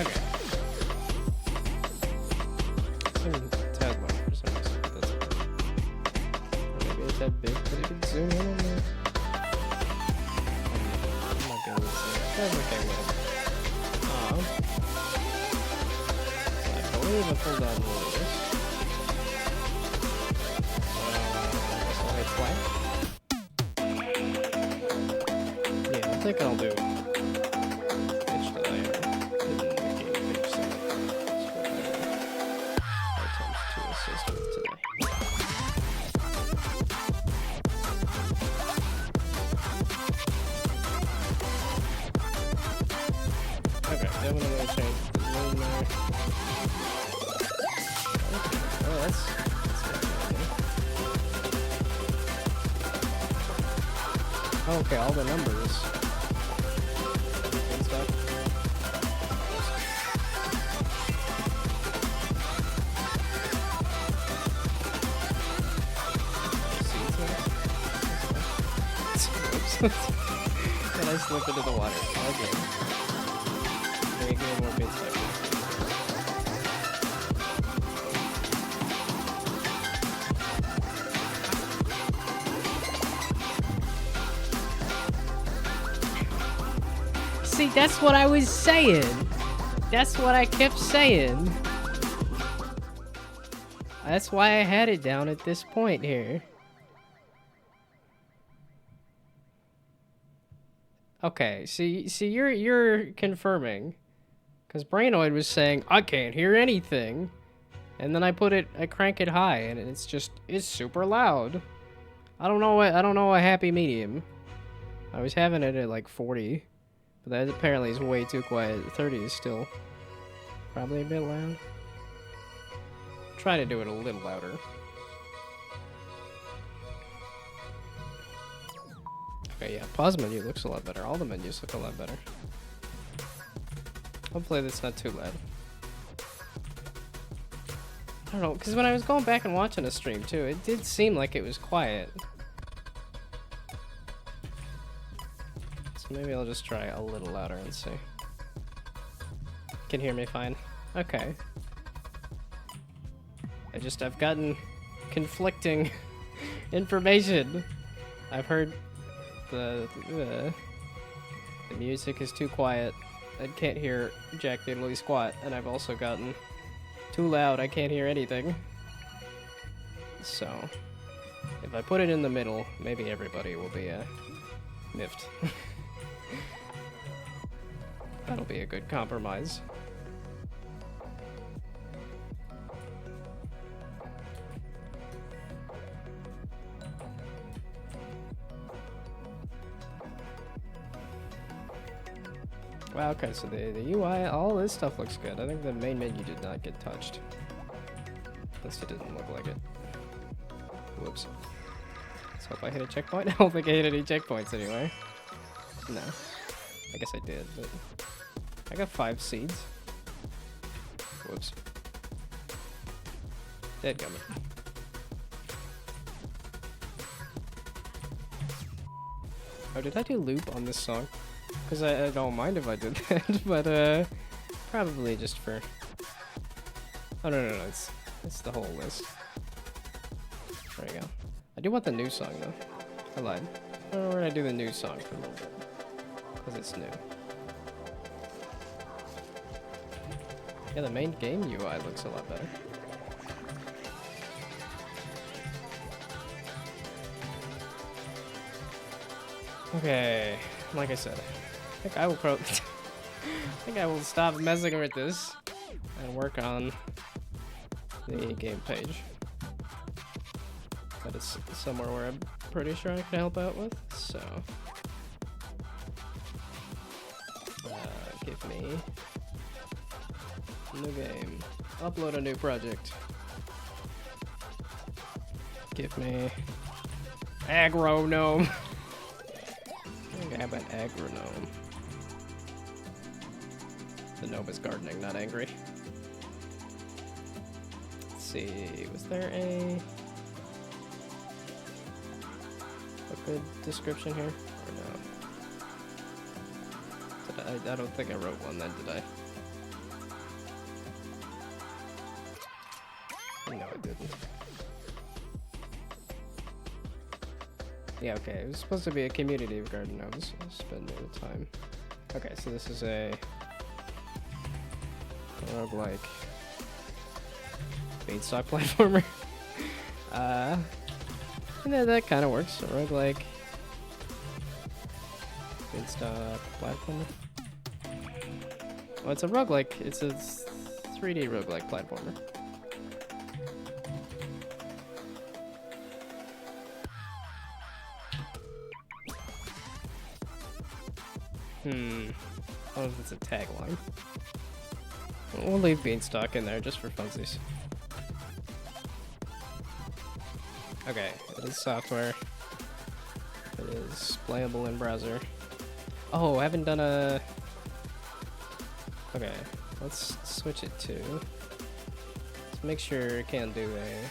Okay. Seems a tad low for some reason. That's okay. Or maybe it's that big, but it can zoom in on there. I'm not gonna listen. That's okay, whatever. I believe I pulled down one of this. I guess I'll hit play. Yeah, I think I'll do pitch that I did in the game pitch set. Items to assist with today. Okay, definitely gonna change the zoom there. Oh, that's okay, all the numbers and stuff. And I slip into the water. Okay. Give me more bits there. See, that's what I was saying. That's what I kept saying. That's why I had it down at this point here. Okay, see, you're confirming, because Brainoid was saying I can't hear anything, and then I crank it high, and it's super loud. I don't know a happy medium. I was having it at like 40, but that apparently is way too quiet. 30 is still probably a bit loud. Try to do it a little louder. Okay, yeah, pause menu looks a lot better. All the menus look a lot better. Hopefully that's not too loud. I don't know, because when I was going back and watching a stream too, it did seem like it was quiet. So maybe I'll just try a little louder and see. Can hear me fine? Okay. I've gotten conflicting information. I've heard the music is too quiet. I can't hear Jack Diddley squat, and I've also gotten too loud. I can't hear anything. So, if I put it in the middle, maybe everybody will be miffed. That'll be a good compromise. Wow, okay, so the UI, all this stuff looks good. I think the main menu did not get touched. At least it didn't look like it. Whoops. Let's hope I hit a checkpoint. I don't think I hit any checkpoints anyway. No. I guess I did, but... I got 5 seeds. Whoops. Deadgummit. Oh, did I do loop on this song? Because I don't mind if I did that, but probably just for... Oh, no, it's the whole list. There you go. I do want the new song, though. I lied. We're gonna do the new song for a little bit. Because it's new. Yeah, the main game UI looks a lot better. Okay, like I said, I think I will probably... I think I will stop messing with this and work on the game page. That is somewhere where I'm pretty sure I can help out with, so... give me... new game. Upload a new project. Give me... Aggro Gnome. How about Aggro Gnome? The gnome is gardening, not angry. Let's see, was there a good description here? Or no? I don't think I wrote one then, did I? Yeah, okay, it was supposed to be a community of garden gnomes. I'll spend no time. Okay, so this is a roguelike beanstalk platformer. And that kind of works. A roguelike beanstalk platformer. Well, it's a roguelike. It's a 3D roguelike platformer. What if it's a tagline? We'll leave beanstalk in there just for funsies. Okay, it is software. It is playable in browser. Oh, I haven't done a... Okay, let's switch it to... Let's make sure it can do a...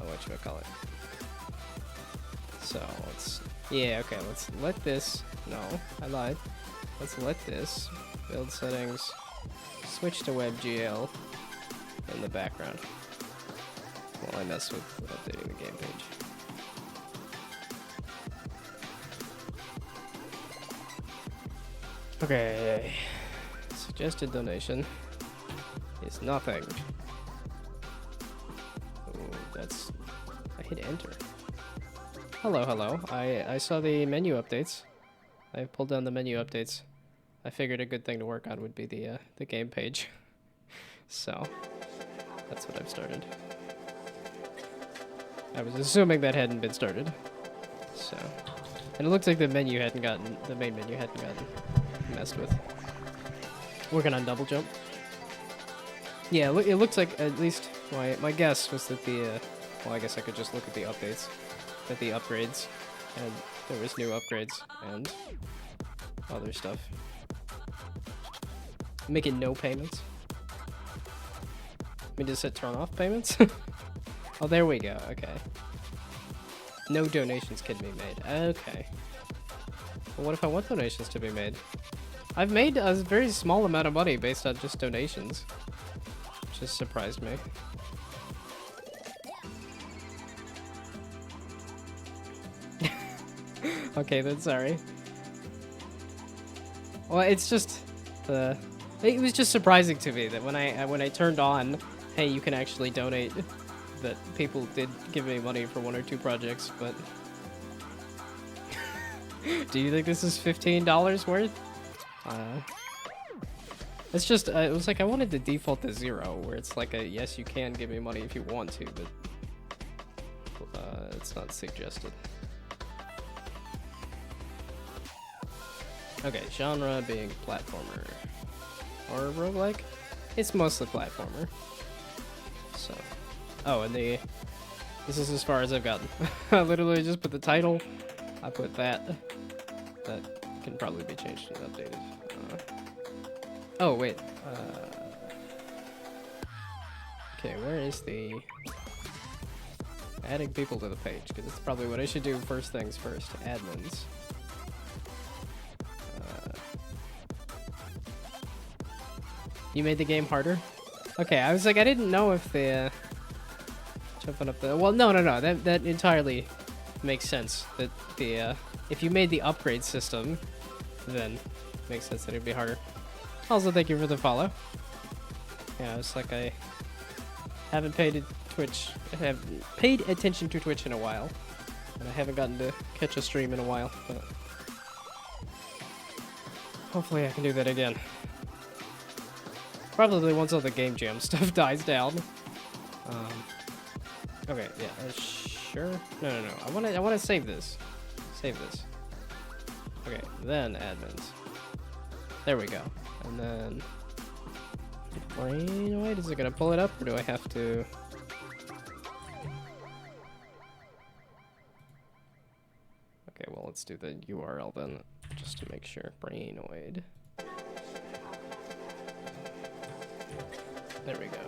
whatchamacallit. So, let's... Yeah, okay, let's let this... No, I lied. Let's let this build settings switch to WebGL in the background while I mess with updating the game page. Okay, suggested donation is nothing. Ooh, that's... I hit enter. Hello, hello. I saw the menu updates. I pulled down the menu updates. I figured a good thing to work on would be the game page. So, that's what I've started. I was assuming that hadn't been started. So, and it looks like the main menu hadn't gotten messed with. Working on double jump. Yeah, it looks like, at least my guess was that the, well, I guess I could just look at the updates, at the upgrades, and there was new upgrades and other stuff. Making no payments. I mean, does it turn off payments? Oh, there we go. Okay. No donations can be made. Okay. Well, what if I want donations to be made? I've made a very small amount of money based on just donations, which has surprised me. Okay, then sorry. Well, it's just it was just surprising to me that when I turned on, hey, you can actually donate, that people did give me money for 1 or 2 projects, but do you think this is $15 worth? It's just it was like I wanted to default to 0, where it's like a yes, you can give me money if you want to, but it's not suggested. Okay, genre being platformer. Or roguelike? It's mostly platformer. So. Oh, and this is as far as I've gotten. I literally just put the title. I put that. That can probably be changed and updated. Oh, wait. Okay, where is the... Adding people to the page, because it's probably what I should do first things first. Admins. You made the game harder? Okay, I was like, I didn't know if the jumping up the... Well, no. That entirely makes sense. That the if you made the upgrade system, then it makes sense that it'd be harder. Also, thank you for the follow. Yeah, it's like I haven't paid attention to Twitch in a while, and I haven't gotten to catch a stream in a while. But hopefully, I can do that again. Probably once all the game jam stuff dies down. Okay, yeah, sure. No. I wanna save this. Save this. Okay, then admins. There we go. And then Brainoid, is it gonna pull it up, or do I have to? Okay, well, let's do the URL then, just to make sure. Brainoid. There we go.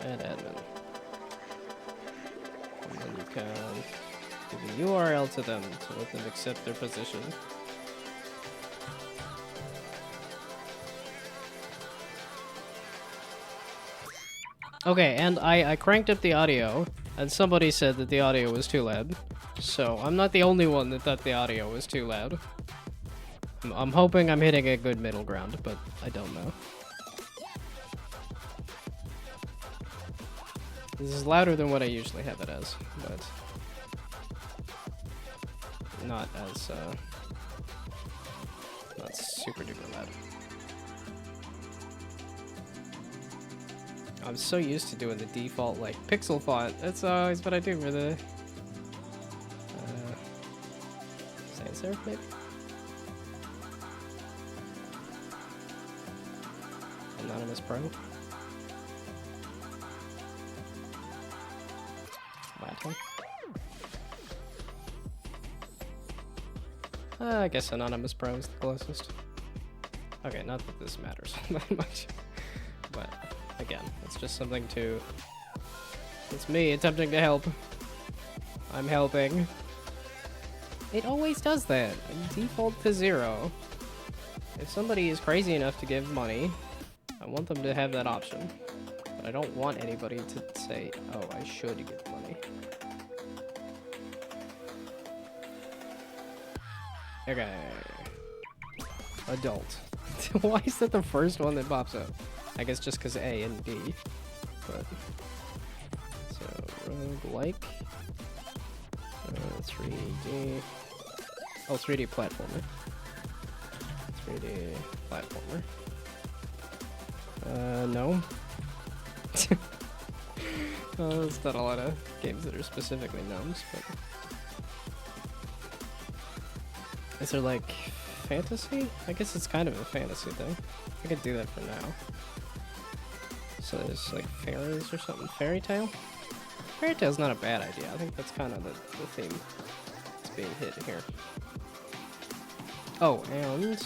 Add admin. And then you can give the URL to them to let them accept their position. Okay, and I cranked up the audio, and somebody said that the audio was too loud. So I'm not the only one that thought the audio was too loud. I'm hoping I'm hitting a good middle ground, but I don't know. This is louder than what I usually have it as, but not as, not super duper loud. I'm so used to doing the default, like, pixel font. That's always what I do for the, sans serif, maybe? Anonymous Pro. Latin. I guess Anonymous Pro is the closest. Okay, not that this matters that much, but again, it's just something to... It's me attempting to help. I'm helping. It always does that. Default to 0. If somebody is crazy enough to give money, I want them to have that option. But I don't want anybody to say, oh, I should give money. Okay. Adult. Why is that the first one that pops up? I guess just because A and B. But so roguelike. 3D. Oh, 3D platformer. 3D platformer. No. There's not a lot of games that are specifically gnomes, but... Is there, like, fantasy? I guess it's kind of a fantasy thing. I could do that for now. So there's, like, fairies or something. Fairy tale? Fairy tale's not a bad idea. I think that's kind of the theme that's being hit here. Oh, and...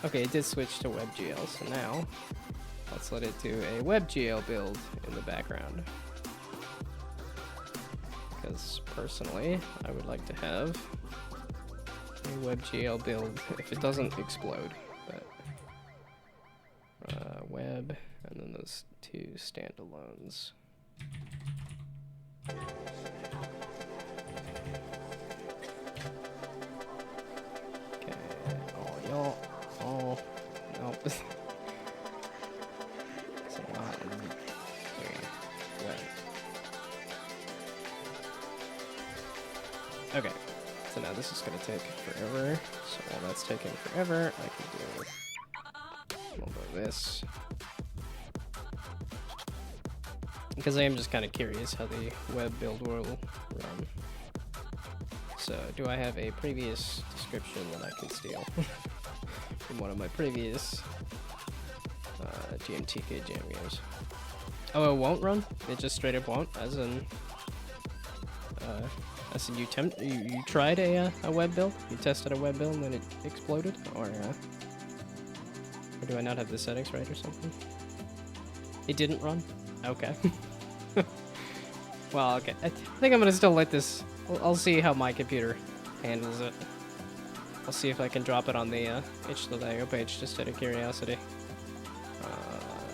Okay, it did switch to WebGL, so now let's let it do a WebGL build in the background. Because personally, I would like to have a WebGL build if it doesn't explode. But web, and then those two standalones. Okay, oh y'all. Oh, nope. So not in the way. Okay, so now this is gonna take forever. So while that's taking forever, I can do a little bit of this. Because I am just kind of curious how the web build will run. So, do I have a previous description that I can steal? From one of my previous GMTK jam games. Oh, it won't run? It just straight up won't? As in you tried a web build? You tested a web build and then it exploded? Or do I not have the settings right or something? It didn't run? Okay. Well, okay. I think I'm gonna still let this... I'll see how my computer handles it. I'll see if I can drop it on the itch.io page, just out of curiosity.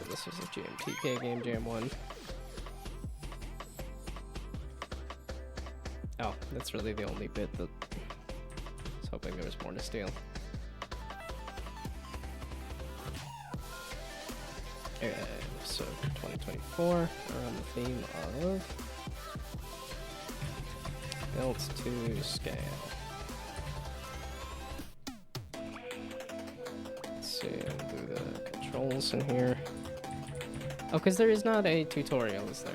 This is a GMTK game, Jam 1. Oh, that's really the only bit that I was hoping there was more to steal. Okay, so 2024, around the theme of built to scale. Let's see, I'll do the controls in here. Oh, because there is not a tutorial, is there?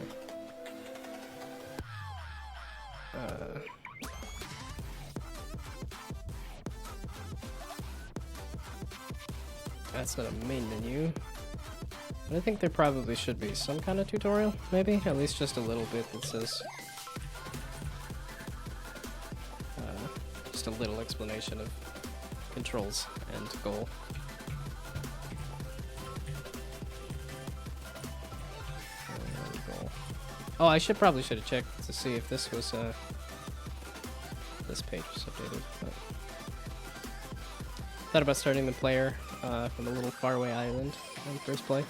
That's not a main menu. But I think there probably should be some kind of tutorial, maybe? At least just a little bit that says... just a little explanation of controls and goal. Oh, I probably should have checked to see if this was, this page was updated. But thought about starting the player from a little faraway island on first play.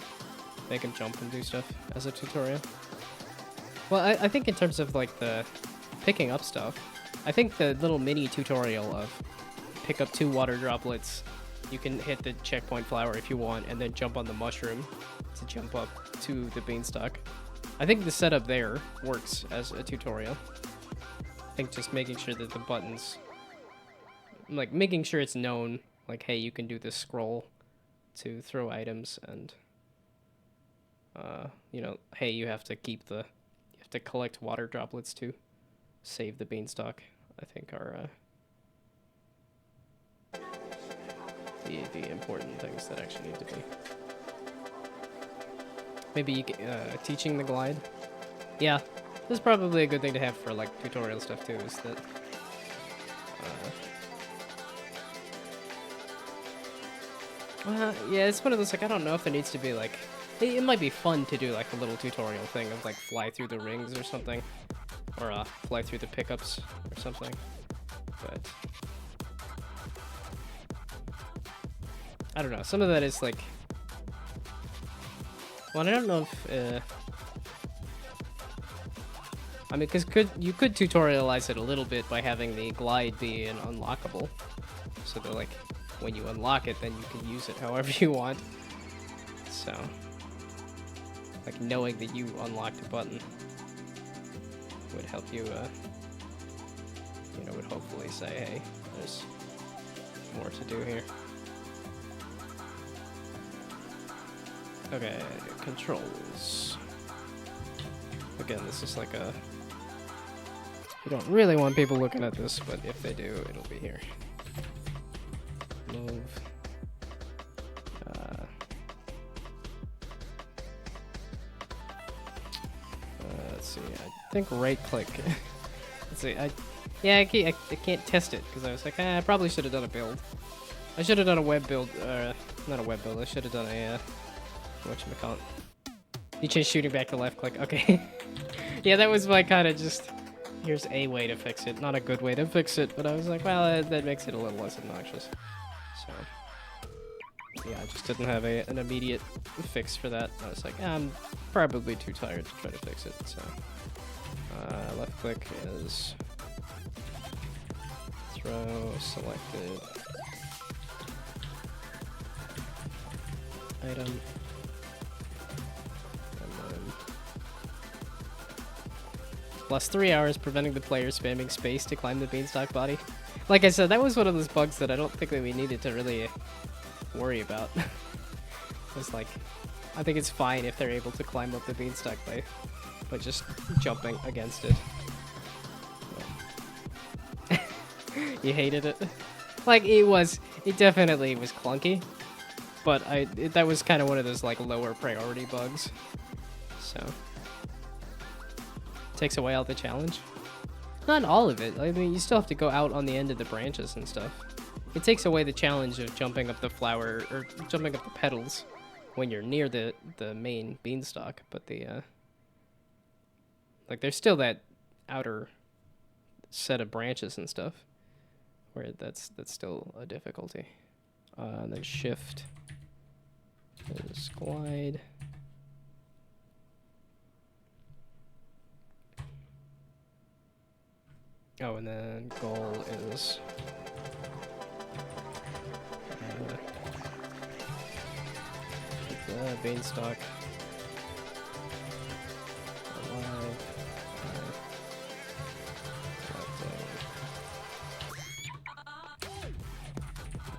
make him jump and do stuff as a tutorial. Well, I think in terms of like the picking up stuff, I think the little mini tutorial of pick up 2 water droplets, you can hit the checkpoint flower if you want, and then jump on the mushroom to jump up to the beanstalk. I think the setup there works as a tutorial. I think just making sure that the buttons, like making sure it's known, like, hey, you can do this scroll to throw items, and you know, hey, you have to keep the, you have to collect water droplets to save the beanstalk, I think are the important things that actually need to be. Maybe teaching the glide. Yeah, this is probably a good thing to have for like tutorial stuff too, is that yeah, it's one of those, like, I don't know if there needs to be like, it might be fun to do like a little tutorial thing of like fly through the rings or something, or fly through the pickups or something, but I don't know, some of that is like, well, I don't know if, I mean, because you could tutorialize it a little bit by having the glide be an unlockable, so that like, when you unlock it, then you can use it however you want, so, like, knowing that you unlocked a button would help you, you know, would hopefully say, hey, there's more to do here. Okay, controls. Again, this is like a... We don't really want people looking at this, but if they do, it'll be here. Move. Let's see, I think right-click. Let's see, yeah, I can't test it, because I was like, I probably should have done a build. I should have done a web build, not a web build, I should have done a, whatchamacallit. You changed shooting back to left click, okay. Yeah, that was my kind of just, here's a way to fix it. Not a good way to fix it, but I was like, well, that makes it a little less obnoxious. So, yeah, I just didn't have an immediate fix for that. I was like, I'm probably too tired to try to fix it, so. Left click is throw selected item. Plus 3 hours, preventing the player spamming space to climb the beanstalk body. Like I said, that was one of those bugs that I don't think that we needed to really worry about. It's like, I think it's fine if they're able to climb up the beanstalk by just jumping against it. You hated it? Like, it definitely was clunky, but that was kind of one of those like lower priority bugs, so. Takes away all the challenge. Not all of it. I mean, you still have to go out on the end of the branches and stuff. It takes away the challenge of jumping up the flower, or jumping up the petals when you're near the main beanstalk, but the, like, there's still that outer set of branches and stuff, where that's still a difficulty. And then shift is glide. Oh, and then goal is keep the beanstalk alive.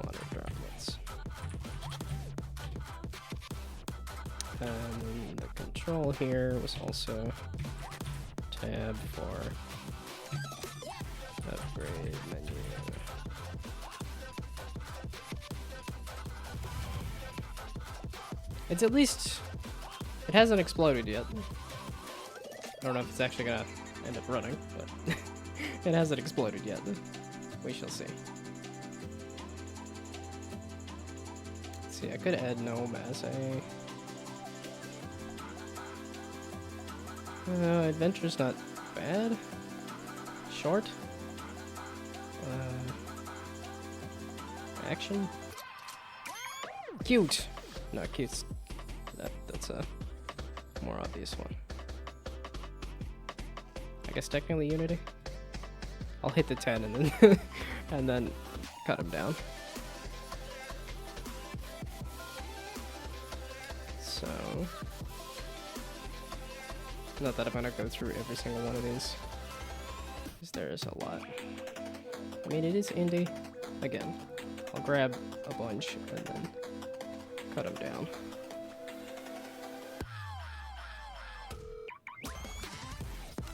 Water droplets. And then the control here was also tab for upgrade menu. It's at least, it hasn't exploded yet. I don't know if it's actually gonna end up running, but it hasn't exploded yet. We shall see. Let's see, I could add Gnome as a... adventure's not bad. Short. Action. Cute. No, cute's that's more obvious one. I guess technically Unity. I'll hit the 10 and then and then cut him down. So, not that I'm gonna go through every single one of these, because there is a lot. I mean, it is indie. Again, I'll grab a bunch and then cut them down.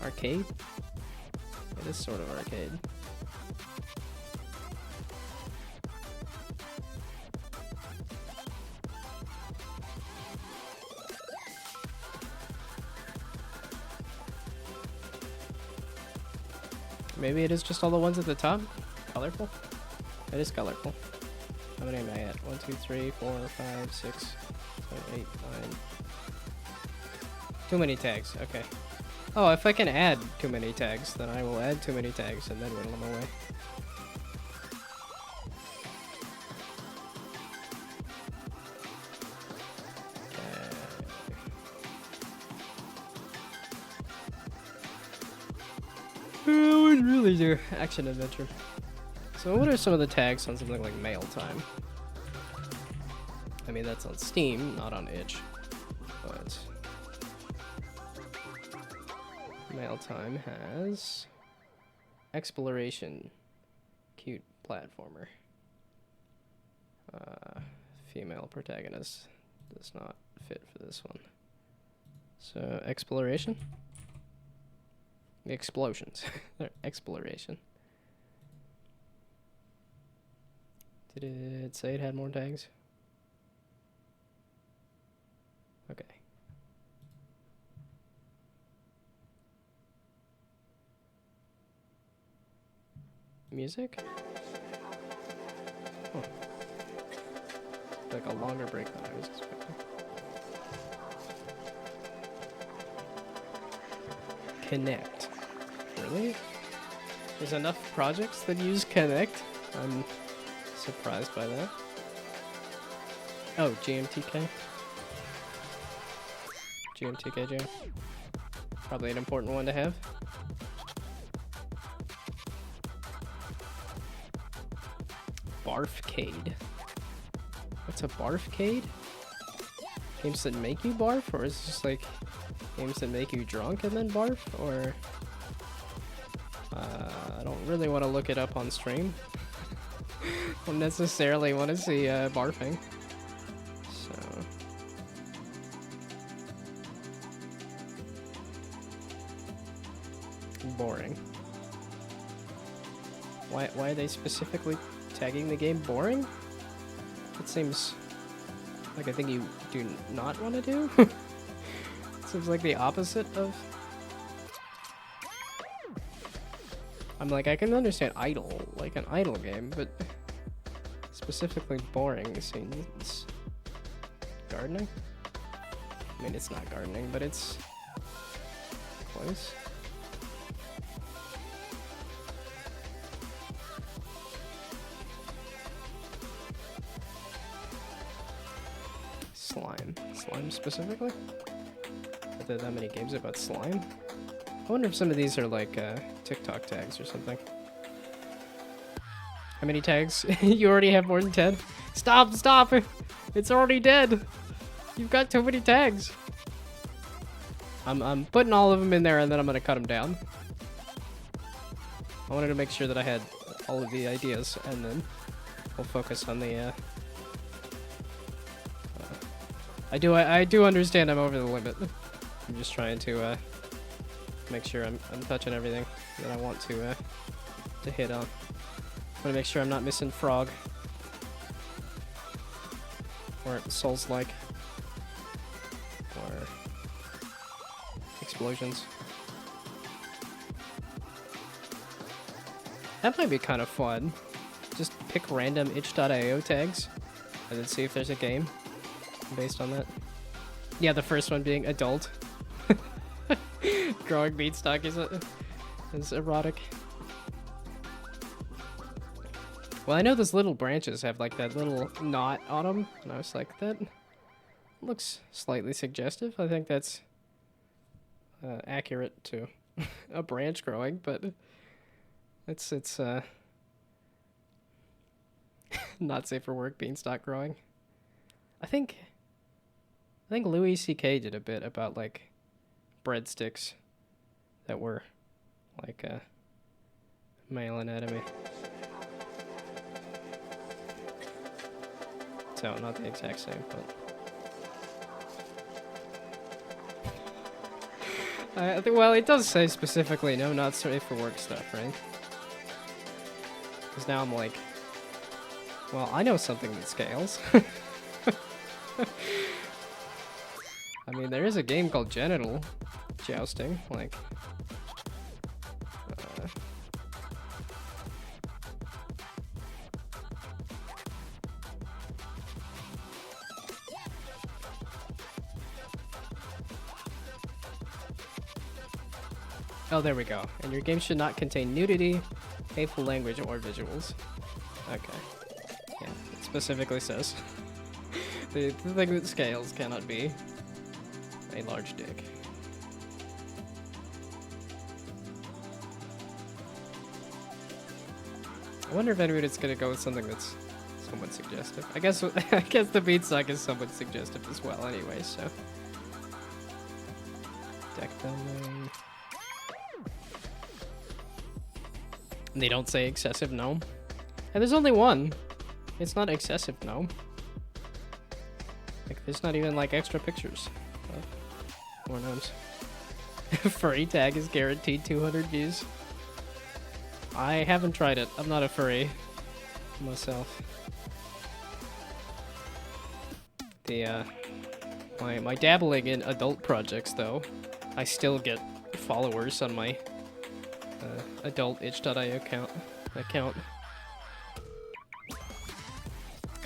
Arcade? It is sort of arcade. Maybe it is just all the ones at the top? Colorful? It is colorful. How many am I at? 1, 2, 3, 4, 5, 6, 7, 8, 9. Too many tags, okay. Oh, if I can add too many tags, then I will add too many tags and then whittle them away. I would really do action adventure. So what are some of the tags on something like mail time? I mean, that's on Steam, not on itch. But mail time has exploration, cute platformer. Female protagonist does not fit for this one. So exploration. Explosions. Exploration. Did it say it had more tags? Okay. Music? Huh. Like a longer break than I was expecting. Connect. Really? There's enough projects that use Connect? I'm surprised by that. Oh, GMTK. GMTK jam. Probably an important one to have. Barfcade. What's a barfcade? Games that make you barf? Or is it just like games that make you drunk and then barf? Or I don't really want to look it up on stream. Don't necessarily want to see barfing. So boring. Why are they specifically tagging the game boring? It seems like a thing you do not want to do. Seems like the opposite of... I'm like, I can understand idle, like an idle game, but specifically boring seems... Gardening? I mean, it's not gardening, but it's close. Slime. Slime specifically? Are there that many games about slime? I wonder if some of these are like TikTok tags or something. How many tags? You already have more than 10? Stop! Stop! It's already dead! You've got too many tags! I'm putting all of them in there and then I'm gonna cut them down. I wanted to make sure that I had all of the ideas and then we'll focus on the I do understand I'm over the limit. I'm just trying to make sure I'm touching everything that I want to hit on. I want to make sure I'm not missing frog or Souls-like or explosions. That might be kind of fun. Just pick random itch.io tags and then see if there's a game based on that. Yeah, the first one being adult. Growing beanstalk is erotic. Well, I know those little branches have like that little knot on them, and I was like, that looks slightly suggestive. I think that's accurate to a branch growing, but it's not safe for work beanstalk growing. I think Louis C.K. did a bit about like breadsticks that were like male anatomy. So not the exact same, but well, it does say specifically no, not safe for work stuff, right? Because now I'm like, well, I know something that scales. I mean, there is a game called Genital Jousting, like... Oh, there we go. And your game should not contain nudity, hateful language, or visuals. Okay. Yeah, it specifically says. The thing that scales cannot be a large dick. I wonder if anybody's gonna go with something that's somewhat suggestive. I guess the beanstalk is somewhat suggestive as well anyway, so. Deck building. They don't say excessive gnome. And there's only one. It's not excessive gnome. Like, there's not even, like, extra pictures of more gnomes. Furry tag is guaranteed 200 views. I haven't tried it. I'm not a furry myself. The, my dabbling in adult projects, though, I still get followers on my adult itch.io account.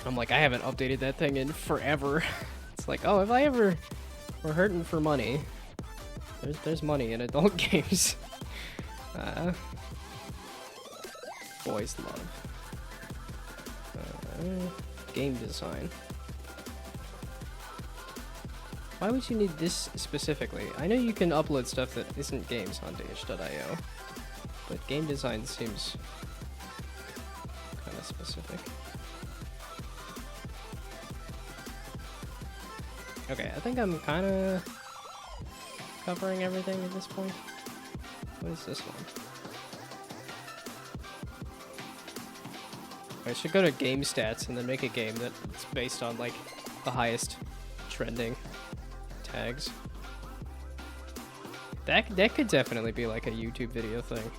I'm like, I haven't updated that thing in forever. It's like, oh, if I ever were hurting for money, there's money in adult games. Boys love. Game design. Why would you need this specifically? I know you can upload stuff that isn't games onto itch.io. But game design seems kind of specific. Okay, I think I'm kind of covering everything at this point. What is this one? I should go to game stats and then make a game that's based on like the highest trending tags. That could definitely be like a YouTube video thing.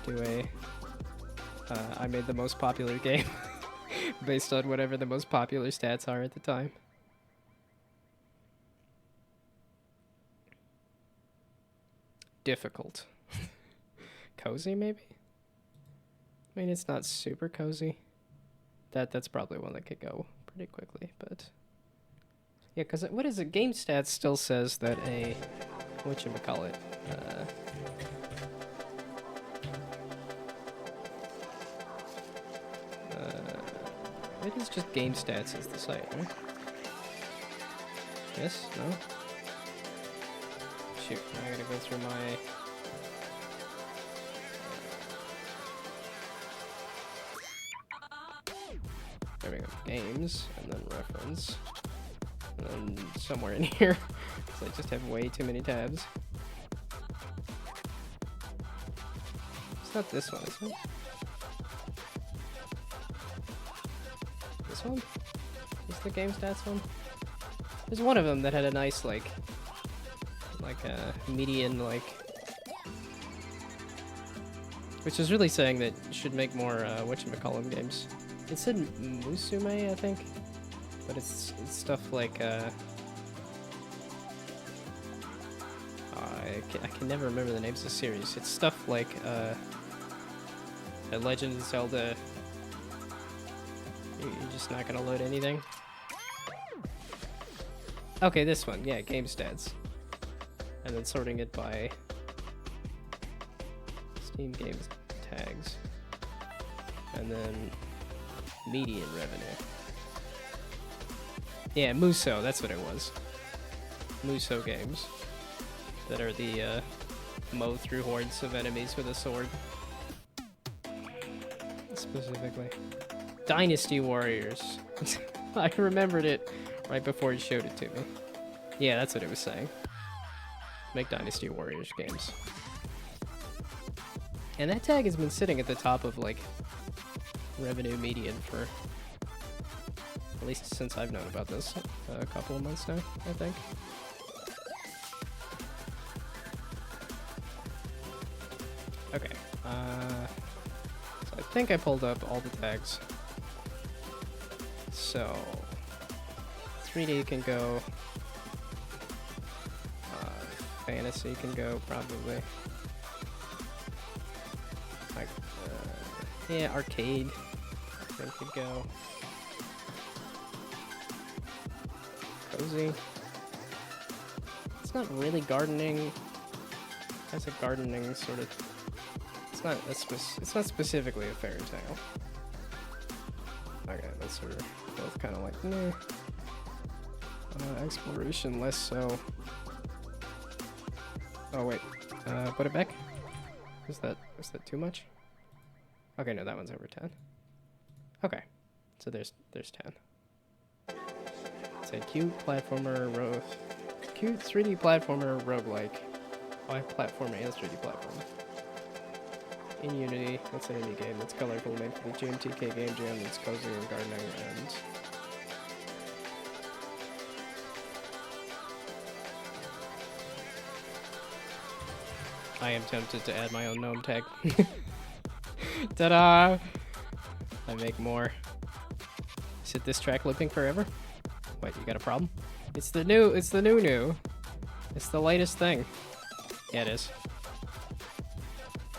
Do a I made the most popular game based on whatever the most popular stats are at the time. Difficult. Cozy, maybe? I mean, it's not super cozy. That's probably one that could go pretty quickly, but... Yeah, because what is it? Game Stats still says that a... whatchamacallit? It is just Game Stats is the site, right? Yes? No? Shoot, now I gotta go through my... There we go. Games, and then reference. And then somewhere in here, because I just have way too many tabs. It's not this one, is it? This one? Is the Game Stats one? There's one of them that had a nice, like a median, like... Which is really saying that you should make more, whatchamacallem games. It said Musume, I think, but it's stuff like, I can never remember the names of the series. It's stuff like, a Legend of Zelda. You're just not gonna load anything? Okay, this one, yeah, Game Stats. And then sorting it by Steam Games tags. And then median revenue. Yeah, Muso, that's what it was. Muso Games. that are the mow through hordes of enemies with a sword. Specifically. Dynasty Warriors. I remembered it right before he showed it to me. Yeah, that's what it was saying. Make Dynasty Warriors games. And that tag has been sitting at the top of, like, revenue median for at least since I've known about this. A couple of months now, I think. Okay. So I think I pulled up all the tags. So 3D can go. Fantasy can go probably. Like, yeah, arcade I think could go. Cozy. It's not really gardening. It has a gardening sort of. It's not specifically a fairy tale. Okay, that's sort of both kind of like meh. Exploration less so. Oh wait, put it back. Is that too much? Okay, no, that one's over 10. Okay, so there's 10. It's a cute platformer cute 3D platformer roguelike. Oh, I have platformer and 3D platformer. In Unity, it's an indie game. It's colorful, made for the GMTK game jam. It's cozy and gardening and. I am tempted to add my own gnome tag. Ta-da! I make more. Is it this track looping forever? Wait, you got a problem? It's the new. It's the new. It's the latest thing. Yeah, it is.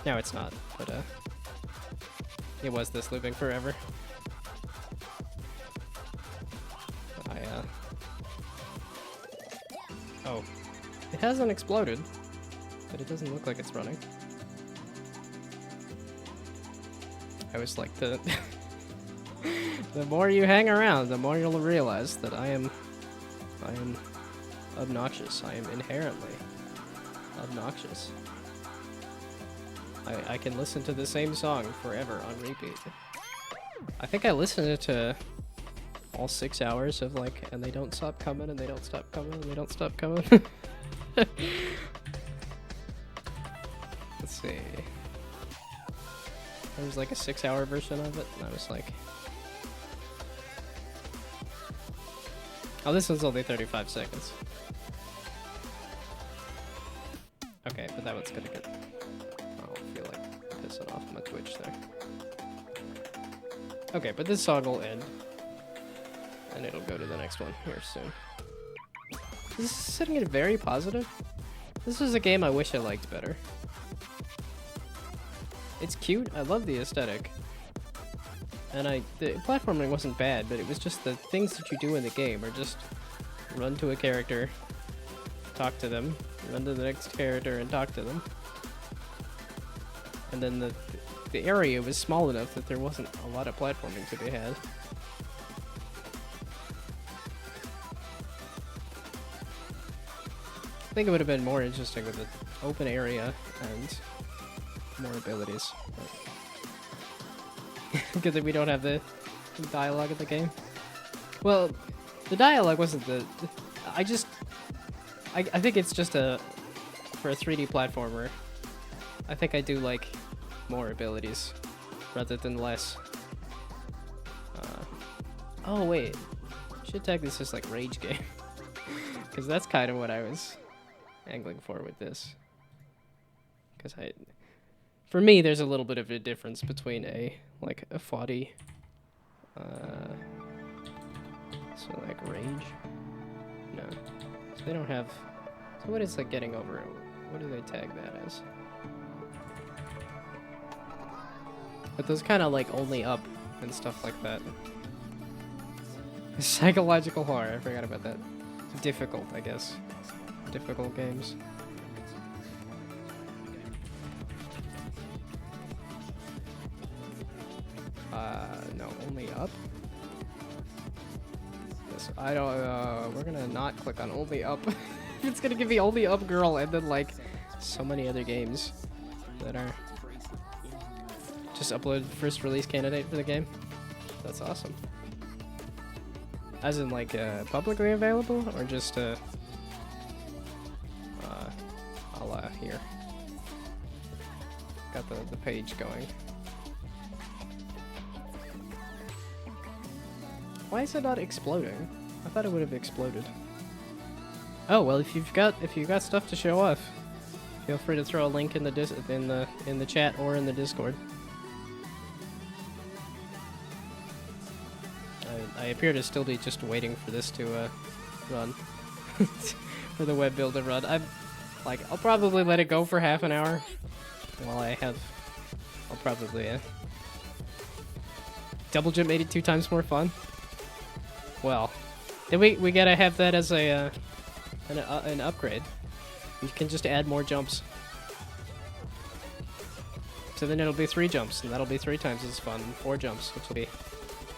No, it's not. But it was this looping forever. Oh, it hasn't exploded. But it doesn't look like it's running. I was like, the more you hang around, the more you'll realize that I am obnoxious. I am inherently obnoxious. I can listen to the same song forever on repeat. I think I listened to all 6 hours of like, and they don't stop coming, and they don't stop coming, and they don't stop coming. Let's see. There was like a 6-hour version of it, and I was like, oh, this one's only 35 seconds. Okay, but that one's gonna get. I feel like pissing off my Twitch there. Okay, but this song will end, and it'll go to the next one here soon. This is sitting at very positive. This is a game I wish I liked better. It's cute. I love the aesthetic. And the platforming wasn't bad, but it was just the things that you do in the game are just run to a character, talk to them, run to the next character and talk to them. And then the area was small enough that there wasn't a lot of platforming to be had. I think it would have been more interesting with an open area and more abilities. Good that we don't have the dialogue of the game. Well, the dialogue wasn't I think it's just for a 3D platformer, I think I do like more abilities rather than less. Oh wait, should tag this as like rage game. Because that's kind of what I was angling for with this. Because for me, there's a little bit of a difference between a 40, so like rage. No, so they don't have. So what is like getting over it? What do they tag that as? But those kind of like only up and stuff like that. Psychological horror. I forgot about that. Difficult, I guess. Difficult games. No, only up. Yes, I don't. We're gonna not click on only up. It's gonna give me only Up Girl and then like so many other games that are just uploaded first release candidate for the game. That's awesome. As in like publicly available or just I'll here. Got the page going. Why is it not exploding? I thought it would have exploded. Oh well, if you've got stuff to show off, feel free to throw a link in the in the chat or in the Discord. I appear to still be just waiting for this to run, for the web build to run. I'll probably let it go for half an hour while I'll probably Double Jump made it 2 times more fun. Well, then we gotta have that as a an upgrade. You can just add more jumps. So then it'll be 3 jumps, and that'll be 3 times as fun. 4 jumps, which will be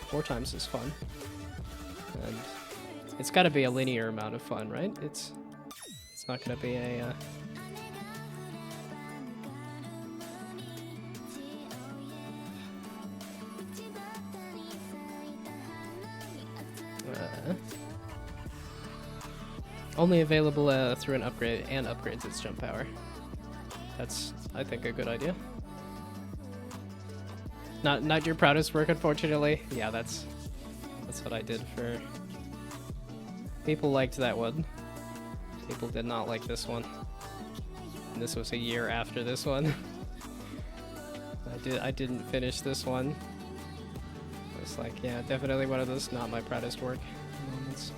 4 times as fun. And it's got to be a linear amount of fun, right? It's not gonna be a only available through an upgrade and upgrades its jump power. That's, I think, a good idea. Not your proudest work, unfortunately. Yeah, that's what I did for. People liked that one. People did not like this one. And this was a year after this one. I didn't finish this one. It's like, yeah, definitely one of those not my proudest work moments.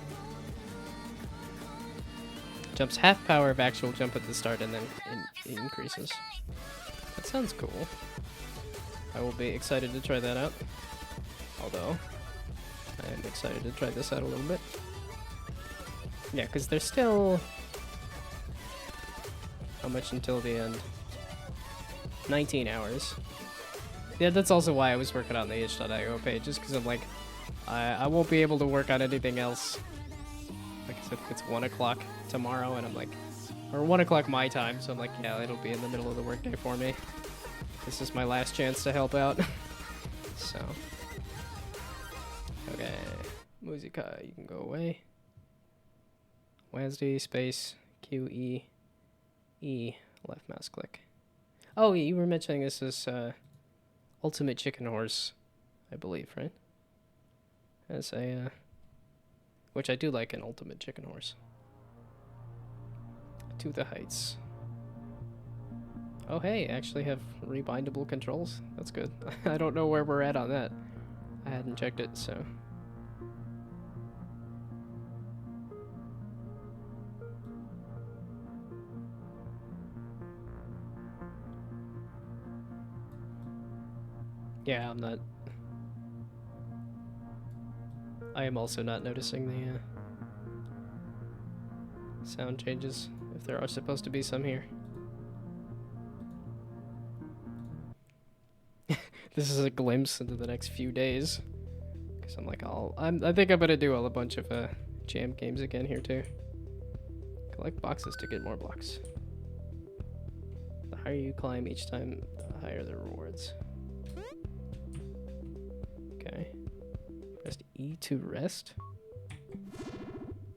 Jumps half power of actual jump at the start and then it increases. That sounds cool. I will be excited to try that out. Although, I am excited to try this out a little bit. Yeah, because there's still... How much until the end? 19 hours. Yeah, that's also why I was working on the itch.io page, just because I'm like, I won't be able to work on anything else. Like I said, it's 1 o'clock tomorrow, and I'm like, or 1 o'clock my time, so I'm like, yeah, it'll be in the middle of the workday for me. This is my last chance to help out. So. Okay. Musica, you can go away. WASD space QE E left mouse click. Oh, you were mentioning this is Ultimate Chicken Horse, I believe, right? As a which I do like an Ultimate Chicken Horse. To the Heights. Oh hey, actually have rebindable controls. That's good. I don't know where we're at on that. I hadn't checked it, so. Yeah, I'm not. I am also not noticing the sound changes, if there are supposed to be some here. This is a glimpse into the next few days. Because I'm like, I think I'm gonna do a bunch of jam games again here too. Collect boxes to get more blocks. The higher you climb each time, the higher the rewards. Okay. Press E to rest.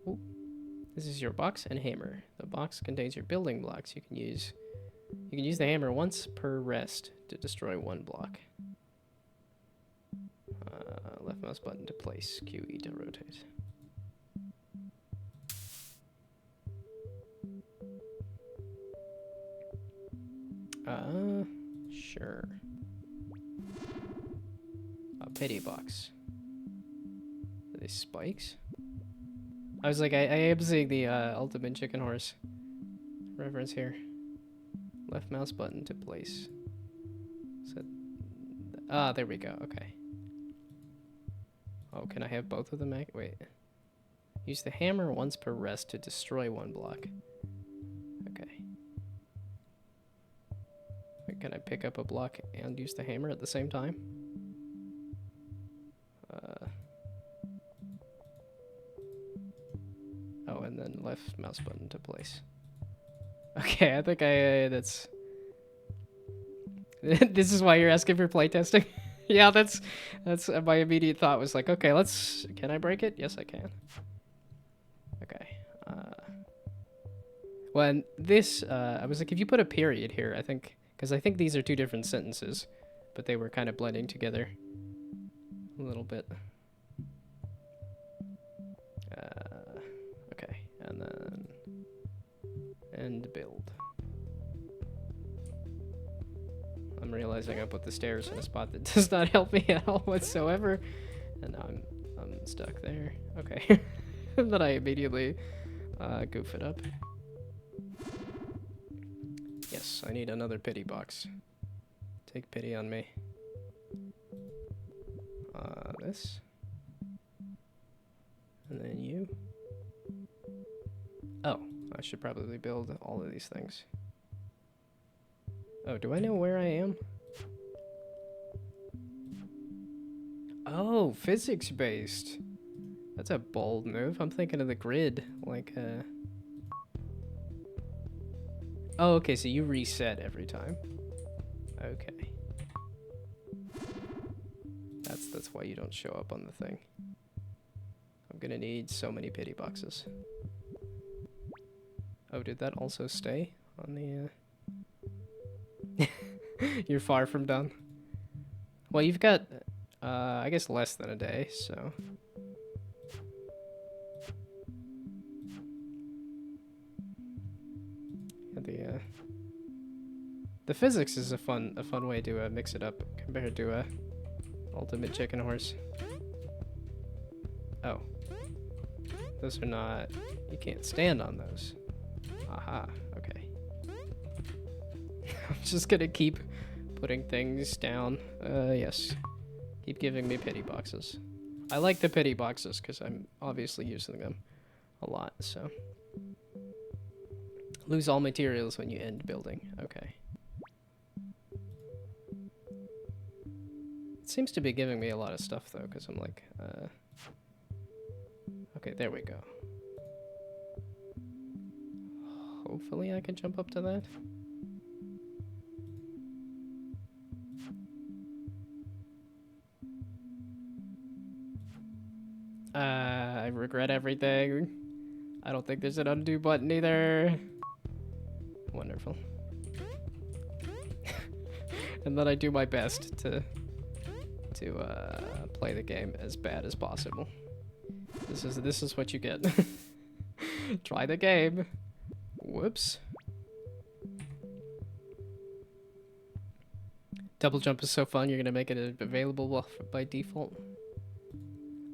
Ooh. This is your box and hammer. The box contains your building blocks. You can use the hammer once per rest to destroy 1 block. Left mouse button to place. QE to rotate. Sure. A pity box. Are they spikes? I was like, I am seeing the Ultimate Chicken Horse reference here. Left mouse button to place. So, there we go. Okay. Oh, can I have both of them? Wait. Use the hammer once per rest to destroy 1 block. Okay. Wait, can I pick up a block and use the hammer at the same time? Oh, and then left mouse button to place. Okay, I think that's... This is why you're asking for playtesting? Yeah, that's my immediate thought was like, okay, can I break it? Yes, I can. Okay. When this, I was like, if you put a period here, I think, because I think these are two different sentences, but they were kind of blending together a little bit. Okay, and then end build. I'm realizing I put the stairs in a spot that does not help me at all whatsoever, and now I'm stuck there. Okay, and then I immediately goof it up. Yes, I need another pity box. Take pity on me. This, and then you. Oh, I should probably build all of these things. Oh, do I know where I am? Oh, physics-based. That's a bold move. I'm thinking of the grid, like, Oh, okay, so you reset every time. Okay. That's why you don't show up on the thing. I'm gonna need so many pity boxes. Oh, did that also stay on the, You're far from done. Well, you've got, I guess less than a day, so... The physics is a fun way to mix it up compared to Ultimate Chicken Horse. Oh, those are not. You can't stand on those. Aha. Okay. I'm just gonna keep putting things down. Yes. Keep giving me pity boxes. I like the pity boxes because I'm obviously using them a lot. So lose all materials when you end building. Okay. It seems to be giving me a lot of stuff though, because I'm like, okay, there we go. Hopefully I can jump up to that. I regret everything. I don't think there's an undo button either. Wonderful. And then I do my best to play the game as bad as possible. This is what you get. Try the game. Whoops. Double jump is so fun. You're gonna make it available by default.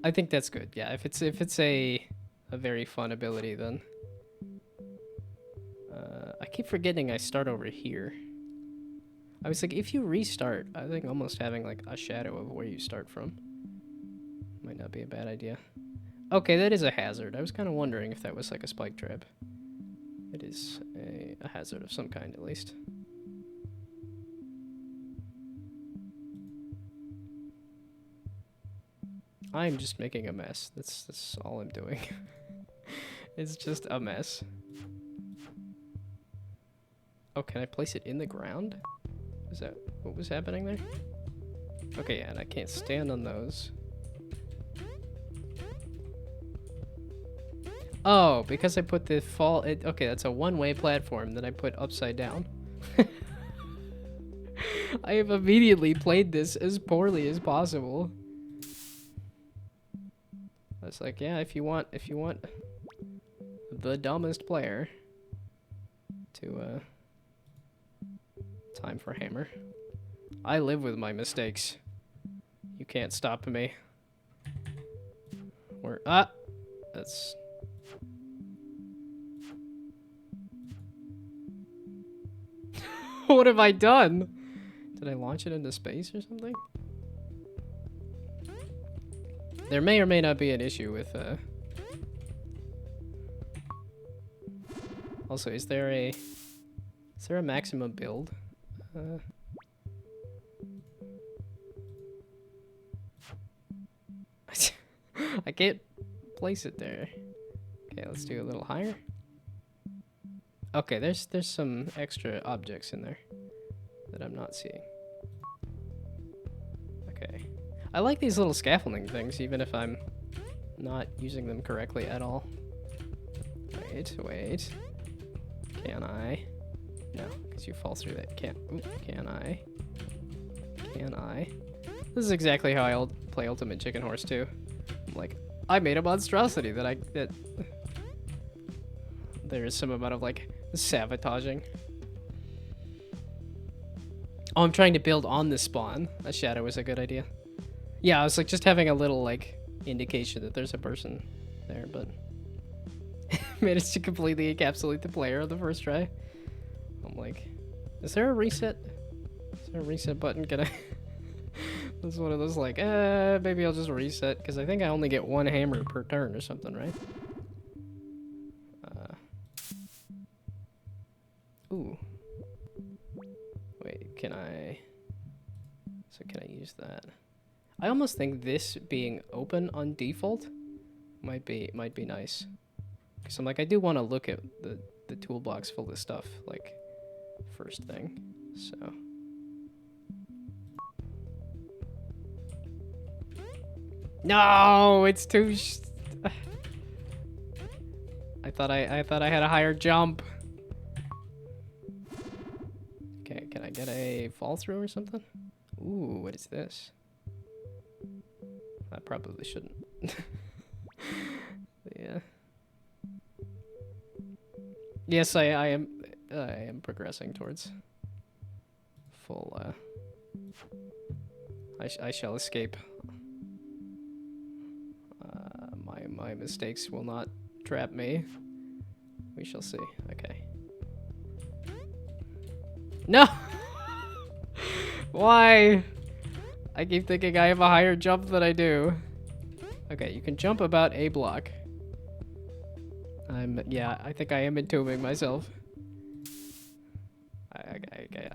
I think that's good. Yeah, if it's a very fun ability, then I keep forgetting I start over here. I was like, if you restart, I think almost having like a shadow of where you start from might not be a bad idea. Okay, that is a hazard. I was kind of wondering if that was like a spike trap. It is a hazard of some kind, at least. I'm just making a mess. That's all I'm doing. It's just a mess. Oh, can I place it in the ground? Is that what was happening there? Okay, yeah, and I can't stand on those. Oh, because I put the okay, that's a one-way platform that I put upside down. I have immediately played this as poorly as possible. I was like, yeah, if you want the dumbest player to time for hammer. I live with my mistakes. You can't stop me. That's what have I done? Did I launch it into space or something? There may or may not be an issue with Also, is there a maximum build? I can't place it there. Okay, let's do a little higher. Okay, there's some extra objects in there that I'm not seeing. Okay. I like these little scaffolding things, even if I'm not using them correctly at all. Wait. Can I? No, because you fall through that. Can I? Can I? This is exactly how I play Ultimate Chicken Horse too. I'm like, I made a monstrosity that there is some amount of like sabotaging. Oh, I'm trying to build on the spawn. A shadow is a good idea. Yeah, I was like just having a little like indication that there's a person there, but managed to completely encapsulate the player on the first try. I'm like, is there a reset? Is there a reset button? Can I? This is one of those like, maybe I'll just reset because I think I only get one hammer per turn or something, right? Ooh. Wait, can I? So can I use that? I almost think this being open on default might be nice. Cause I'm like, I do want to look at the toolbox full of stuff like first thing. So. No, it's too. I thought I had a higher jump. Okay, can I get a fall through or something? Ooh, what is this? I probably shouldn't. Yeah. Yes, I am progressing towards full. I shall escape. My mistakes will not trap me. We shall see. Okay. No! Why? I keep thinking I have a higher jump than I do. Okay, you can jump about a block. Yeah, I think I am entombing myself. I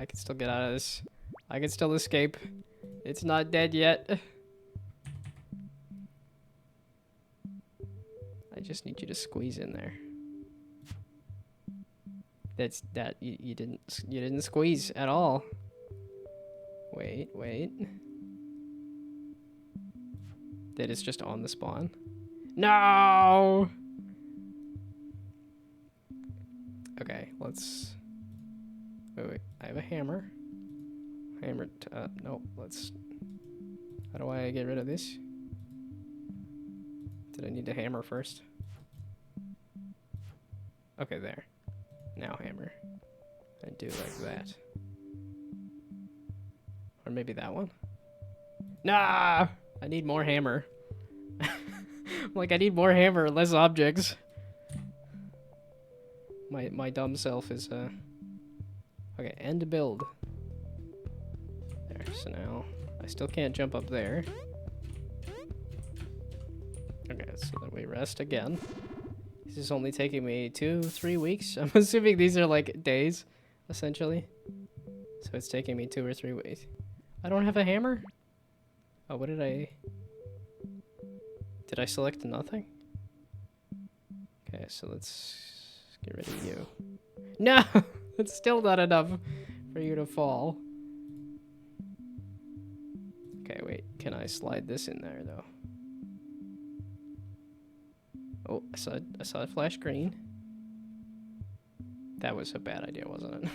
can still get out of this. I can still escape. It's not dead yet. I just need you to squeeze in there. You didn't squeeze at all. Wait. That is just on the spawn. No! Okay, let's... Wait. I have a hammer. No, let's... How do I get rid of this? Did I need to hammer first? Okay, there. Now hammer. And do like that. Or maybe that one? Nah! I need more hammer. Like, I need more hammer, less objects. My dumb self is, Okay, end build. There, so now I still can't jump up there. Okay, so then we rest again. This is only taking me 2-3 weeks. I'm assuming these are like days, essentially. So it's taking me 2 or 3 weeks. I don't have a hammer? Oh, what did I... Did I select nothing? Okay, so let's get rid of you. No! It's still not enough for you to fall. Okay, wait. Can I slide this in there, though? Oh, I saw it flash green. That was a bad idea, wasn't it?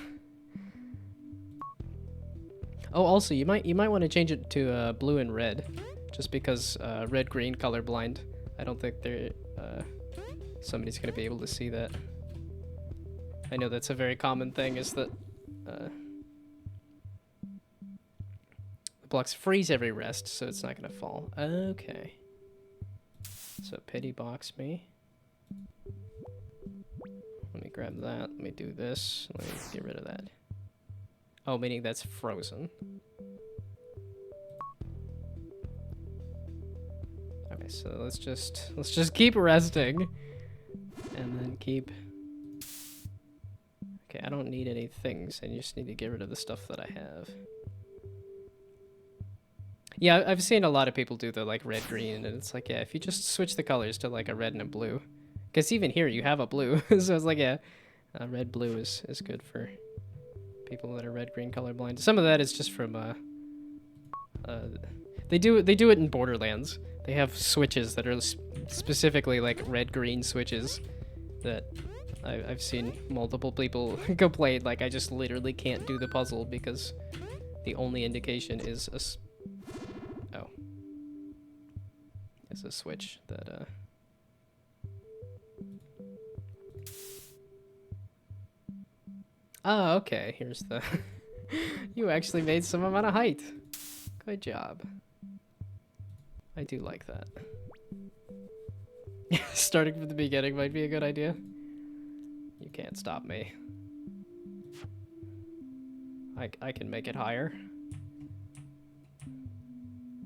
Oh, also, you might want to change it to blue and red, just because red-green colorblind. I don't think somebody's gonna be able to see that. I know that's a very common thing, is that the blocks freeze every rest, so it's not gonna fall. Okay. So pity box me. Let me grab that. Let me do this. Let me get rid of that. Oh, meaning that's frozen. Okay, so let's just keep resting, and then keep. Okay, I don't need any things. I just need to get rid of the stuff that I have. Yeah, I've seen a lot of people do the like red green, and it's like, yeah, if you just switch the colors to like a red and a blue, Because even here you have a blue. So it's like, yeah, red blue is good for people that are red green colorblind. Some of that is just from they do it in Borderlands. They have switches that are specifically like red green switches that I've seen multiple people complain like I just literally can't do the puzzle because the only indication is a switch that Oh, okay. Here's the You actually made some amount of height. Good job. I do like that. Starting from the beginning might be a good idea. You can't stop me. I can make it higher.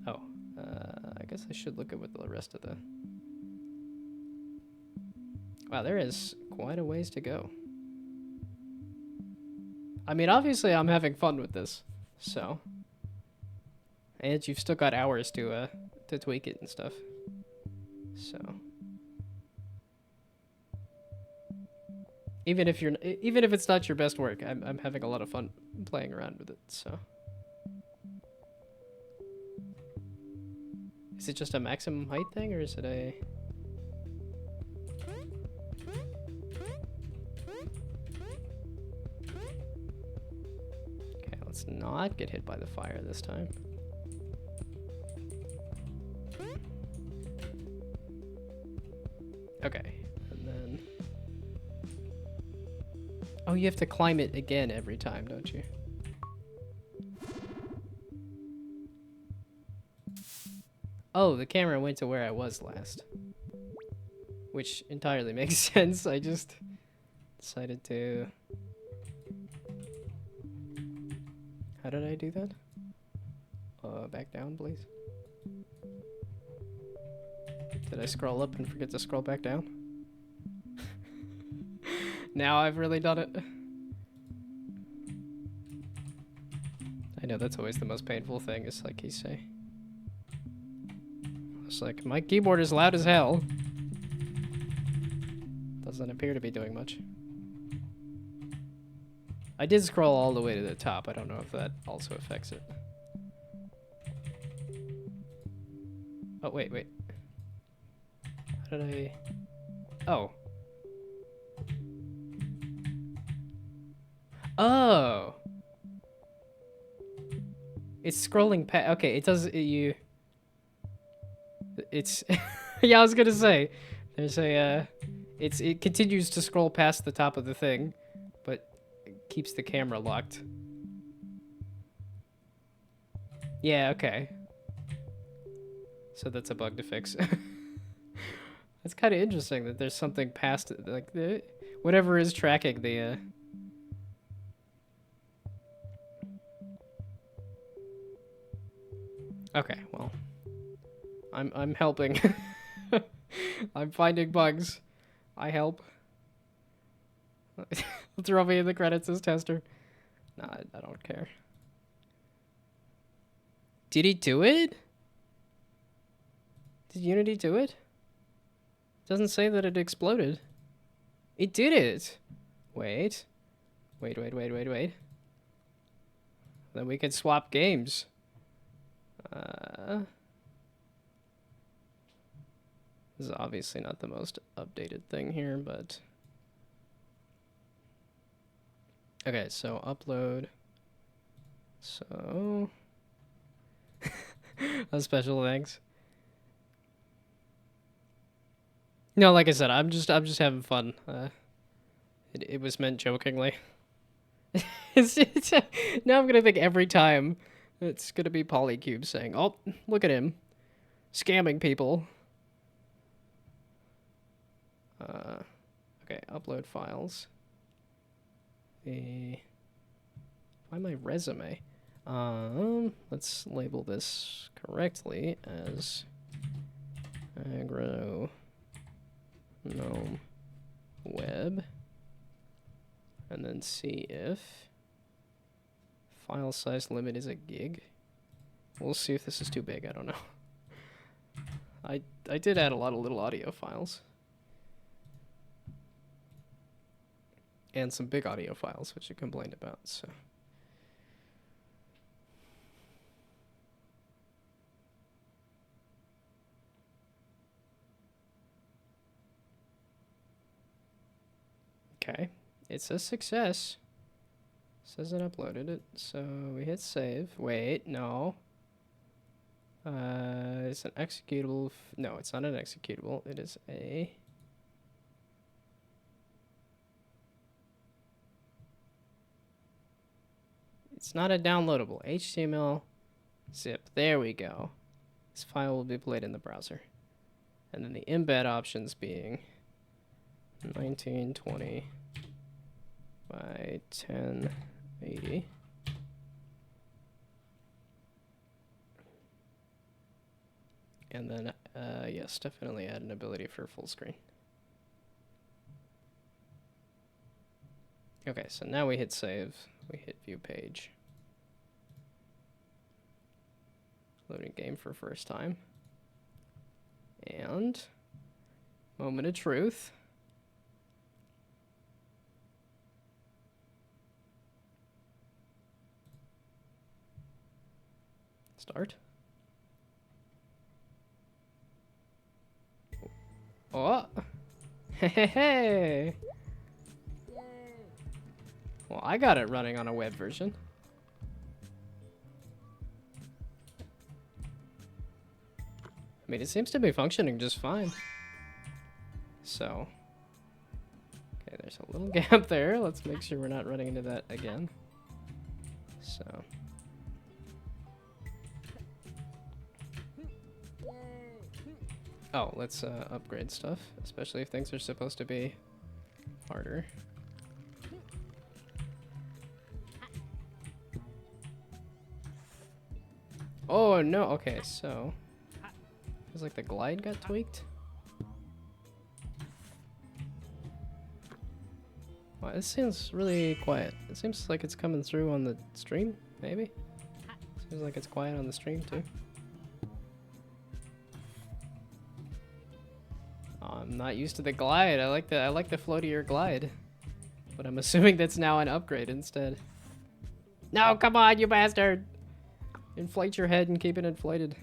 Oh, I guess I should look at what the rest of the... Wow, there is quite a ways to go. I mean, obviously I'm having fun with this, so... And you've still got hours to tweak it and stuff. So... Even if it's not your best work, I'm having a lot of fun playing around with it, so... Is it just a maximum height thing, or is it a... Okay, let's not get hit by the fire this time. Okay, and then... Oh, you have to climb it again every time, don't you? Oh, the camera went to where I was last. Which entirely makes sense. I just decided to... How did I do that? Back down, please. Did I scroll up and forget to scroll back down? Now I've really done it. I know that's always the most painful thing, is like you say. It's like, my keyboard is loud as hell. Doesn't appear to be doing much. I did scroll all the way to the top. I don't know if that also affects it. Oh, wait. How did I... Oh. Oh. It's scrolling past... Okay, it does... It's... Yeah, I was gonna say. There's a... It continues to scroll past the top of the thing, but it keeps the camera locked. Yeah, okay. So that's a bug to fix. It's kind of interesting that there's something past it, like whatever is tracking the... Okay, well, I'm helping. I'm finding bugs. I help. Throw me in the credits as tester. Nah, I don't care. Did he do it? Did Unity do it? Doesn't say that it exploded. It did it. Wait. Then we could swap games. This is obviously not the most updated thing here, but... Okay, so upload. So... A special thanks. No, like I said, I'm just having fun. It was meant jokingly. Now I'm gonna think every time it's gonna be Polycube saying, "Oh, look at him, scamming people." Okay, upload files. Find my resume. Let's label this correctly as Agro Gnome Web, and then see if file size limit is a gig. We'll see if this is too big. I don't know. I did add a lot of little audio files. And some big audio files, which you complained about, so. Okay, it's a success. Says it uploaded it, so we hit save. Wait, no. It's an executable. No, it's not an executable. It is a. It's not a downloadable. HTML zip. There we go. This file will be played in the browser. And then the embed options being 1920 by 1080. And then, yes, definitely add an ability for full screen. Okay, so now we hit save. We hit view page. Loading game for first time. And moment of truth. Start. Oh. Hey. Well, I got it running on a web version. I mean, it seems to be functioning just fine. So, okay, there's a little gap there. Let's make sure we're not running into that again. So. Oh, let's upgrade stuff, especially if things are supposed to be harder. Oh, no. Okay, so. Feels like the glide got tweaked. Wow, this seems really quiet. It seems like it's coming through on the stream, maybe? Seems like it's quiet on the stream, too. Oh, I'm not used to the glide. I like the floatier glide. But I'm assuming that's now an upgrade instead. No, come on, you bastard! Inflate your head and keep it inflated.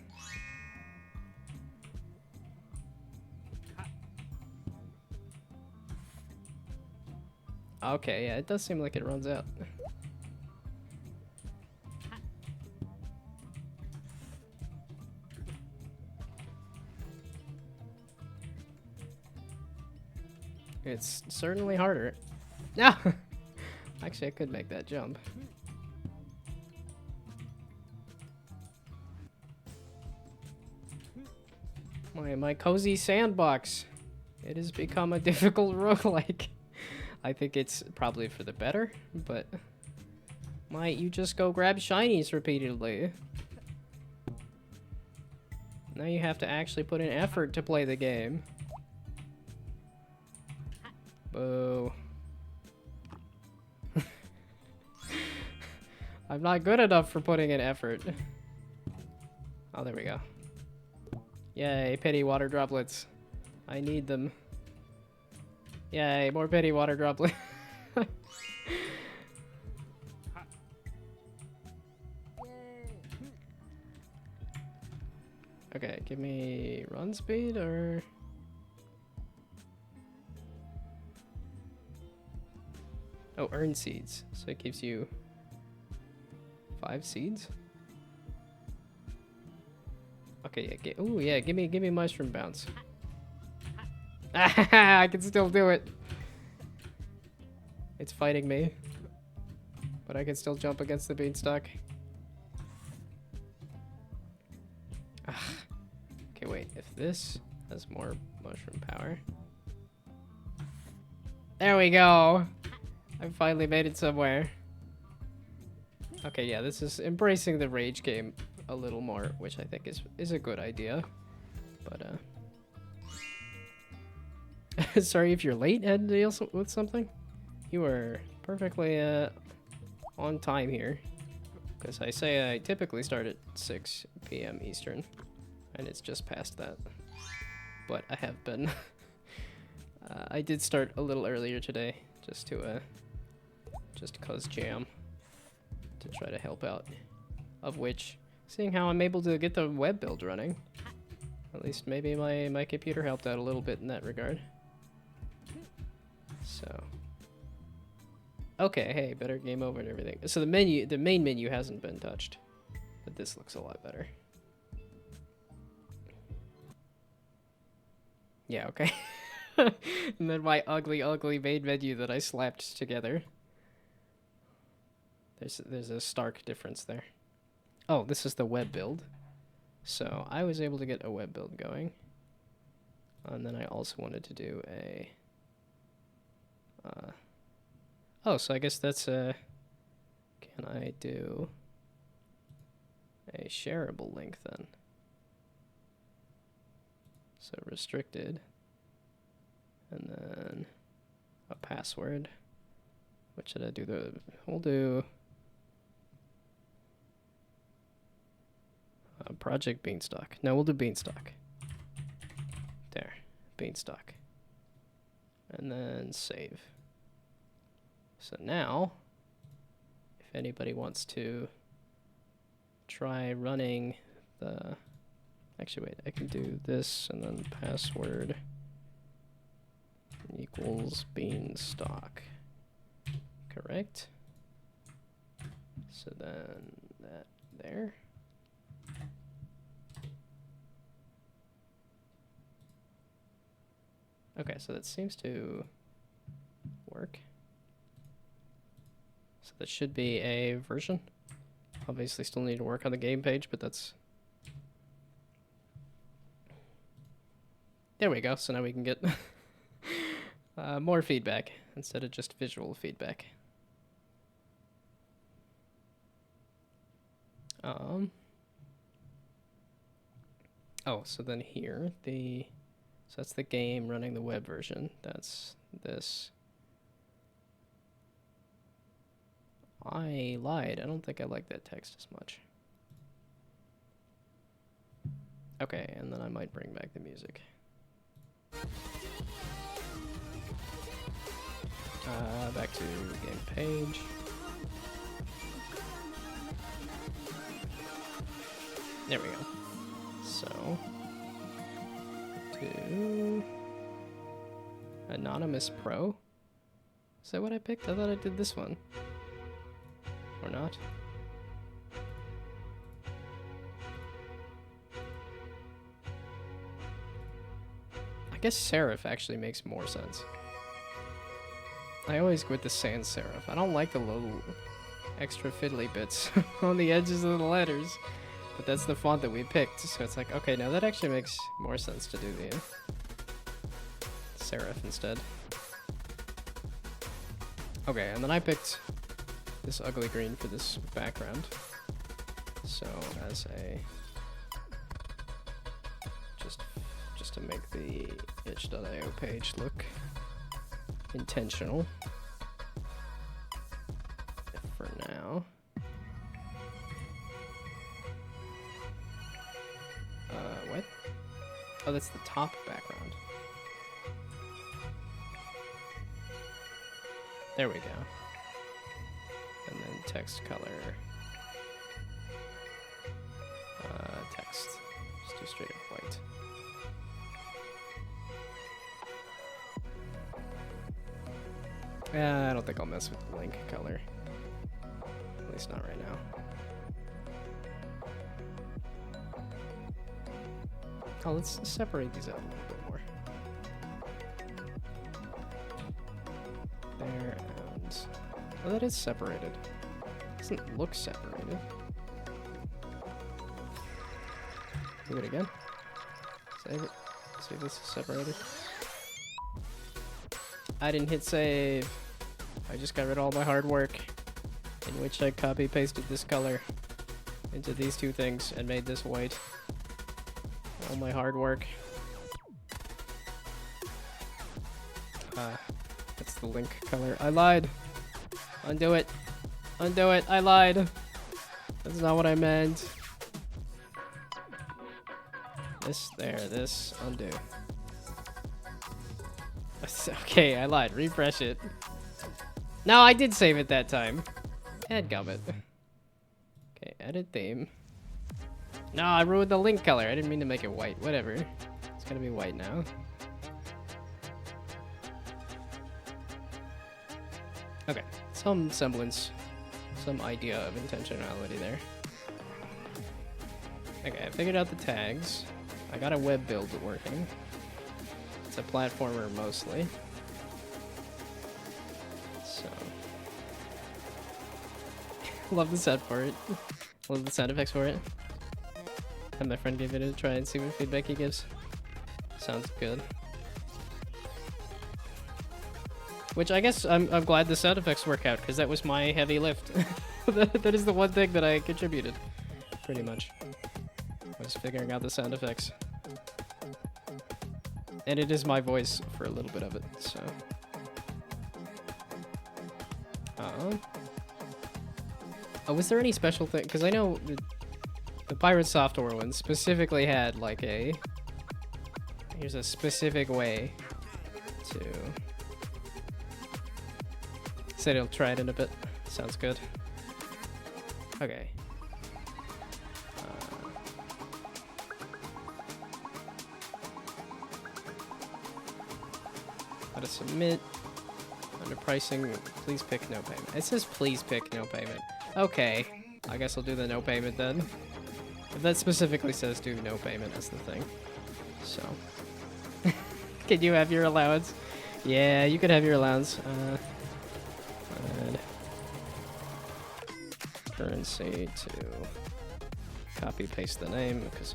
Okay, yeah, it does seem like it runs out. It's certainly harder. No! Actually, I could make that jump. My cozy sandbox. It has become a difficult roguelike. I think it's probably for the better, but might you just go grab shinies repeatedly? Now you have to actually put in effort to play the game. Boo. I'm not good enough for putting in effort. Oh, there we go. Yay, pity water droplets. I need them. Yay, more pity water droplets. Okay, give me run speed or... Oh, earn seeds. So it gives you 5 seeds? Okay, yeah, ooh, yeah, give me mushroom bounce. I can still do it. It's fighting me. But I can still jump against the beanstalk. Okay, wait, if this has more mushroom power. There we go. I finally made it somewhere. Okay, yeah, this is embracing the rage game a little more, which I think is a good idea. But sorry if you're late, had to deal with something. You are perfectly on time here, because I say I typically start at 6 p.m. Eastern, and it's just past that. But I have been. I did start a little earlier today, just to just cause jam to try to help out. Of which, seeing how I'm able to get the web build running, at least maybe my computer helped out a little bit in that regard. So, okay, hey, better game over and everything. So the main menu hasn't been touched, but this looks a lot better. Yeah, okay. And then my ugly main menu that I slapped together. There's a stark difference there. Oh, this is the web build. So I was able to get a web build going. And then I also wanted to do a... oh, so I guess that's a... Can I do a shareable link then? So restricted. And then a password. What should I do? We'll do... Project Beanstalk. No, we'll do Beanstalk. There. Beanstalk. And then save. So now, if anybody wants to try running the... Actually, wait. I can do this and then password equals Beanstalk. Correct? So then that there. Okay, so that seems to work. So that should be a version. Obviously still need to work on the game page, but that's... There we go, so now we can get more feedback instead of just visual feedback. Oh, so then here, so that's the game running the web version. That's this. I lied. I don't think I like that text as much. Okay, and then I might bring back the music. Back to game page. There we go. So, to Anonymous Pro. Is that what I picked? I thought I did this one. Or not? I guess serif actually makes more sense. I always go with the sans serif. I don't like the little extra fiddly bits on the edges of the letters. But that's the font that we picked, so it's like, okay, now that actually makes more sense to do the serif instead. Okay, and then I picked this ugly green for this background. So as a just to make the itch.io page look intentional for now. What? Oh, that's the top background. There we go. And then text color. Text. Just do straight up white. I don't think I'll mess with the link color. At least not right now. Oh, let's separate these out a little bit more. There, and... Oh, that is separated. Doesn't look separated. Do it again. Save it. See if this is separated. I didn't hit save. I just got rid of all my hard work, in which I copy-pasted this color into these two things and made this white. All my hard work. That's the link color. I lied. Undo it. Undo it. I lied. That's not what I meant. This, there, this, undo. Okay, I lied. Refresh it. No, I did save it that time. Dadgummit. Okay, edit theme. No, I ruined the link color. I didn't mean to make it white. Whatever. It's gonna be white now. Okay, some semblance, some idea of intentionality there. Okay, I figured out the tags. I got a web build working. It's a platformer mostly. So. Love the sound for it. Love the sound effects for it. Have my friend give it a try and see what feedback he gives. Sounds good. Which I guess I'm glad the sound effects work out, because that was my heavy lift. That is the one thing that I contributed, pretty much. Was figuring out the sound effects. And it is my voice for a little bit of it, so. Oh, was there any special thing? Because I know the Pirate Software one specifically had like a. Here's a specific way to. Said he'll try it in a bit. Sounds good. Okay. How to submit. Under pricing, please pick no payment. It says please pick no payment. Okay. I guess I'll do the no payment then. If that specifically says do no payment, that's the thing. So. Can you have your allowance? Yeah, you could have your allowance. Add currency to copy paste the name, because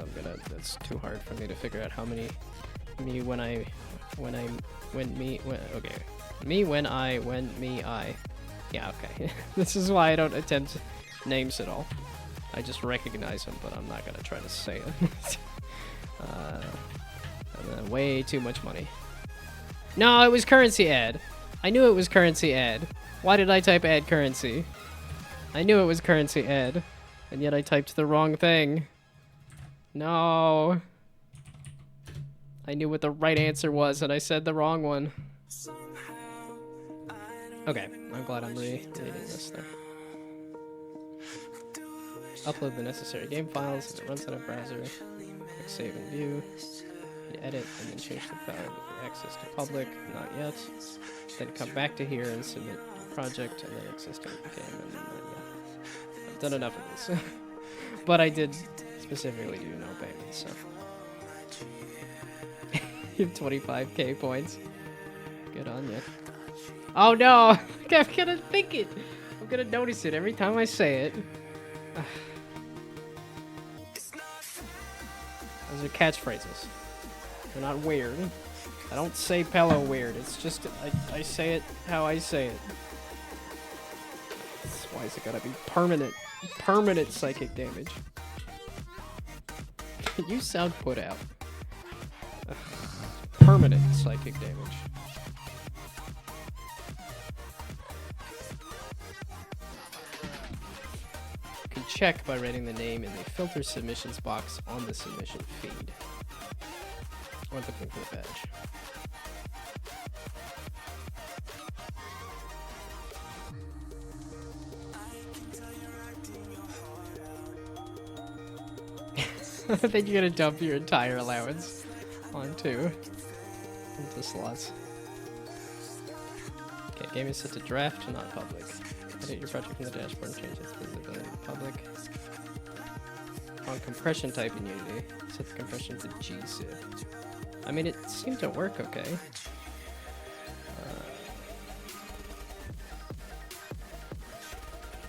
that's too hard for me to figure out how many me when I yeah, okay. This is why I don't attempt names at all. I just recognize them, but I'm not gonna try to say it. And then way too much money. No, it was currency add. I knew it was currency add. Why did I type add currency? I knew it was currency add, and yet I typed the wrong thing. No. I knew what the right answer was, and I said the wrong one. Okay, I'm glad I'm reading this there. Upload the necessary game files as it runs in a browser. Click save and view. You edit and then change the file access to public. Not yet. Then come back to here and submit project and then existing game. And then, yeah. I've done enough of this. But I did specifically do no payment, so. You have 25k points. Good on you. Oh no! I'm gonna think it! I'm gonna notice it every time I say it. Those are catchphrases. They're not weird. I don't say Pello weird. It's just, I say it how I say it. That's why is it gotta be permanent? Permanent psychic damage. You sound put out. Permanent psychic damage. You can check by writing the name in the filter submissions box on the submission feed. Or looking for the badge. Then you're gonna dump your entire allowance onto into slots. Okay, game is set to draft, not public. Edit your project from the dashboard and change its visibility to public. On compression type in Unity, set the compression to gzip. I mean, it seemed to work okay.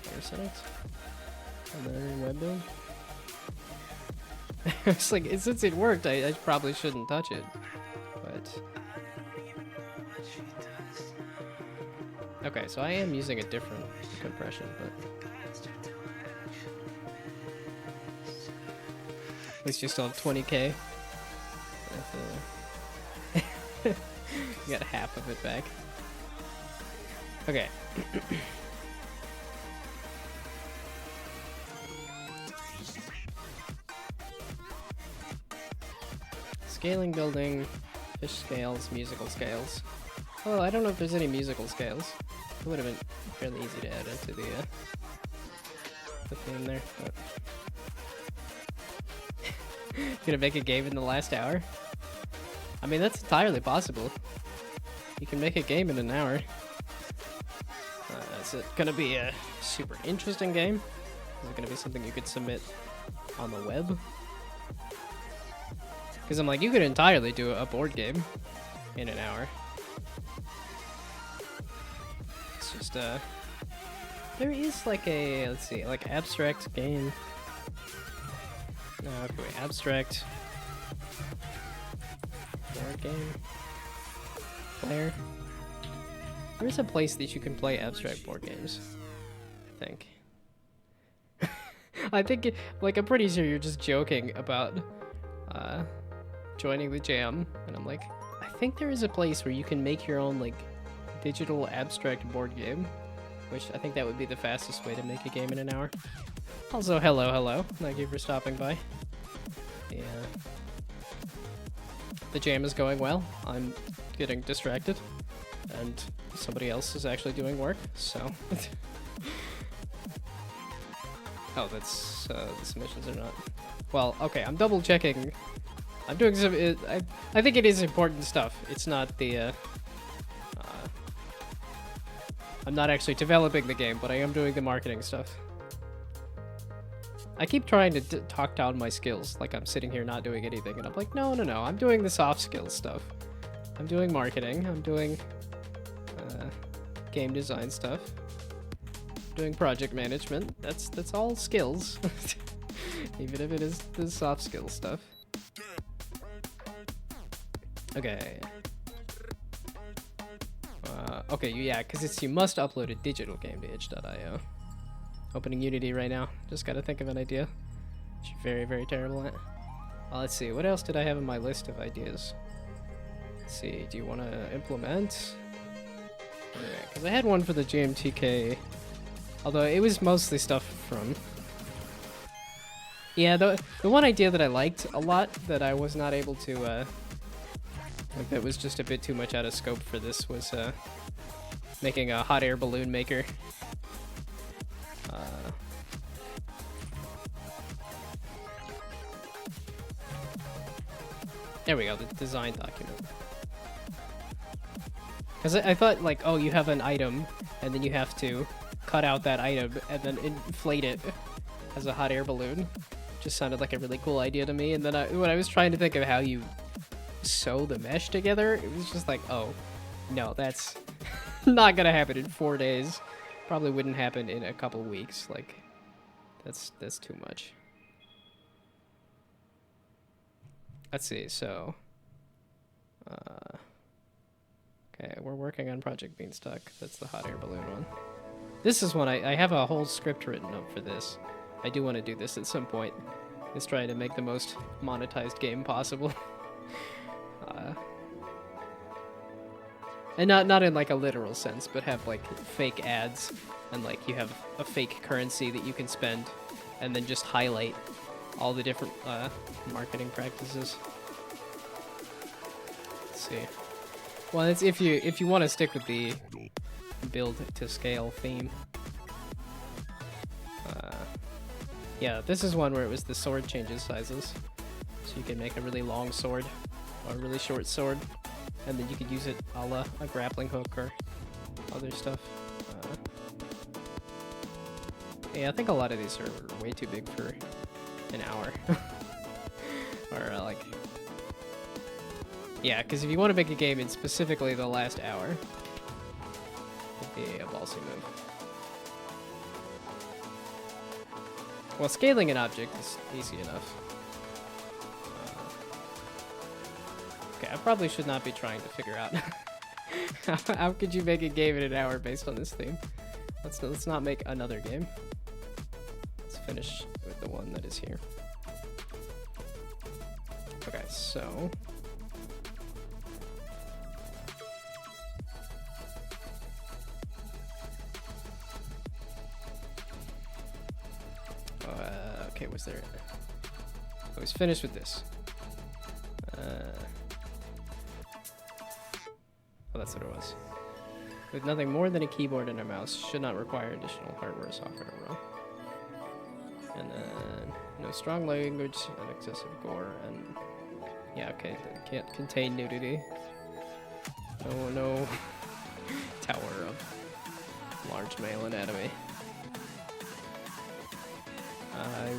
Player settings. And then web build. It's like, since it worked, I probably shouldn't touch it. But. Okay, so I am using a different compression, but. At least you still have 20k. You got half of it back. Okay. Scaling building, fish scales, musical scales. Oh, I don't know if there's any musical scales. would have been fairly easy to add into the theme there. But gonna make a game in the last hour? I mean, that's entirely possible. You can make a game in an hour. Is it gonna be a super interesting game? Is it gonna be something you could submit on the web? Because I'm like, you could entirely do a board game in an hour. It's just, there is like a, let's see, like abstract game. No, okay, wait, abstract board game player. There's a place that you can play abstract board games, I think. I think, like, I'm pretty sure you're just joking about joining the jam, and I'm like, I think there is a place where you can make your own, like, digital abstract board game, which I think that would be the fastest way to make a game in an hour. Also, hello. Thank you for stopping by. Yeah. The jam is going well. I'm getting distracted, and somebody else is actually doing work, so... Oh, that's, the submissions are not... Well, okay, I'm double checking. I'm doing some... I think it is important stuff. It's not the, I'm not actually developing the game, but I am doing the marketing stuff. I keep trying to talk down my skills, like I'm sitting here not doing anything, and I'm like, no, I'm doing the soft skills stuff. I'm doing marketing, I'm doing, game design stuff. Doing project management. That's all skills. Even if it is the soft skill stuff. Okay. Okay, yeah, because you must upload a digital game to itch.io. Opening Unity right now. Just gotta think of an idea. Which you're very, very terrible at. Let's see, what else did I have in my list of ideas? Let's see, do you want to implement? Because I had one for the GMTK. Although it was mostly stuff from... Yeah, the one idea that I liked a lot that I was not able to, like that was just a bit too much out of scope for this was, making a hot air balloon maker. There we go, the design document. Because I thought, like, oh, you have an item, and then you have to cut out that item and then inflate it as a hot air balloon. Just sounded like a really cool idea to me. And then when I was trying to think of how you sew the mesh together, it was just like, oh, no, that's not gonna happen in 4 days. Probably wouldn't happen in a couple weeks. Like, that's too much. Let's see, so... okay, we're working on Project Beanstalk. That's the hot air balloon one. This is one, I have a whole script written up for this. I do want to do this at some point. It's trying to make the most monetized game possible. And not in like a literal sense, but have like fake ads, and like you have a fake currency that you can spend, and then just highlight all the different marketing practices. Let's see. Well, it's if you want to stick with the build to scale theme. Yeah, this is one where it was the sword changes sizes, so you can make a really long sword or a really short sword, and then you could use it a la a grappling hook or other stuff. Yeah, I think a lot of these are way too big for an hour. Or like... Yeah, because if you want to make a game in specifically the last hour, it'd be a ballsy move. Well, scaling an object is easy enough. Okay, I probably should not be trying to figure out how could you make a game in an hour based on this theme. Let's not make another game. Let's finish with the one that is here. Okay, so... okay, was there... I was finished with this. Oh, that's what it was. with nothing more than a keyboard and a mouse. Should not require additional hardware or software to run. And then no strong language and excessive gore and yeah, okay, can't contain nudity. No tower of large male anatomy.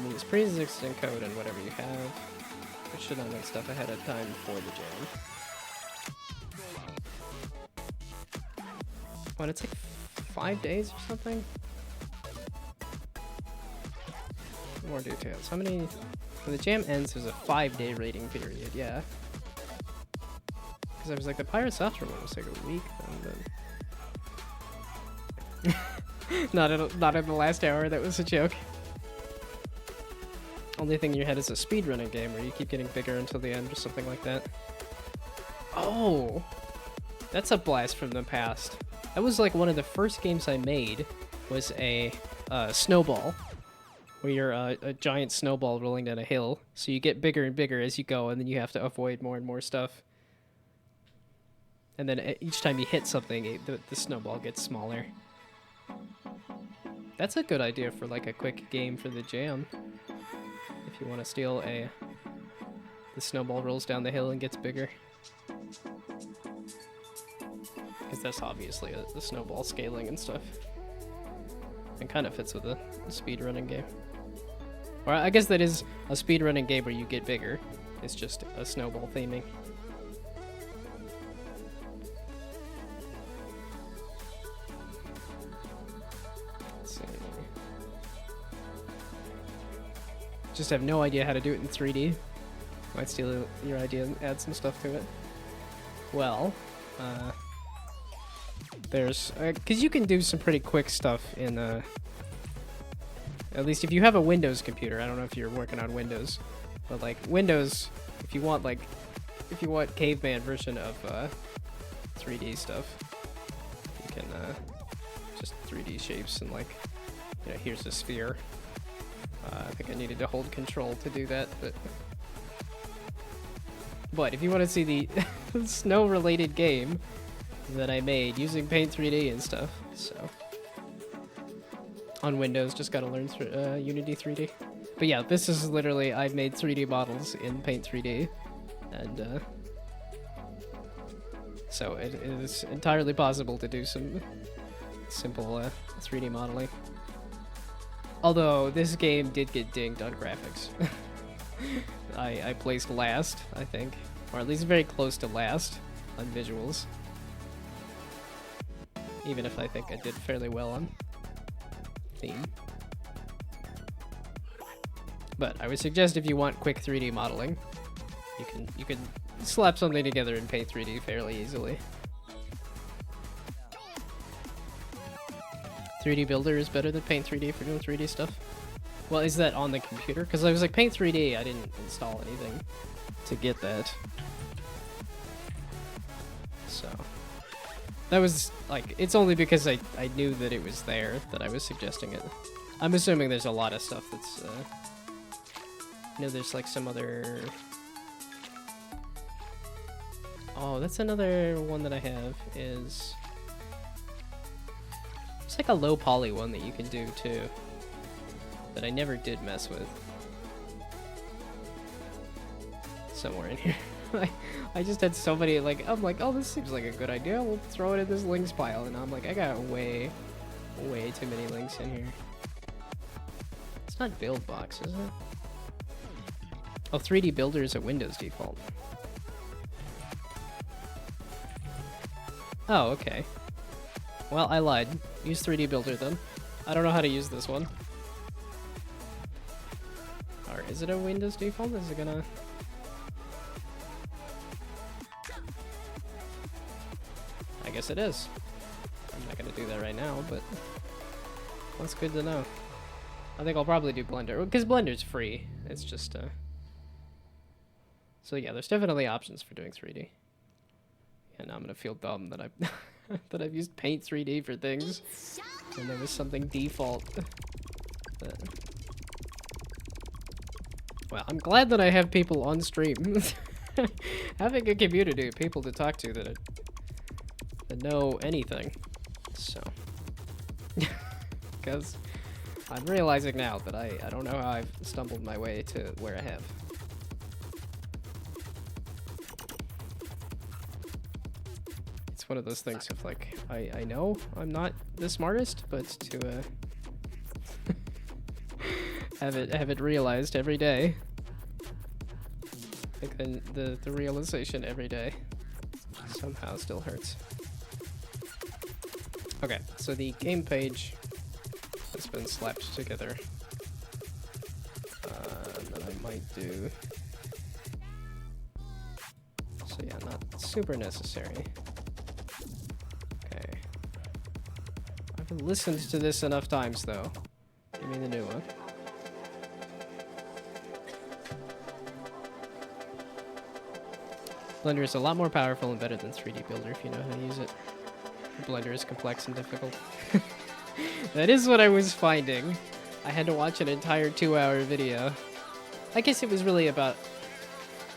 Use pre-existing code and whatever you have. It should not make stuff ahead of time for the jam. What, it's like 5 days or something? More details. How many... When the jam ends, there's a 5-day rating period, yeah. Because I was like, the Pirate Software one was like a week then, but... not in the last hour, that was a joke. Only thing in your head is a speedrunning game where you keep getting bigger until the end or something like that. Oh! That's a blast from the past. That was like one of the first games I made, was a snowball. Where you're a giant snowball rolling down a hill. So you get bigger and bigger as you go, and then you have to avoid more and more stuff. And then each time you hit something, the snowball gets smaller. That's a good idea for like a quick game for the jam. If you want to steal the snowball rolls down the hill and gets bigger. Because that's obviously the snowball scaling and stuff. And kind of fits with a speedrunning game. Or I guess that is a speedrunning game where you get bigger. It's just a snowball theming. Let's see. Just have no idea how to do it in 3D. Might steal your idea and add some stuff to it. Well, there's... because you can do some pretty quick stuff in... at least if you have a Windows computer. I don't know if you're working on Windows. But, like, Windows, if you want caveman version of 3D stuff, you can just 3D shapes and, like, you know, here's a sphere. I think I needed to hold control to do that, but if you want to see the snow-related game that I made using Paint 3D and stuff, so on Windows, just gotta learn Unity 3D. But yeah, this is literally, I've made 3D models in Paint 3D, and so it is entirely possible to do some simple 3D modeling. Although this game did get dinged on graphics. I placed last, I think, or at least very close to last on visuals. Even if I think I did fairly well on theme. But I would suggest if you want quick 3D modeling, you can slap something together in Paint 3D fairly easily. 3D Builder is better than Paint 3D for doing 3D stuff. Well, is that on the computer? Because I was like, Paint 3D, I didn't install anything to get that. So, that was, like, it's only because I knew that it was there that I was suggesting it. I'm assuming there's a lot of stuff that's, you know, there's like some other... Oh, that's another one that I have, is... It's like a low poly one that you can do too, that I never did mess with. Somewhere in here. I just had so many, like, I'm like, oh, this seems like a good idea, we'll throw it in this links pile, and I'm like, I got way too many links in here. It's not build box, is it? Oh, 3D Builder is a Windows default. Oh, okay. Well, I lied. Use 3D Builder then. I don't know how to use this one. Or is it a Windows default? Is it gonna... I guess it is. I'm not gonna do that right now, but that's good to know. I think I'll probably do Blender, because Blender's free. It's just, So yeah, there's definitely options for doing 3D. Yeah, now I'm gonna feel dumb that that I've used Paint 3D for things, and there was something default. Well, I'm glad that I have people on stream. Having a community of people to talk to that know anything So, because I'm realizing now that I don't know how I've stumbled my way to where I have. It's one of those things of like, I know I'm not the smartest, but to have it realized every day. Like the realization every day somehow still hurts. Okay, so the game page has been slapped together. That I might do. So yeah, not super necessary. Okay. I've listened to this enough times though. Give me the new one. Blender is a lot more powerful and better than 3D Builder if you know how to use it. Blender is complex and difficult. That is what I was finding. I had to watch an entire 2-hour video. I guess it was really about...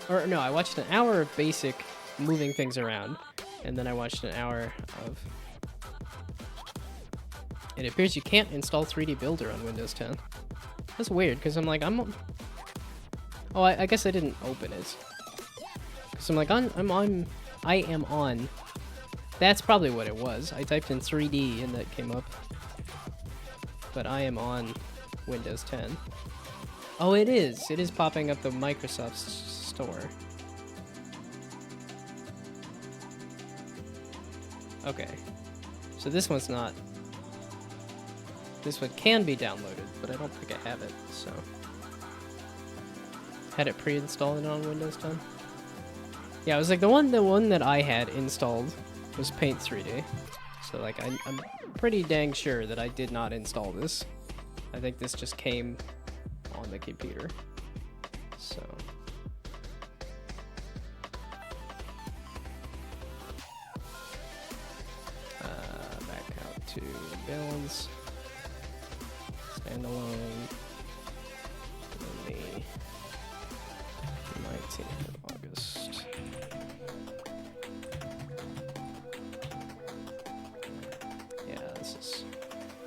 Or no, I watched an hour of basic moving things around. And then I watched an hour of... It appears you can't install 3D Builder on Windows 10. That's weird, because I'm like, Oh, I guess I didn't open it. So I'm like, I am on. That's probably what it was. I typed in 3D and that came up. But I am on Windows 10. Oh, it is. It is popping up the Microsoft store. Okay. So this one's not. This one can be downloaded, but I don't think I have it, so. Had it pre-installed on Windows 10? Yeah, it was like the one that I had installed was Paint 3D. So like I'm pretty dang sure that I did not install this. I think this just came on the computer. So back out to builds. Standalone. The 19th of August.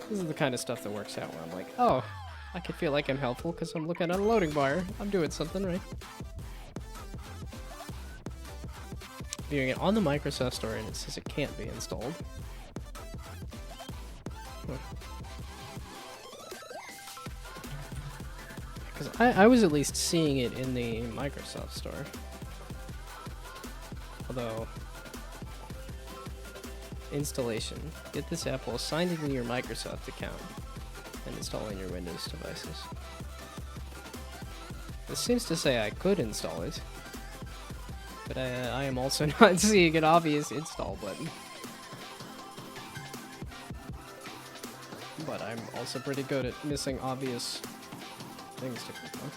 This is the kind of stuff that works out where I'm like, oh, I can feel like I'm helpful because I'm looking at a loading bar. I'm doing something right. Viewing it on the Microsoft Store and it says it can't be installed. Because I was at least seeing it in the Microsoft Store. Although... Installation. Get this app while signed into your Microsoft account and installing your Windows devices. This seems to say I could install it, but I am also not seeing an obvious install button. But I'm also pretty good at missing obvious things to click on.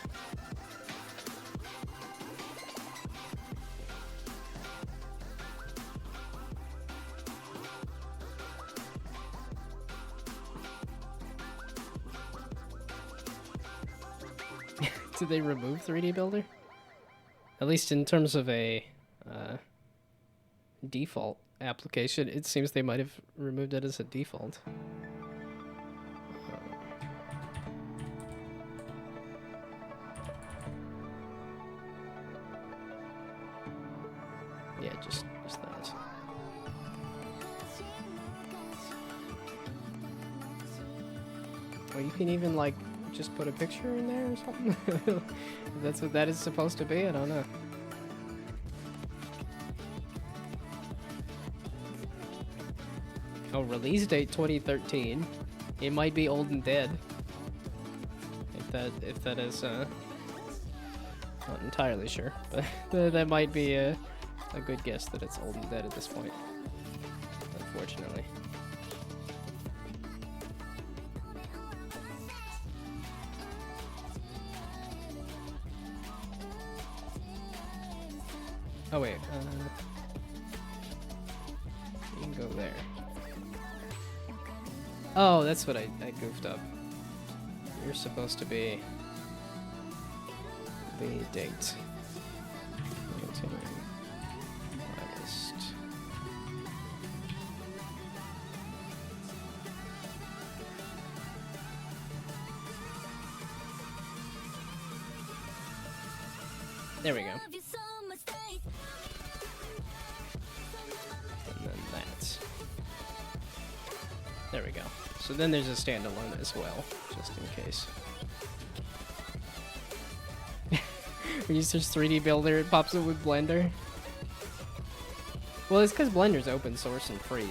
Did they remove 3D Builder? At least in terms of a default application, it seems they might have removed it as a default. Yeah, just that. Well, you can even like just put a picture in there or something? If that's what that is supposed to be, I don't know. Oh, release date 2013. It might be old and dead. If that is not entirely sure, but that might be a good guess that it's old and dead at this point. Unfortunately. Oh wait, you can go there. Oh, that's what I goofed up. You're supposed to be the date. Continuing August. There we go. And then that. There we go. So then there's a standalone as well, just in case. We use this 3D builder, it pops up with Blender. Well, it's because Blender's open source and free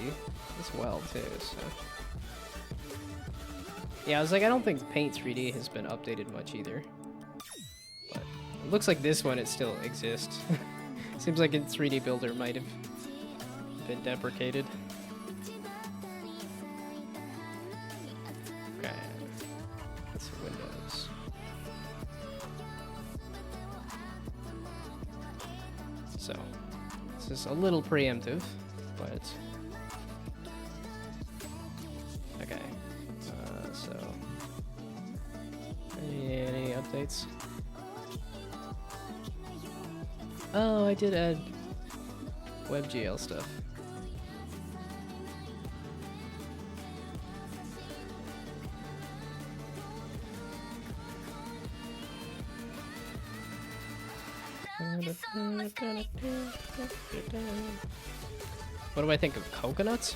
as well, too, so. Yeah, I was like, I don't think Paint 3D has been updated much either. But it looks like this one, it still exists. Seems like its 3D builder might have been deprecated. Okay. That's Windows. So, this is a little preemptive, but... Okay. So... Any updates? Oh, I did add WebGL stuff. What do I think of coconuts?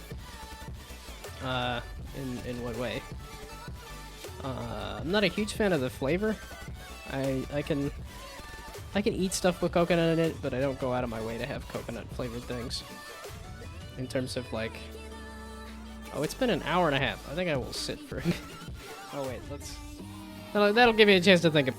In what way? I'm not a huge fan of the flavor. I can eat stuff with coconut in it, but I don't go out of my way to have coconut flavored things. In terms of like, oh, it's been an hour and a half. I think I will sit for it. Oh wait, that'll give me a chance to think of.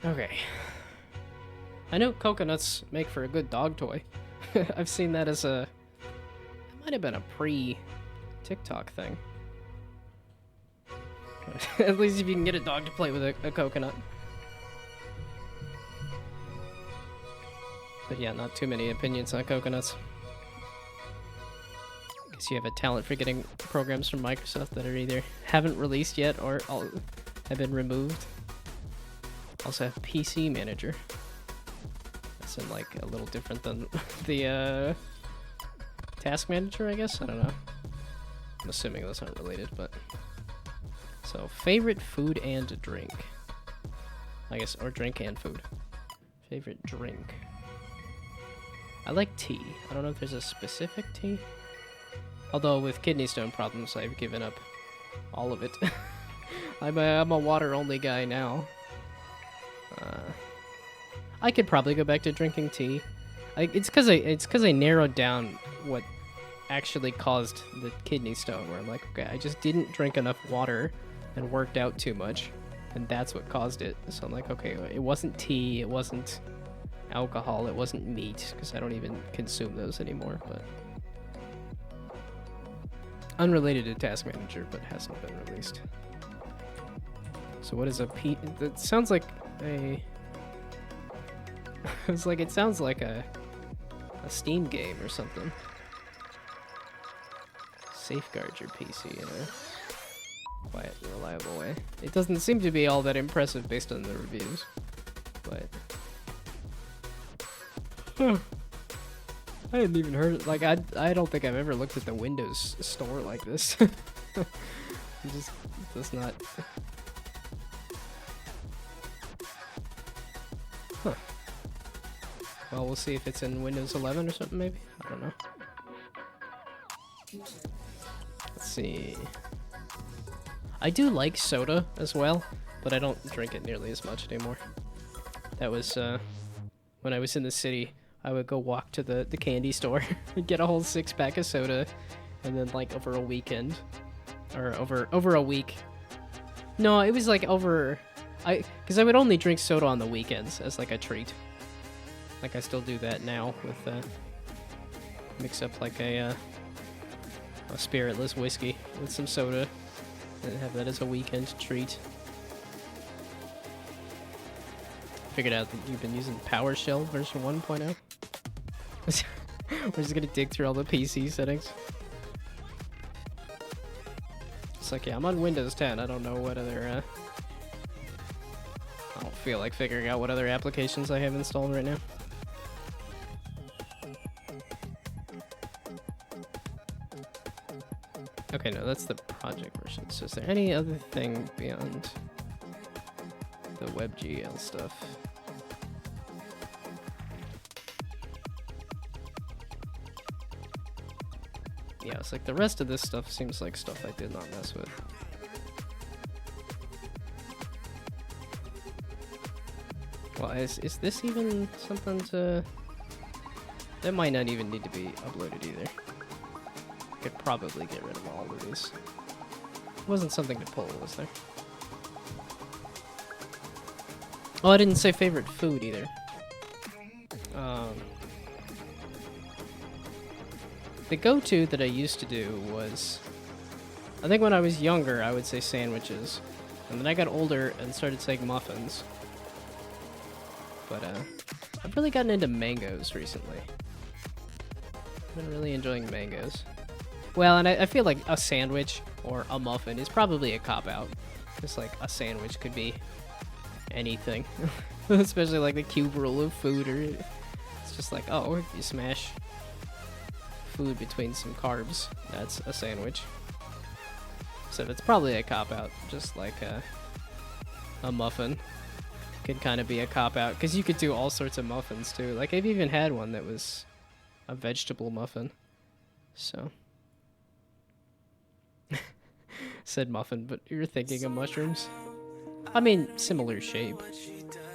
Okay. I know coconuts make for a good dog toy. I've seen that as a... It might have been a pre-TikTok thing. At least if you can get a dog to play with a coconut. But yeah, not too many opinions on coconuts. Guess you have a talent for getting programs from Microsoft that are either haven't released yet or have been removed. Also have PC Manager. That's in like a little different than the Task Manager, I guess? I don't know. I'm assuming those aren't related, but... So, favorite food and drink. I guess, or drink and food. Favorite drink. I like tea. I don't know if there's a specific tea. Although with kidney stone problems, I've given up all of it. I'm a water-only guy now. I could probably go back to drinking tea. It's because I narrowed down what actually caused the kidney stone. Where I'm like, okay, I just didn't drink enough water and worked out too much, and that's what caused it. So I'm like, okay, it wasn't tea, it wasn't alcohol, it wasn't meat, because I don't even consume those anymore. But unrelated to Task Manager, but hasn't been released. So what is a P? That sounds like a. It's like it sounds like a Steam game or something. Safeguard your PC in a quiet and reliable way. It doesn't seem to be all that impressive based on the reviews, but I hadn't even heard. Like I don't think I've ever looked at the Windows store like this. It just does not. Huh. Well, we'll see if it's in Windows 11 or something, maybe? I don't know. Let's see. I do like soda as well, but I don't drink it nearly as much anymore. That was, when I was in the city, I would go walk to the candy store and get a whole 6-pack of soda, and then, like, over a weekend, or over a week. No, it was, like, over... Because I would only drink soda on the weekends as, like, a treat. Like, I still do that now with, mix up, like, a spiritless whiskey with some soda and have that as a weekend treat. Figured out that you've been using PowerShell version 1.0. We're just gonna dig through all the PC settings. It's like, yeah, I'm on Windows 10. I don't know what other, I don't feel like figuring out what other applications I have installed right now. Okay, no, that's the project version. So is there any other thing beyond the WebGL stuff? Yeah, it's like the rest of this stuff seems like stuff I did not mess with. Well, is this even something to... That might not even need to be uploaded either. Could probably get rid of all of these. Wasn't something to pull, was there? Oh, I didn't say favorite food either. The go-to that I used to do was... I think when I was younger, I would say sandwiches. And then I got older and started saying muffins. But, I've really gotten into mangoes recently. I've been really enjoying mangoes. Well, and I feel like a sandwich or a muffin is probably a cop-out. Just like a sandwich could be anything. Especially like the cube rule of food, or it's just like, oh, if you smash food between some carbs, that's a sandwich. So that's probably a cop-out, just like a muffin could kind of be a cop-out, because you could do all sorts of muffins too. Like, I've even had one that was a vegetable muffin. So... Said muffin, but you're thinking of mushrooms. I mean, similar shape.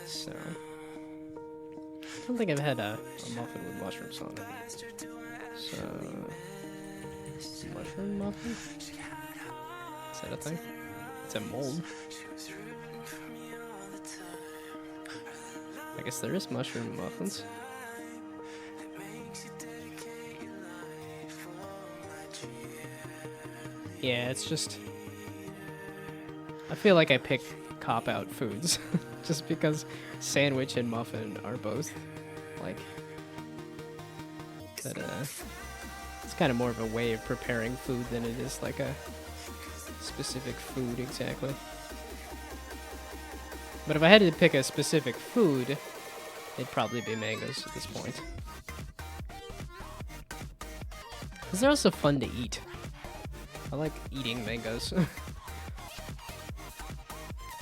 So... I don't think I've had a muffin with mushrooms on it. So... Mushroom muffin? Is that a thing? It's a mold. I guess there is mushroom muffins. Yeah, it's just... I feel like I pick cop-out foods. Just because sandwich and muffin are both, like... But, it's kind of more of a way of preparing food than it is like a specific food exactly. But if I had to pick a specific food, it'd probably be mangoes at this point. Because they're also fun to eat. I like eating mangoes.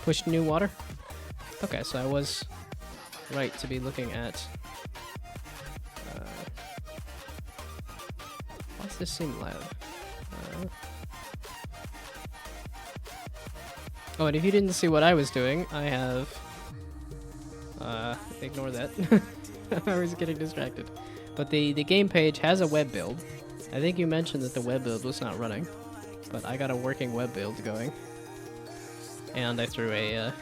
Push new water? Okay, so I was right to be looking at... why does this seem loud? Oh, and if you didn't see what I was doing, I have... ignore that. I was getting distracted. But the game page has a web build. I think you mentioned that the web build was not running. But I got a working web build going. And I threw a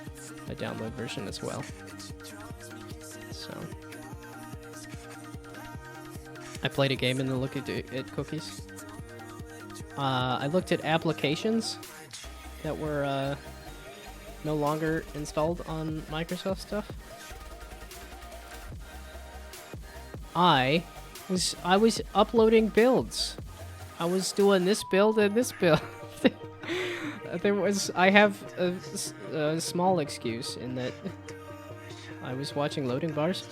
download version as well. So... I played a game and then looked at cookies. I looked at applications that were no longer installed on Microsoft stuff. I was uploading builds. I was doing this build and this build. I have a small excuse in that I was watching loading bars.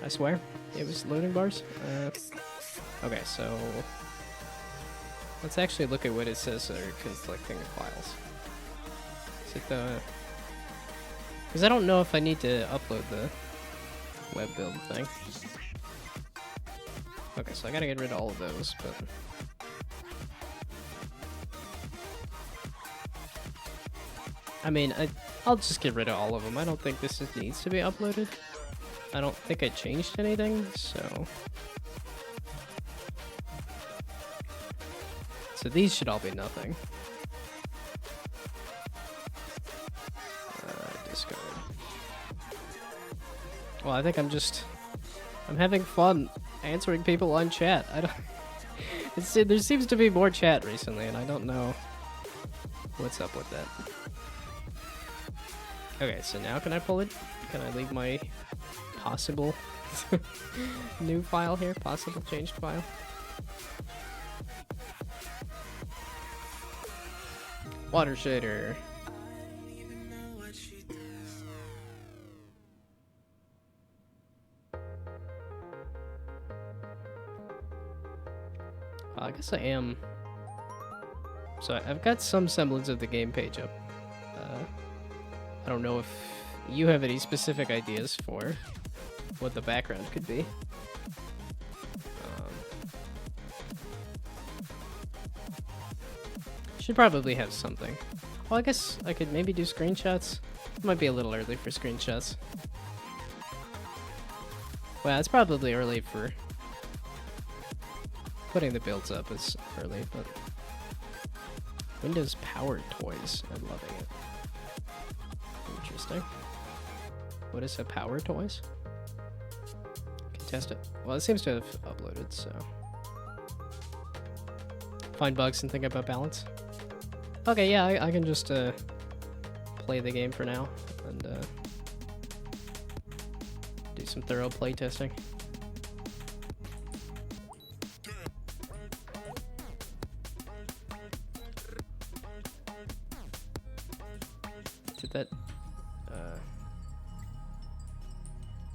I swear. It was loading bars? Okay, so... Let's actually look at what it says are conflicting files. Is it the... Because I don't know if I need to upload the web build thing. Okay, so I gotta get rid of all of those, but... I mean, I'll just get rid of all of them. I don't think this needs to be uploaded. I don't think I changed anything, so... So these should all be nothing. Discard. Well, I think I'm having fun answering people on chat. I don't... there seems to be more chat recently, and I don't know what's up with that. Okay, so now can I pull it? Can I leave my possible new file here? Possible changed file? Water shader. I guess I am. So I've got some semblance of the game page up. I don't know if you have any specific ideas for what the background could be. Should probably have something. Well, I guess I could maybe do screenshots. It might be a little early for screenshots. Well, it's probably early for putting the builds up is early, but Windows powered toys. I'm loving it. Interesting. What is a power toys? Can test it. Well, it seems to have uploaded, so find bugs and think about balance. Okay, yeah, I can just play the game for now and do some thorough play testing. Did that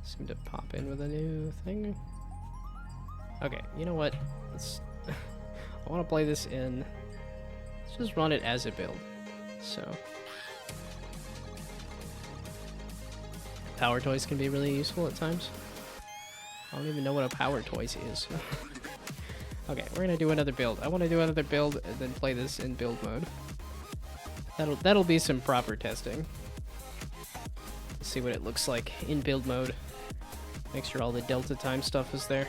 seem to pop in with a new thing? Okay, you know what? Let's I want to play this in. Let's just run it as a build. So power toys can be really useful at times. I don't even know what a power toys is. Okay, we're gonna do another build. I want to do another build and then play this in build mode. That'll be some proper testing. See what it looks like in build mode. Make sure all the delta time stuff is there,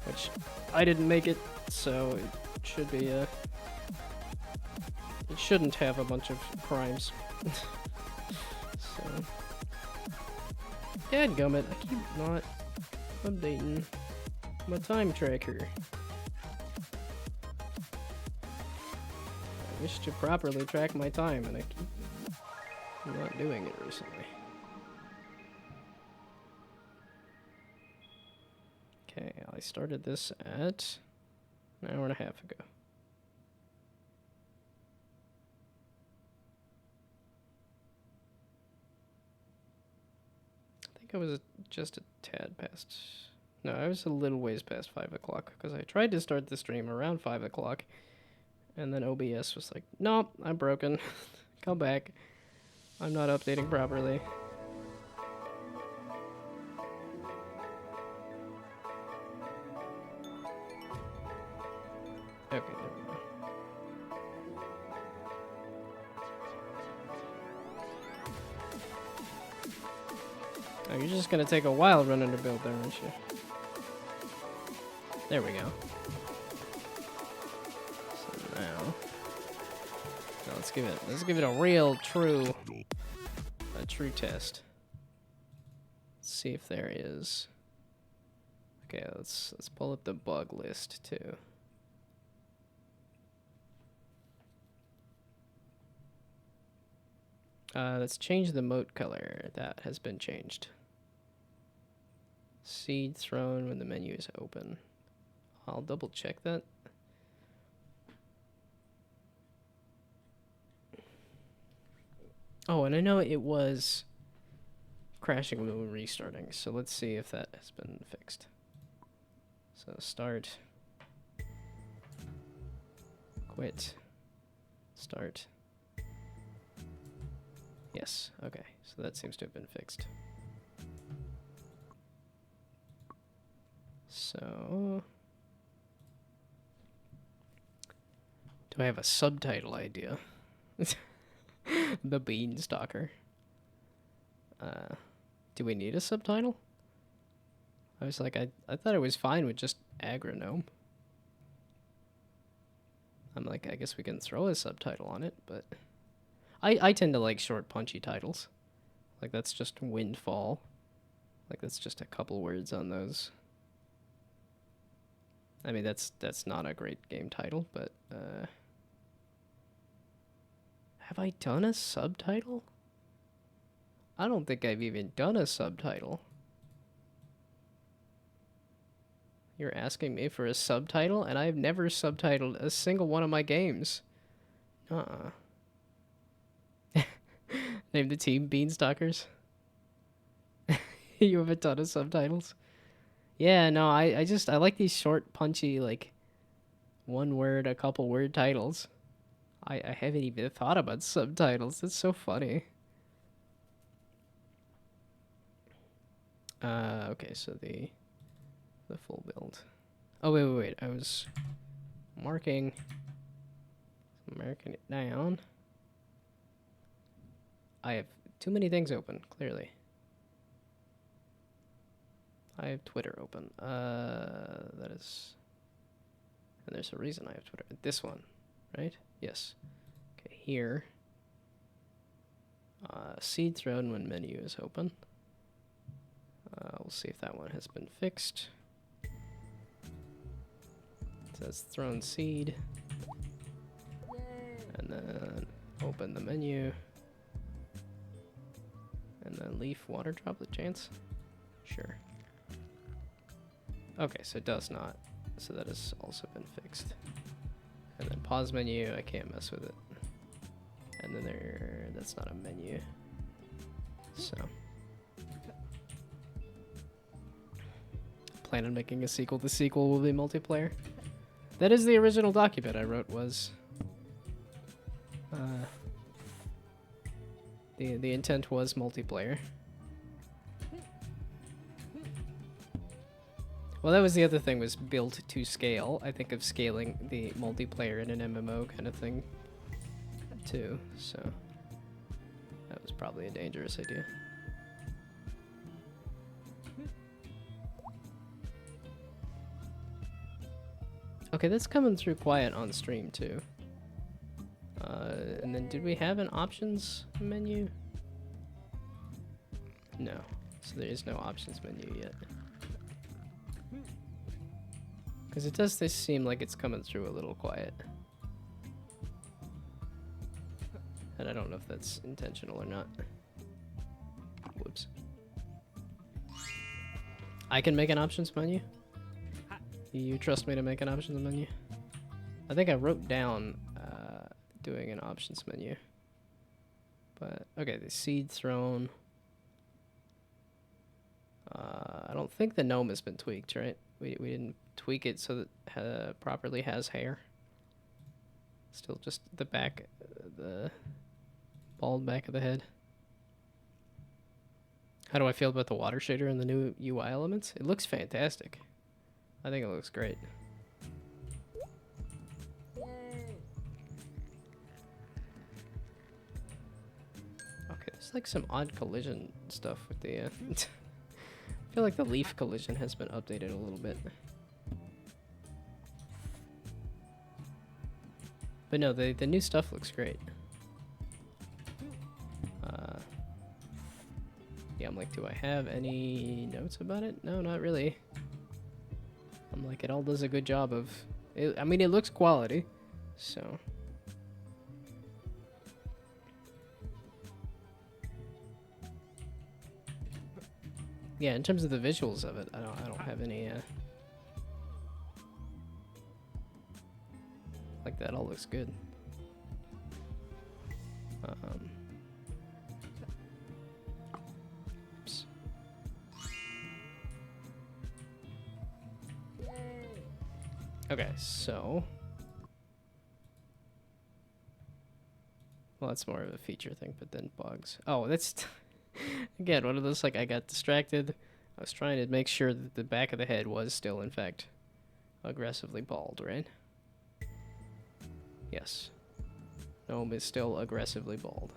which I didn't make it, so it should be it shouldn't have a bunch of crimes. So dadgummit, I keep not updating my time tracker. I wish to properly track my time, and I keep not doing it recently. Okay, I started this at an hour and a half ago. I think I was just a tad past. No, I was a little ways past 5 o'clock because I tried to start the stream around 5 o'clock, and then OBS was like, "Nope, I'm broken. Come back. I'm not updating properly." Okay, there we go. Oh, you're just gonna take a while running to build there, aren't you? There we go. So now let's give it a real true test. Let's see if there is. Okay, let's pull up the bug list too. Let's change the moat color. That has been changed. Seed thrown when the menu is open. I'll double check that. Oh, and I know it was crashing when we were restarting, so let's see if that has been fixed. So start, quit, start. Yes, okay, so that seems to have been fixed. So, do I have a subtitle idea? The Beanstalker. Do we need a subtitle? I was like, I thought it was fine with just Gnome. I'm like, I guess we can throw a subtitle on it, but I tend to like short, punchy titles. Like, that's just Windfall. Like, that's just a couple words on those. I mean, that's not a great game title, but have I done a subtitle? I don't think I've even done a subtitle. You're asking me for a subtitle, and I've never subtitled a single one of my games. Name the team Beanstalkers. You have a ton of subtitles. Yeah, no, I like these short, punchy, like, one word, a couple word titles. I haven't even thought about subtitles. That's so funny. Okay, so the full build. Oh, wait. I was marking it down. I have too many things open, clearly. I have Twitter open. That is... And there's a reason I have Twitter. This one, right? Yes. Okay, here. Seed thrown when menu is open. We'll see if that one has been fixed. It says thrown seed. And then open the menu. And then leaf water droplet chance. Sure. Okay, so it does not. So that has also been fixed. And then pause menu, I can't mess with it. And then that's not a menu. So. Plan on making a sequel. The sequel will be multiplayer. That is the original document I wrote was... The intent was multiplayer. Well, that was the other thing, was built to scale. I think of scaling the multiplayer in an MMO kind of thing, too, so that was probably a dangerous idea. Okay, that's coming through quiet on stream, too. And then did we have an options menu? No, so there is no options menu yet. Because it does seem like it's coming through a little quiet. And I don't know if that's intentional or not. Whoops. I can make an options menu? You trust me to make an options menu? I think I wrote down doing an options menu. But, okay, the seed thrown. I don't think the gnome has been tweaked, right? We didn't tweak it so that it properly has hair. Still just the back, the bald back of the head. How do I feel about the water shader and the new UI elements? It looks fantastic. I think it looks great. Okay, there's like some odd collision stuff with the... I feel like the leaf collision has been updated a little bit. But no, the new stuff looks great. Yeah, I'm like, do I have any notes about it? No, not really. I'm like, it all does a good job of... I mean, it looks quality, so... Yeah, in terms of the visuals of it, I don't have any... Like, that all looks good. Oops. Okay, so... Well, that's more of a feature thing, but then bugs. Oh, that's... Again, one of those, like, I got distracted. I was trying to make sure that the back of the head was still, in fact, aggressively bald, right? Yes. Gnome is still aggressively bald.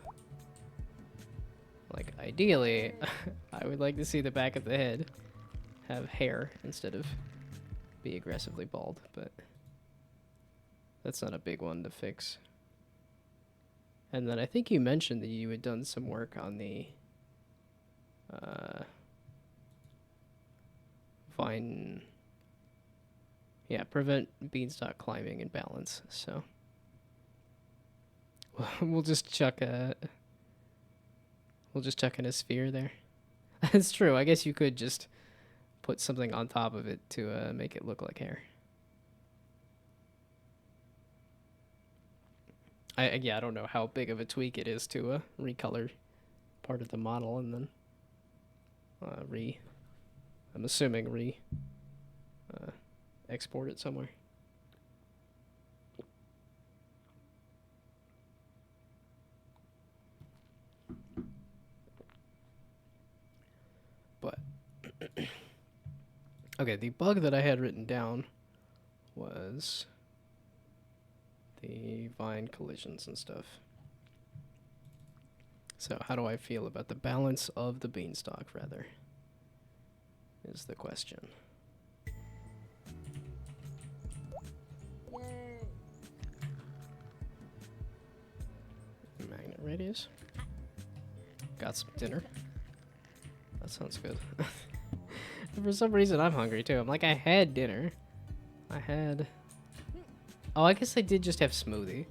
Like, ideally, I would like to see the back of the head have hair instead of be aggressively bald, but that's not a big one to fix. And then I think you mentioned that you had done some work on the prevent beanstalk climbing and balance, so we'll just chuck We'll just chuck in a sphere there. That's true. I guess you could just put something on top of it to make it look like hair. Yeah, I don't know how big of a tweak it is to recolor part of the model and then I'm assuming export it somewhere. But okay, the bug that I had written down was the vine collisions and stuff. So how do I feel about the balance of the beanstalk, rather, is the question. Magnet radius. Got some dinner. That sounds good. For some reason, I'm hungry too. I'm like, I had dinner. Oh, I guess I did just have smoothie.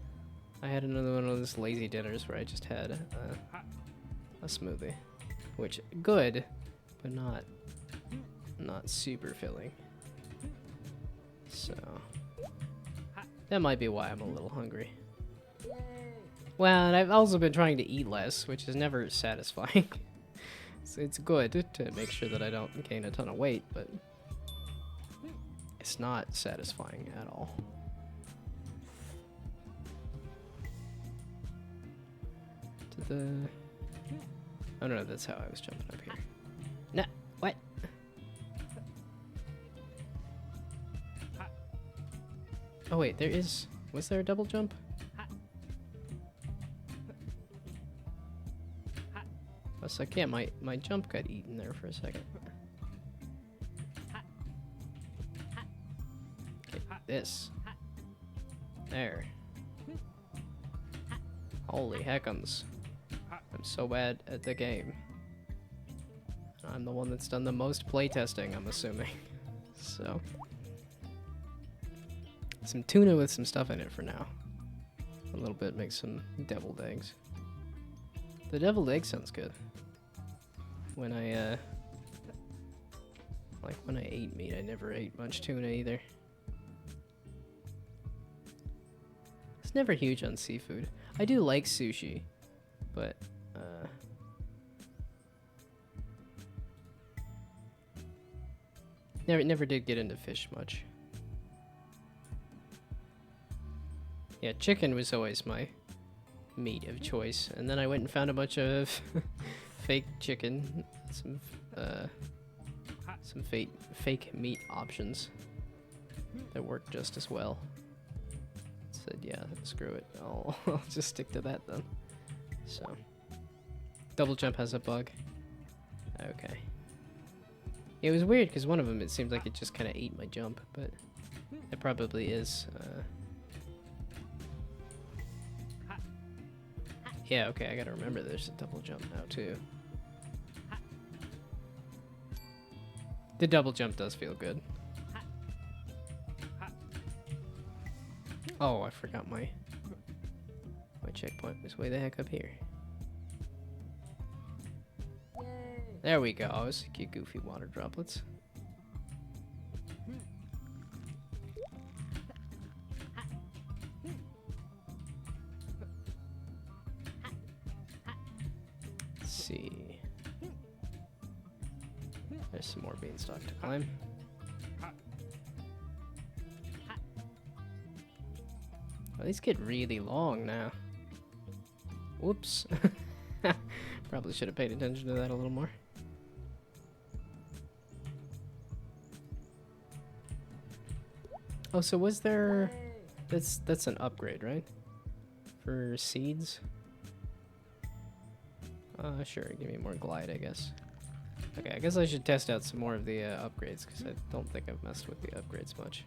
I had another one of those lazy dinners where I just had a smoothie, which good, but not super filling. So that might be why I'm a little hungry. Well, and I've also been trying to eat less, which is never satisfying. So it's good to make sure that I don't gain a ton of weight, but it's not satisfying at all. Oh no, that's how I was jumping up here. No, what? Oh wait, was there a double jump? Oh, so I can't, my jump got eaten there for a second. Okay, this. There. Holy heckums. I'm so bad at the game. I'm the one that's done the most playtesting, I'm assuming. So. Some tuna with some stuff in it for now. A little bit, make some deviled eggs. The deviled egg sounds good. When I ate meat, I never ate much tuna either. I was never huge on seafood. I do like sushi, but never did get into fish much. Yeah, chicken was always my meat of choice, and then I went and found a bunch of fake chicken, some fake meat options that work just as well. Said, yeah, screw it. I'll just stick to that then. So, double jump has a bug. Okay. It was weird because one of them, it seemed like it just kind of ate my jump, but it probably is. Yeah, okay, I gotta remember there's a double jump now too. The double jump does feel good. Oh, I forgot my checkpoint was way the heck up here. There we go. Oh, it's cute, goofy water droplets. Let's see. There's some more beanstalk to climb. Oh, these get really long now. Whoops. Probably should have paid attention to that a little more. Oh, so was there... That's an upgrade, right? For seeds? Sure, give me more glide, I guess. Okay, I guess I should test out some more of the upgrades, because I don't think I've messed with the upgrades much.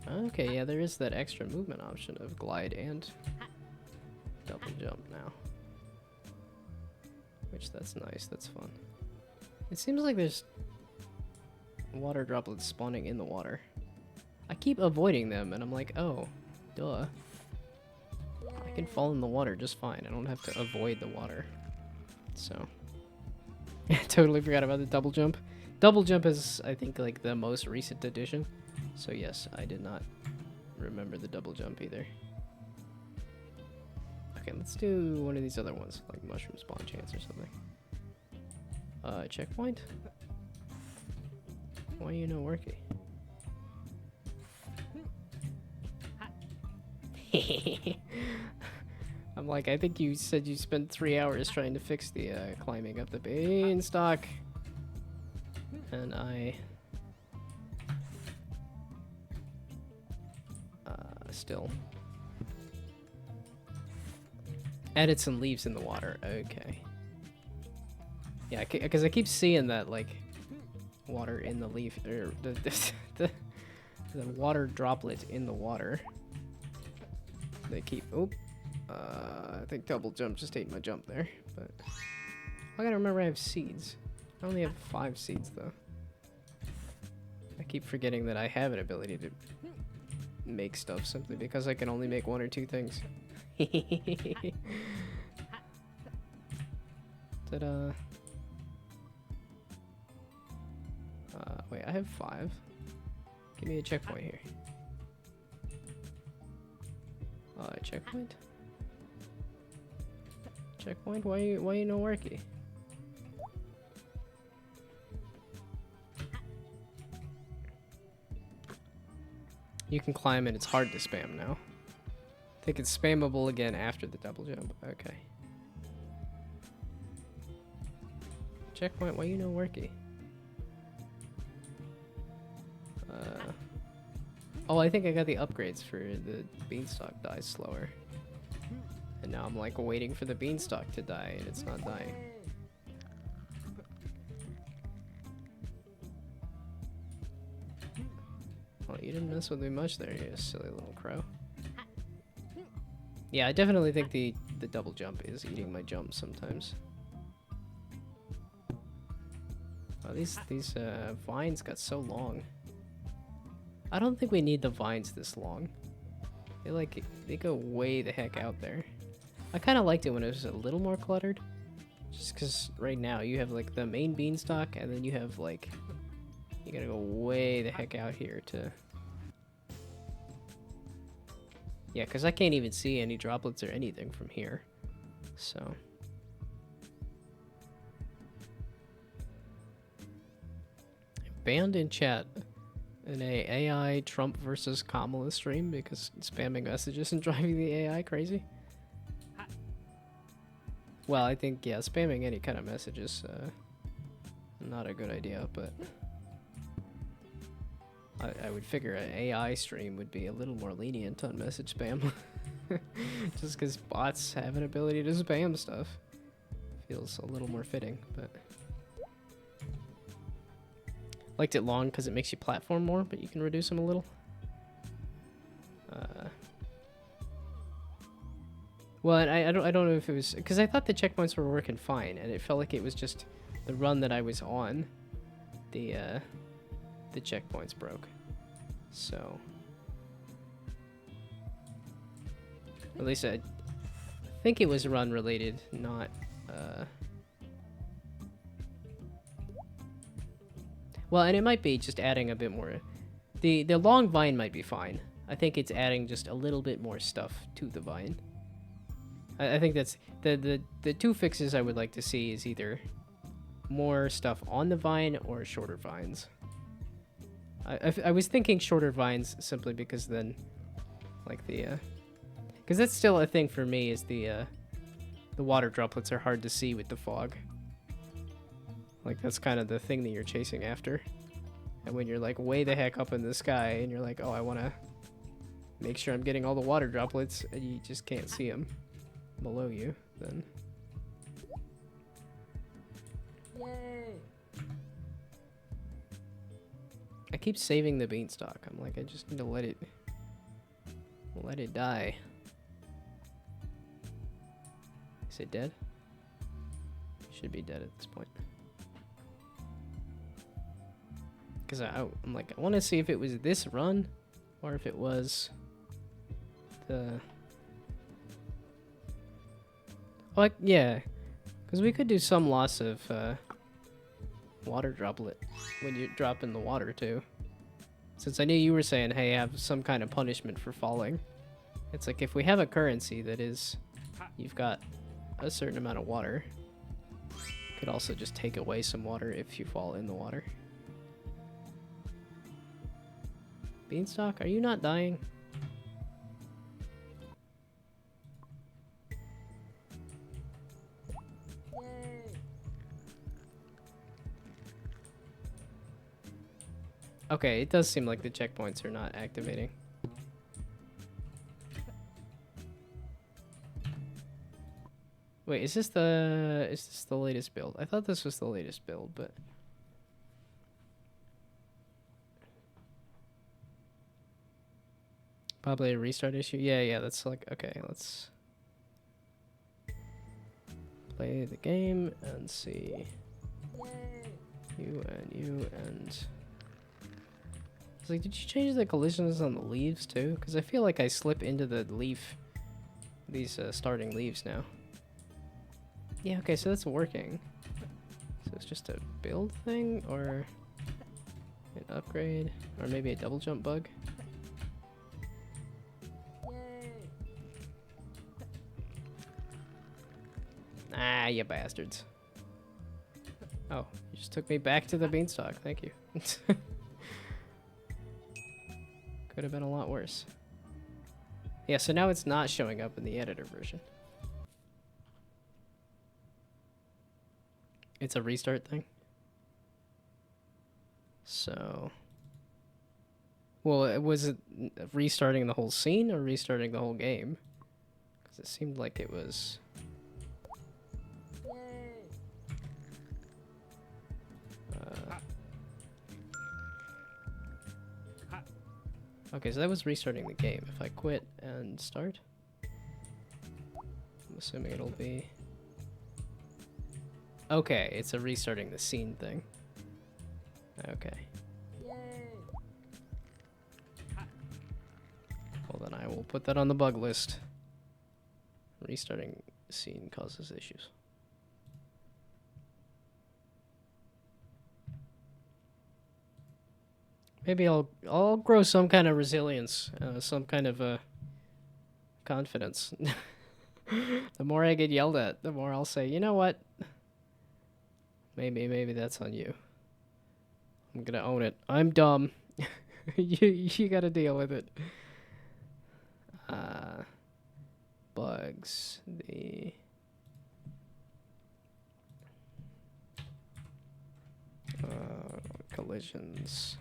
Okay, yeah, there is that extra movement option of glide and double jump now. Which, that's nice, that's fun. It seems like there's water droplets spawning in the water. I keep avoiding them, and I'm like, oh, duh. I can fall in the water just fine. I don't have to avoid the water. So, totally forgot about the double jump. Double jump is, I think, like the most recent addition. So yes, I did not remember the double jump either. Okay, let's do one of these other ones, like mushroom spawn chance or something. Checkpoint? Why are you no worky? I'm like, I think you said you spent 3 hours trying to fix the climbing up the beanstalk. And I still added some leaves in the water. Okay. Yeah, because I keep seeing that, like, water in the leaf, or the water droplet in the water. They keep, oop. I think double jump just ate my jump there, but I gotta remember I have seeds. I only have 5 seeds, though. I keep forgetting that I have an ability to make stuff simply because I can only make 1 or 2 things. Ta-da. Wait, I have 5. Give me a checkpoint here. Checkpoint? Checkpoint? Why you no worky? You can climb and it's hard to spam now. I think it's spammable again after the double jump. Okay. Checkpoint, why you no worky? Oh, I think I got the upgrades for the beanstalk dies slower. And now I'm like waiting for the beanstalk to die and it's not dying. Oh, you didn't mess with me much there, you silly little crow. Yeah, I definitely think the double jump is eating my jump sometimes. Oh, these vines got so long. I don't think we need the vines this long. They go way the heck out there. I kind of liked it when it was a little more cluttered. Just because right now you have like the main beanstalk and then you have like, you gotta go way the heck out here to... Yeah, because I can't even see any droplets or anything from here. So... Banned in chat in a AI Trump versus Kamala stream because spamming messages and driving the AI crazy. Well, I think, yeah, spamming any kind of message is not a good idea, but I would figure an AI stream would be a little more lenient on message spam. Just because bots have an ability to spam stuff. Feels a little more fitting, but... Liked it long because it makes you platform more, but you can reduce them a little. Well, I don't know if it was because I thought the checkpoints were working fine, and it felt like it was just the run that I was on. The checkpoints broke, so at least I think it was run related, not. Well, and it might be just adding a bit more. The long vine might be fine. I think it's adding just a little bit more stuff to the vine. I think that's the 2 fixes I would like to see is either more stuff on the vine or shorter vines. I was thinking shorter vines simply because then, like because that's still a thing for me is the water droplets are hard to see with the fog. Like, that's kind of the thing that you're chasing after. And when you're, like, way the heck up in the sky, and you're like, oh, I want to make sure I'm getting all the water droplets, and you just can't see them below you, then... Yay! I keep saving the beanstalk. I'm like, I just need to let it die. Is it dead? It should be dead at this point. Because I'm like, I want to see if it was this run or if it was the Like, yeah. Because we could do some loss of water droplet when you drop in the water, too. Since I knew you were saying, hey, have some kind of punishment for falling. It's like, if we have a currency that is... You've got a certain amount of water. Could also just take away some water if you fall in the water. Beanstalk, are you not dying? Okay, it does seem like the checkpoints are not activating. Wait, is this the latest build? I thought this was the latest build, but probably a restart issue. Yeah, that's like okay, let's play the game and see. You and it's like, did you change the collisions on the leaves too? Because I feel like I slip into the leaf, these starting leaves now. Yeah, okay, so that's working. So it's just a build thing, or an upgrade, or maybe a double jump bug. Ah, you bastards. Oh, you just took me back to the beanstalk, thank you. Could have been a lot worse. Yeah, so now it's not showing up in the editor version. It's a restart thing. So... Well, was it restarting the whole scene or restarting the whole game? Because it seemed like it was... Okay, so that was restarting the game. If I quit and start, I'm assuming it'll be... Okay, it's a restarting the scene thing. Okay. Well, then I will put that on the bug list. Restarting the scene causes issues. Maybe I'll grow some kind of resilience, some kind of confidence. The more I get yelled at, the more I'll say, you know what? Maybe that's on you. I'm gonna own it. I'm dumb. you gotta deal with it. Bugs. The collisions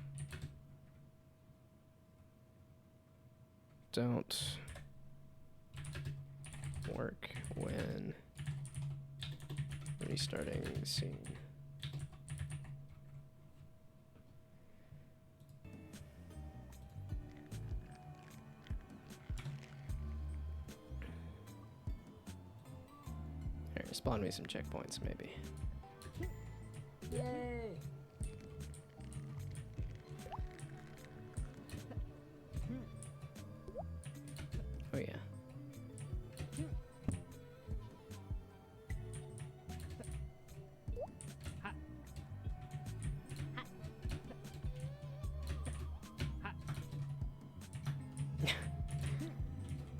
don't work when restarting scene. Here, spawn me some checkpoints, maybe. Yay! Oh yeah.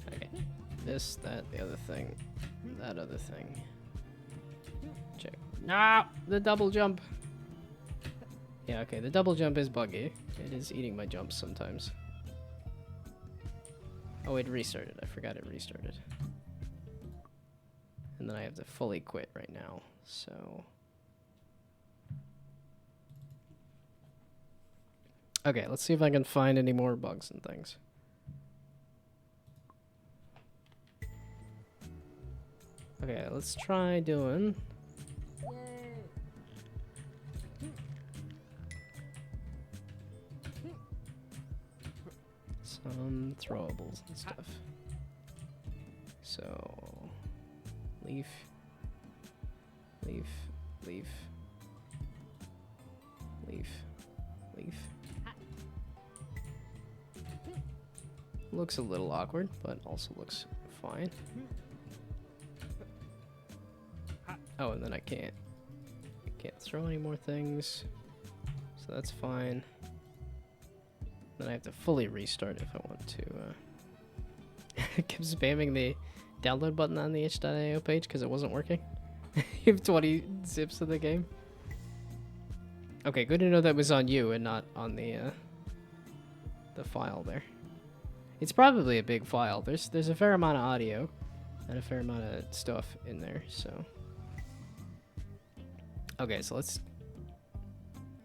Okay. This, that, the other thing, that other thing. Check. Ah, the double jump. Yeah, okay, the double jump is buggy. It is eating my jumps sometimes. Oh, it restarted. I forgot it restarted. And then I have to fully quit right now, so... Okay, let's see if I can find any more bugs and things. Okay, let's try doing... some throwables and stuff. So, leaf, leaf, leaf, leaf, leaf. Looks a little awkward, but also looks fine. Oh, and then I can't throw any more things, so that's fine. Then I have to fully restart if I want to. I kept spamming the download button on the itch.io page because it wasn't working. You have 20 zips of the game. Okay, good to know that was on you and not on the file there. It's probably a big file. There's a fair amount of audio and a fair amount of stuff in there, so. Okay, so let's,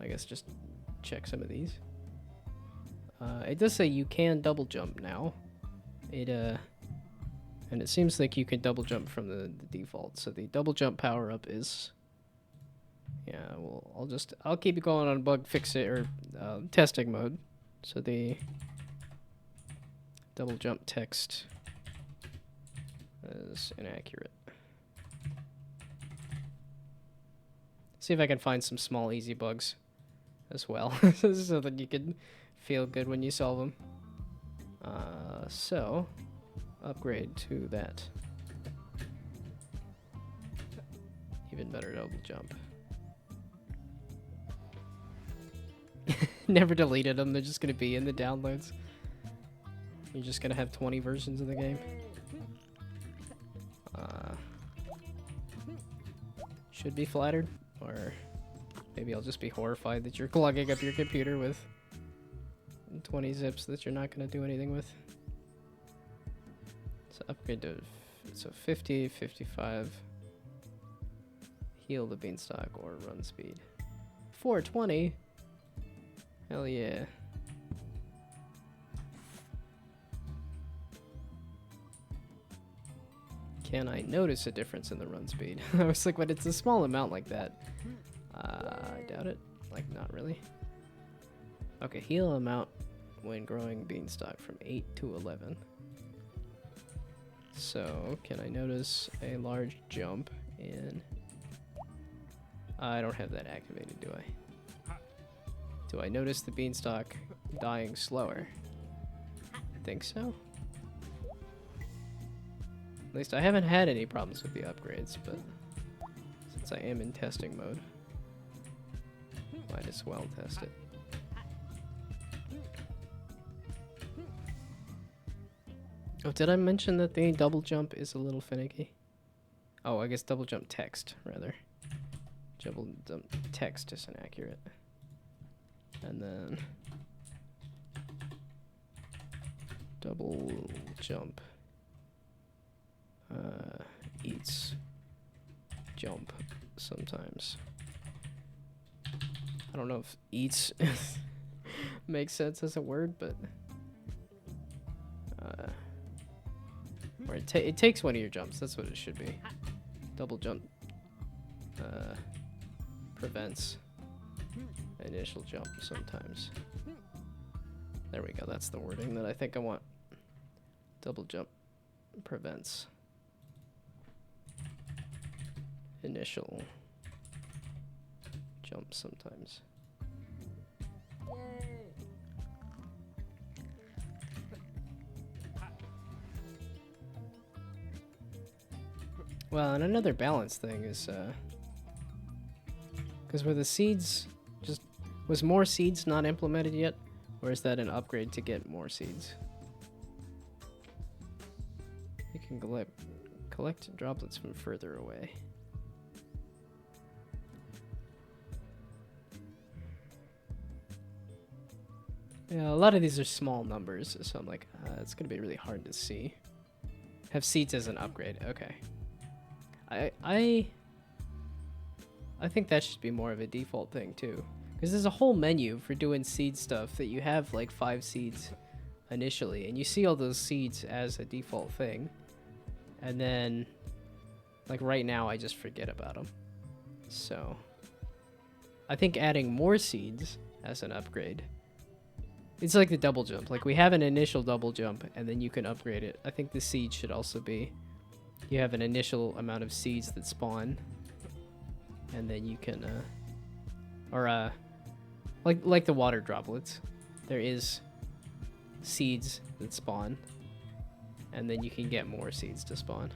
I guess, just check some of these. It does say you can double jump now. And it seems like you can double jump from the default. So the double jump power up is, yeah, well, I'll keep it going on bug fix it or testing mode. So the double jump text is inaccurate. See if I can find some small easy bugs as well, so that you can feel good when you solve them. So upgrade to that. Even better double jump. Never deleted them, they're just gonna be in the downloads. You're just gonna have 20 versions of the game. Should be flattered, or maybe I'll just be horrified that you're clogging up your computer with 20 zips that you're not gonna do anything with. So upgrade to 50, 55. Heal the beanstalk or run speed. 420? Hell yeah. Can I notice a difference in the run speed? I was like, but it's a small amount like that. I doubt it. Like, not really. Okay, heal amount when growing beanstalk from 8 to 11. So, can I notice a large jump in... I don't have that activated, do I? Do I notice the beanstalk dying slower? I think so. At least I haven't had any problems with the upgrades, but since I am in testing mode, might as well test it. Oh, did I mention that the double jump is a little finicky? Oh, I guess double jump text, rather. Double jump text is inaccurate. And then double jump eats jump sometimes. I don't know if eats makes sense as a word, but or it takes one of your jumps. That's what it should be. Double jump prevents initial jump sometimes. There we go. That's the wording that I think I want. Double jump prevents initial jump sometimes. Well, and another balance thing is because were the seeds was more seeds not implemented yet, or is that an upgrade to get more seeds? You can collect droplets from further away. Yeah, a lot of these are small numbers, so I'm like, it's gonna be really hard to see. Have seeds as an upgrade. Okay. I think that should be more of a default thing too, because there's a whole menu for doing seed stuff that you have like 5 seeds initially, and you see all those seeds as a default thing, and then like right now I just forget about them. So I think adding more seeds as an upgrade, it's like the double jump. Like we have an initial double jump and then you can upgrade it. I think the seed should also be, you have an initial amount of seeds that spawn, and then you can like the water droplets, there is seeds that spawn, and then you can get more seeds to spawn.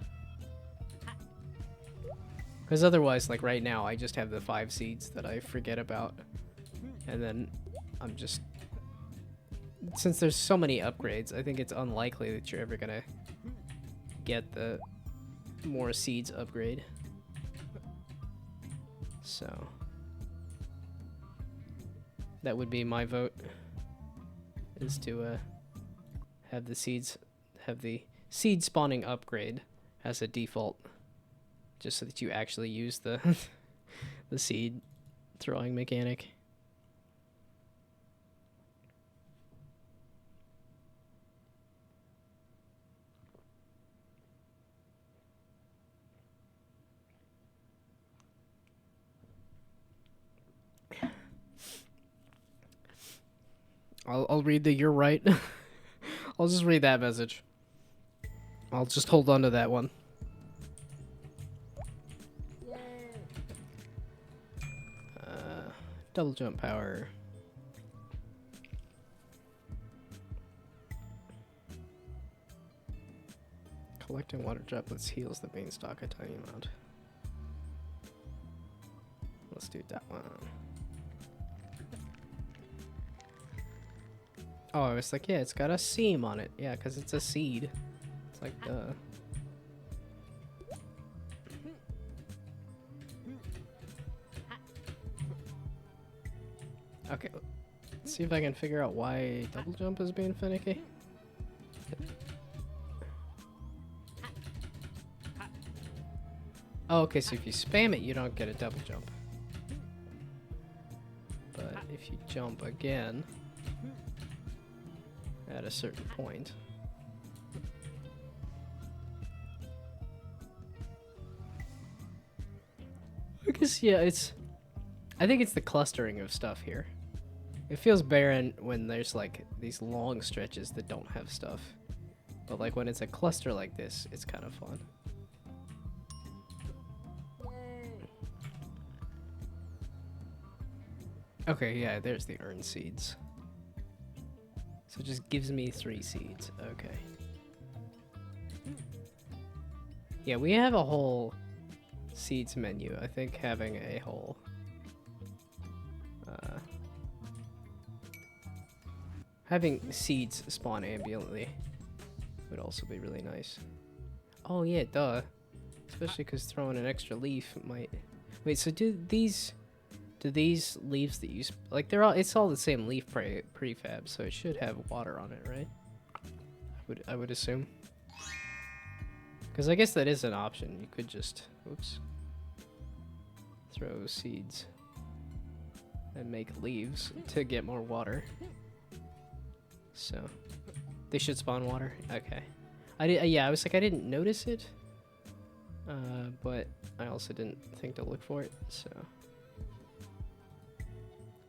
Because otherwise, like right now, I just have the 5 seeds that I forget about. And then I'm just... Since there's so many upgrades, I think it's unlikely that you're ever gonna get the more seeds upgrade. So... that would be my vote. Is to have the seed spawning upgrade as a default. Just so that you actually use the the seed throwing mechanic. I'll read the "you're right." I'll just read that message. I'll just hold on to that one. Double jump power. Collecting water droplets heals the beanstalk a tiny amount. Let's do that one. Oh, I was like, yeah, it's got a seam on it. Yeah, because it's a seed. It's like, duh. Okay, let's see if I can figure out why double jump is being finicky. Oh, okay, so if you spam it, you don't get a double jump. But if you jump again at a certain point... I guess, yeah, I think it's the clustering of stuff here. It feels barren when there's like these long stretches that don't have stuff. But like when it's a cluster like this, it's kind of fun. Okay, yeah, there's the earn seeds. So it just gives me 3 seeds. Okay. Yeah, we have a whole seeds menu. I think having a whole having seeds spawn ambiently would also be really nice. Oh yeah, duh. Especially because throwing an extra leaf might... Wait, so do these leaves that you... Like, it's all the same leaf prefab, so it should have water on it, right? I would assume. Because I guess that is an option. You could just... Oops. Throw seeds. And make leaves to get more water. So, they should spawn water. Okay, yeah, I was like, I didn't notice it, but I also didn't think to look for it. So,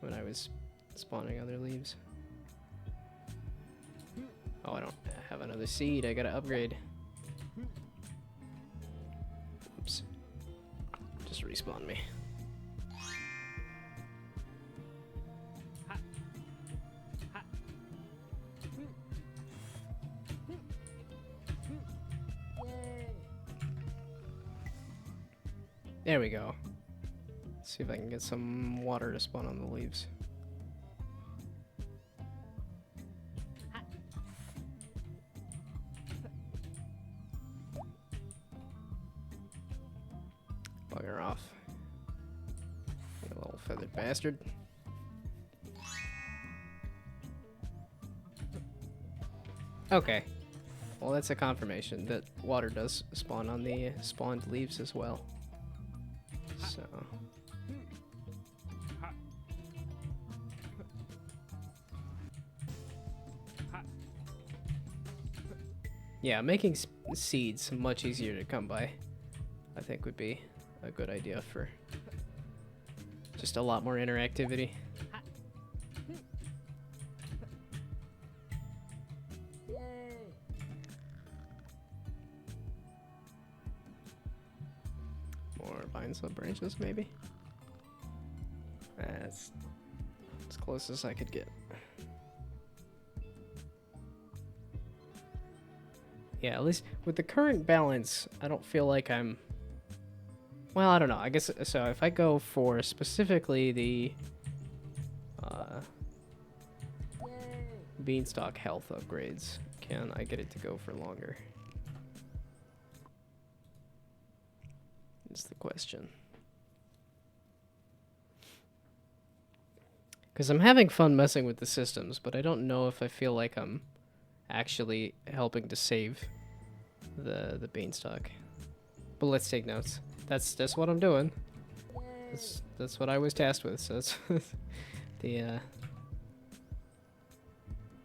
when I was spawning other leaves. Oh, I don't have another seed. I gotta upgrade. Oops. Just respawn me. There we go. Let's see if I can get some water to spawn on the leaves. Bugger off. You little feathered bastard. Okay. Well, that's a confirmation that water does spawn on the spawned leaves as well. So... yeah, making seeds much easier to come by, I think, would be a good idea for just a lot more interactivity. More vine sub branches, maybe? That's as close as I could get. Yeah, at least with the current balance, I don't feel like I'm Well, I don't know. I guess so. If I go for specifically the beanstalk health upgrades, can I get it to go for longer? Is the question. Because I'm having fun messing with the systems, but I don't know if I feel like I'm actually helping to save the beanstalk. But let's take notes. That's what I'm doing. That's what I was tasked with. So it's the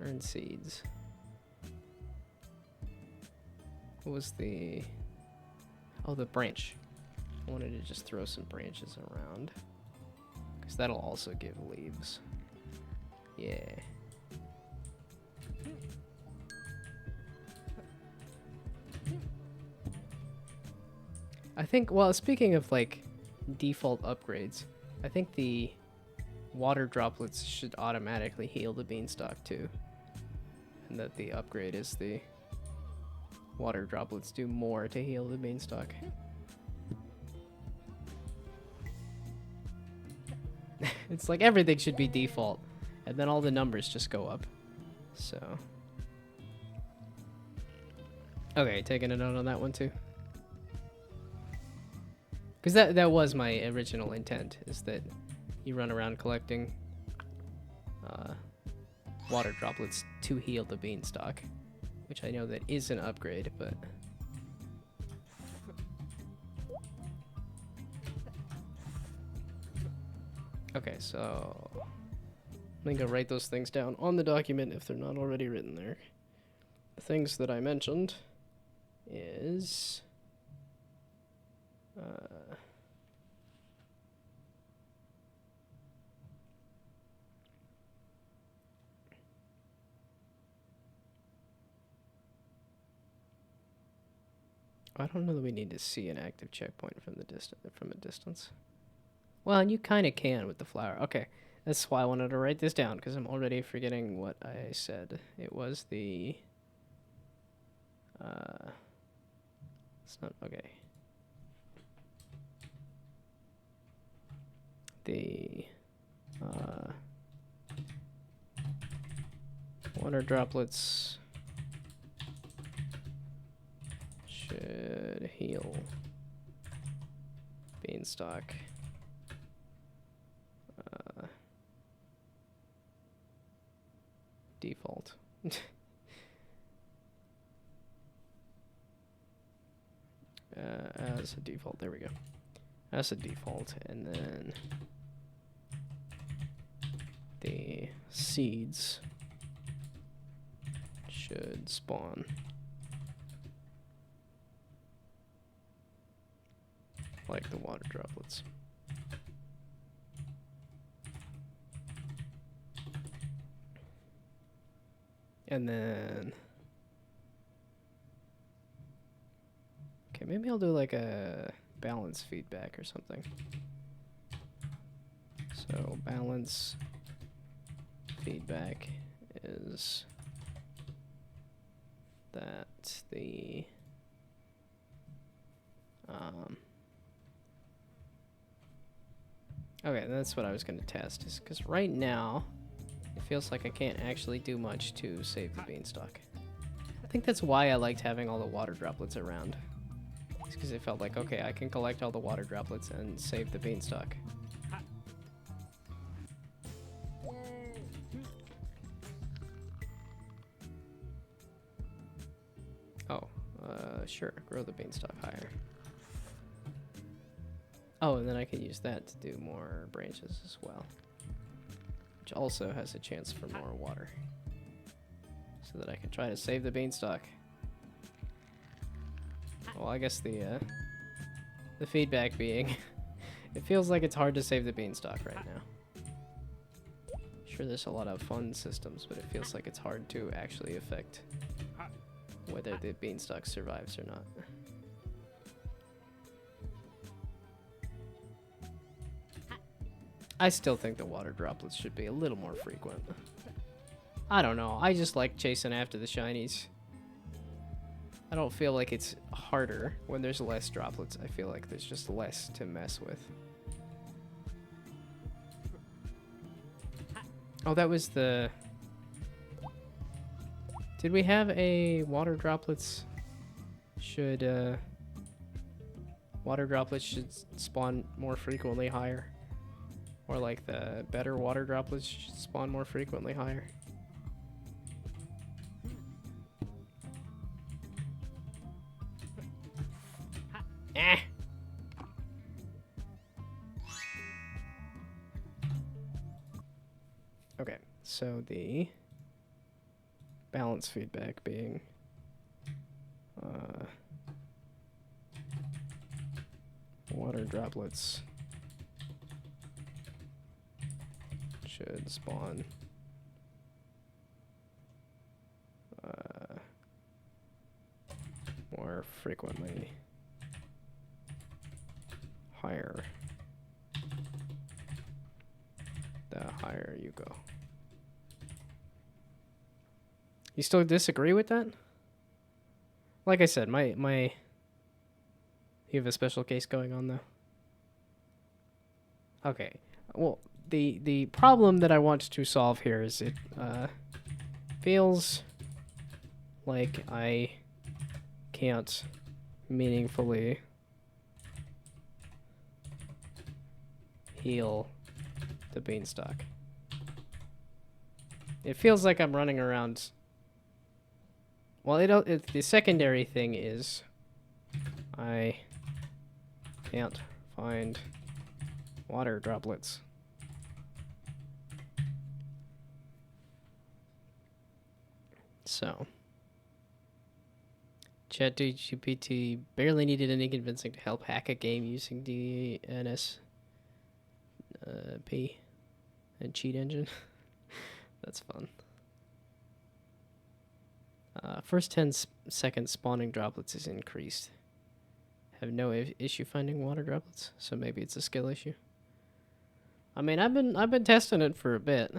earn seeds. What was the the branch? I wanted to just throw some branches around because that'll also give leaves. Yeah. I think, well, speaking of like default upgrades, I think the water droplets should automatically heal the beanstalk too. And that the upgrade is the water droplets do more to heal the beanstalk. It's like everything should be default, and then all the numbers just go up. So. Okay, taking a note on that one too. Because that was my original intent, is that you run around collecting water droplets to heal the beanstalk, which I know that is an upgrade, but okay, so I'm gonna write those things down on the document if they're not already written there. The things that I mentioned is I don't know that we need to see an active checkpoint from a distance. Well, and you kind of can with the flower. Okay, that's why I wanted to write this down, because I'm already forgetting what I said. It was the it's not okay. The water droplets should heal beanstalk. Default. As a default, there we go. As a default, and then the seeds should spawn like the water droplets. And then okay, maybe I'll do like a balance feedback or something. So balance feedback is that the okay, that's what I was going to test, is because right now it feels like I can't actually do much to save the beanstalk. I think that's why I liked having all the water droplets around. It's because it felt like, okay, I can collect all the water droplets and save the beanstalk. Oh, sure, grow the beanstalk higher. Oh, and then I can use that to do more branches as well, which also has a chance for more water, so that I can try to save the beanstalk. Well, I guess the feedback being, it feels like it's hard to save the beanstalk right now. Sure, there's a lot of fun systems, but it feels like it's hard to actually affect whether the beanstalk survives or not. I still think the water droplets should be a little more frequent. I don't know, I just like chasing after the shinies. I don't feel like it's harder when there's less droplets. I feel like there's just less to mess with. Oh, that was the... Did we have a water droplets should spawn more frequently higher? Or like the better water droplets should spawn more frequently higher? Eh. Okay, so the balance feedback being water droplets should spawn more frequently higher the higher you go. You still disagree with that? Like I said, my you have a special case going on though. Okay. Well, the problem that I want to solve here is it feels like I can't meaningfully heal the beanstalk. It feels like I'm running around. Well, the secondary thing is I can't find water droplets. So, ChatGPT barely needed any convincing to help hack a game using DNSP and cheat engine. That's fun. First 10 seconds spawning droplets is increased. Have no issue finding water droplets, so maybe it's a skill issue. I mean, I've been testing it for a bit.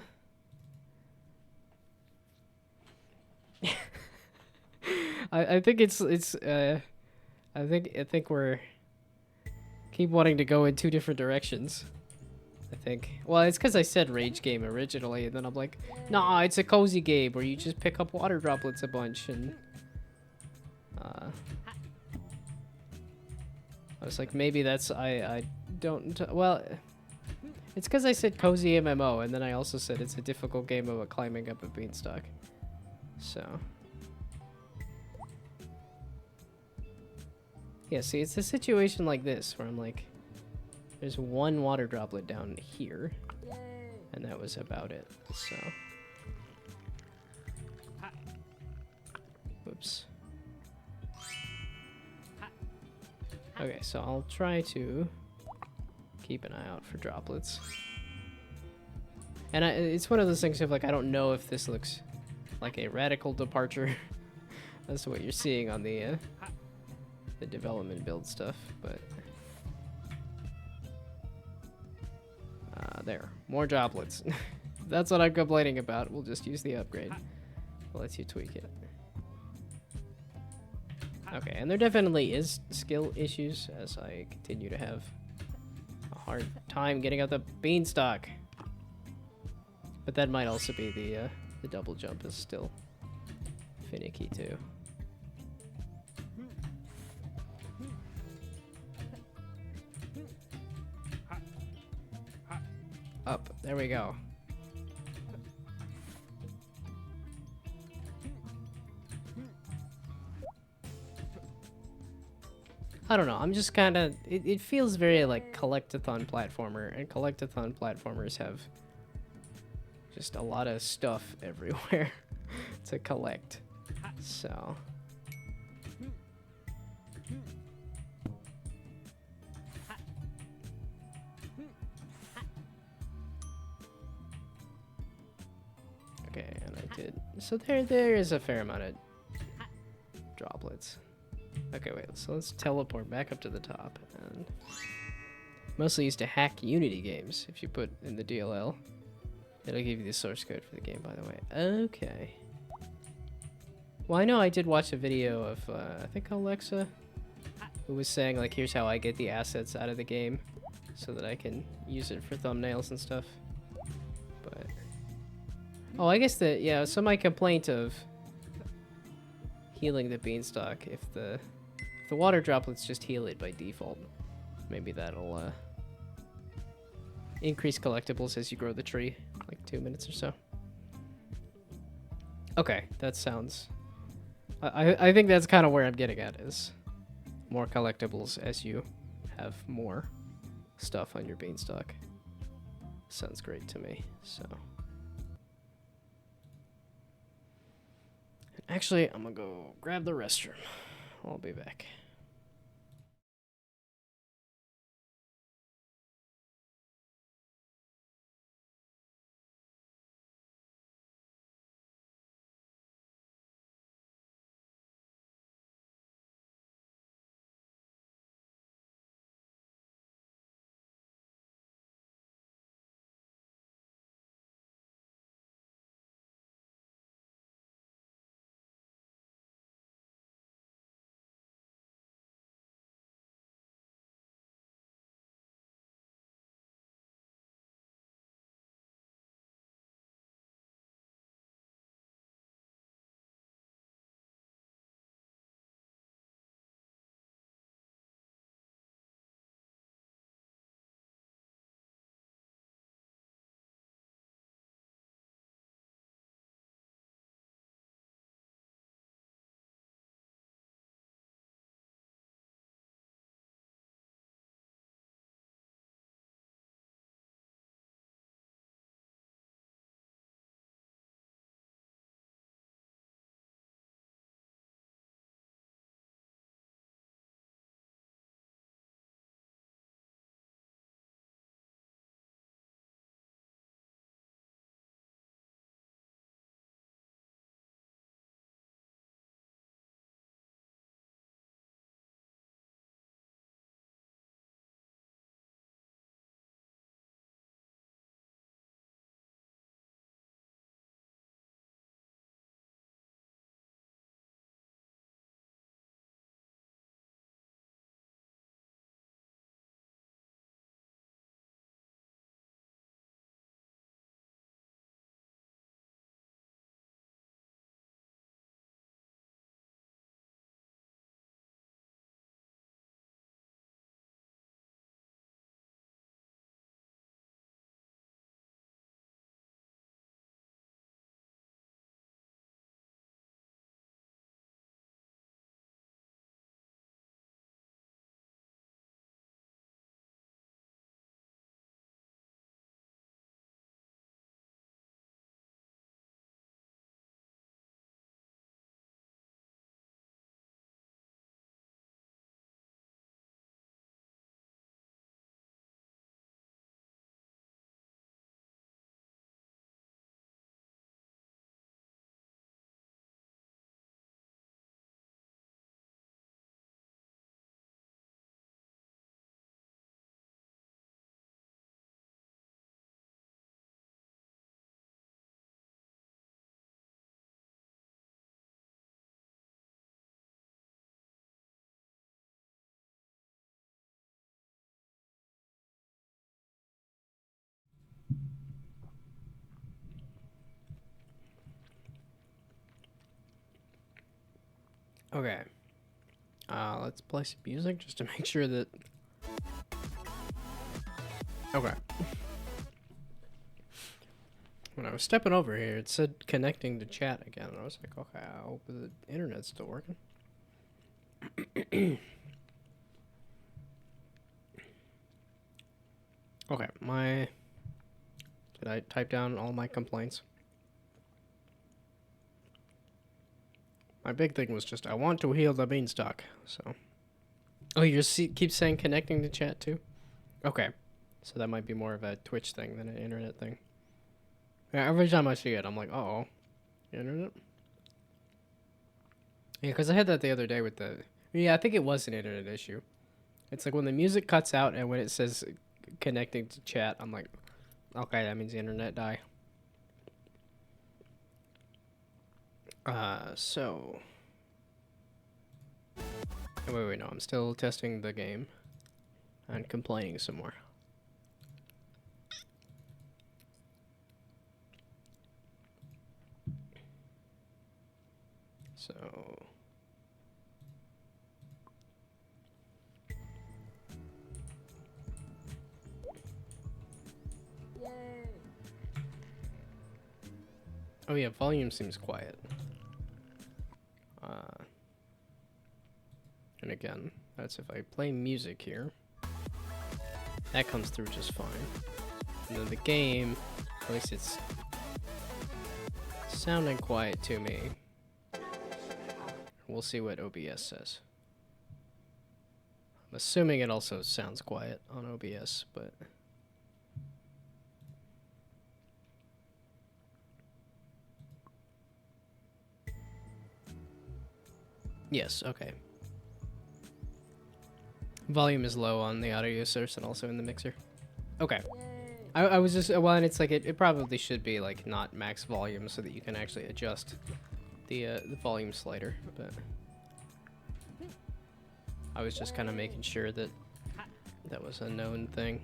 I think I think we're keep wanting to go in two different directions. I think. Well, it's because I said rage game originally, and then I'm like, nah, it's a cozy game where you just pick up water droplets a bunch, and I was like, maybe that's I don't. Well, it's because I said cozy MMO, and then I also said it's a difficult game about climbing up a beanstalk. So. Yeah, see, it's a situation like this where I'm like, there's one water droplet down here, and that was about it, so. Whoops. Okay, so I'll try to keep an eye out for droplets. And it's one of those things of like, I don't know if this looks like a radical departure. That's what you're seeing on the development build stuff, but there, more droplets. That's what I'm complaining about. We'll just use the upgrade. It lets you tweak it. Okay, and there definitely is skill issues as I continue to have a hard time getting out the beanstalk. But that might also be the double jump is still finicky too. Up. There we go. I don't know. I'm just kind of... It feels very like collectathon platformer, and collectathon platformers have just a lot of stuff everywhere to collect. So... Okay, and I did. So there is a fair amount of droplets. Okay, wait, so let's teleport back up to the top. And mostly used to hack Unity games. If you put in the DLL, it'll give you the source code for the game, by the way. Okay. Well, I know I did watch a video of, I think Alexa, who was saying, like, here's how I get the assets out of the game so that I can use it for thumbnails and stuff. But... oh, I guess that, yeah, so my complaint of healing the beanstalk, if the water droplets just heal it by default, maybe that'll, increase collectibles as you grow the tree, like 2 minutes or so. Okay, that sounds... I think that's kind of where I'm getting at, is more collectibles as you have more stuff on your beanstalk. Sounds great to me, so... actually, I'm gonna go grab the restroom. I'll be back. Okay. Let's play some music just to make sure that... okay. When I was stepping over here, it said connecting to chat again. And I was like, okay, I hope the internet's still working. Okay, did I type down all my complaints? My big thing was just, I want to heal the beanstalk, so... oh, you just keep saying connecting to chat too? Okay. So that might be more of a Twitch thing than an internet thing. Yeah, every time I see it, I'm like, uh-oh. Internet? Yeah, because I had that the other day with the... yeah, I think it was an internet issue. It's like when the music cuts out and when it says connecting to chat, I'm like, okay, that means the internet died. So... Wait, no, I'm still testing the game. And complaining some more. So... Oh yeah, volume seems quiet. And again, that's if I play music here. That comes through just fine. And then the game, at least it's sounding quiet to me. We'll see what OBS says. I'm assuming it also sounds quiet on OBS, but... Yes, okay. Volume is low on the audio source and also in the mixer. Okay. I was just, well, and it's like, it probably should be like not max volume so that you can actually adjust the volume slider, but I was just kind of making sure that that was a known thing.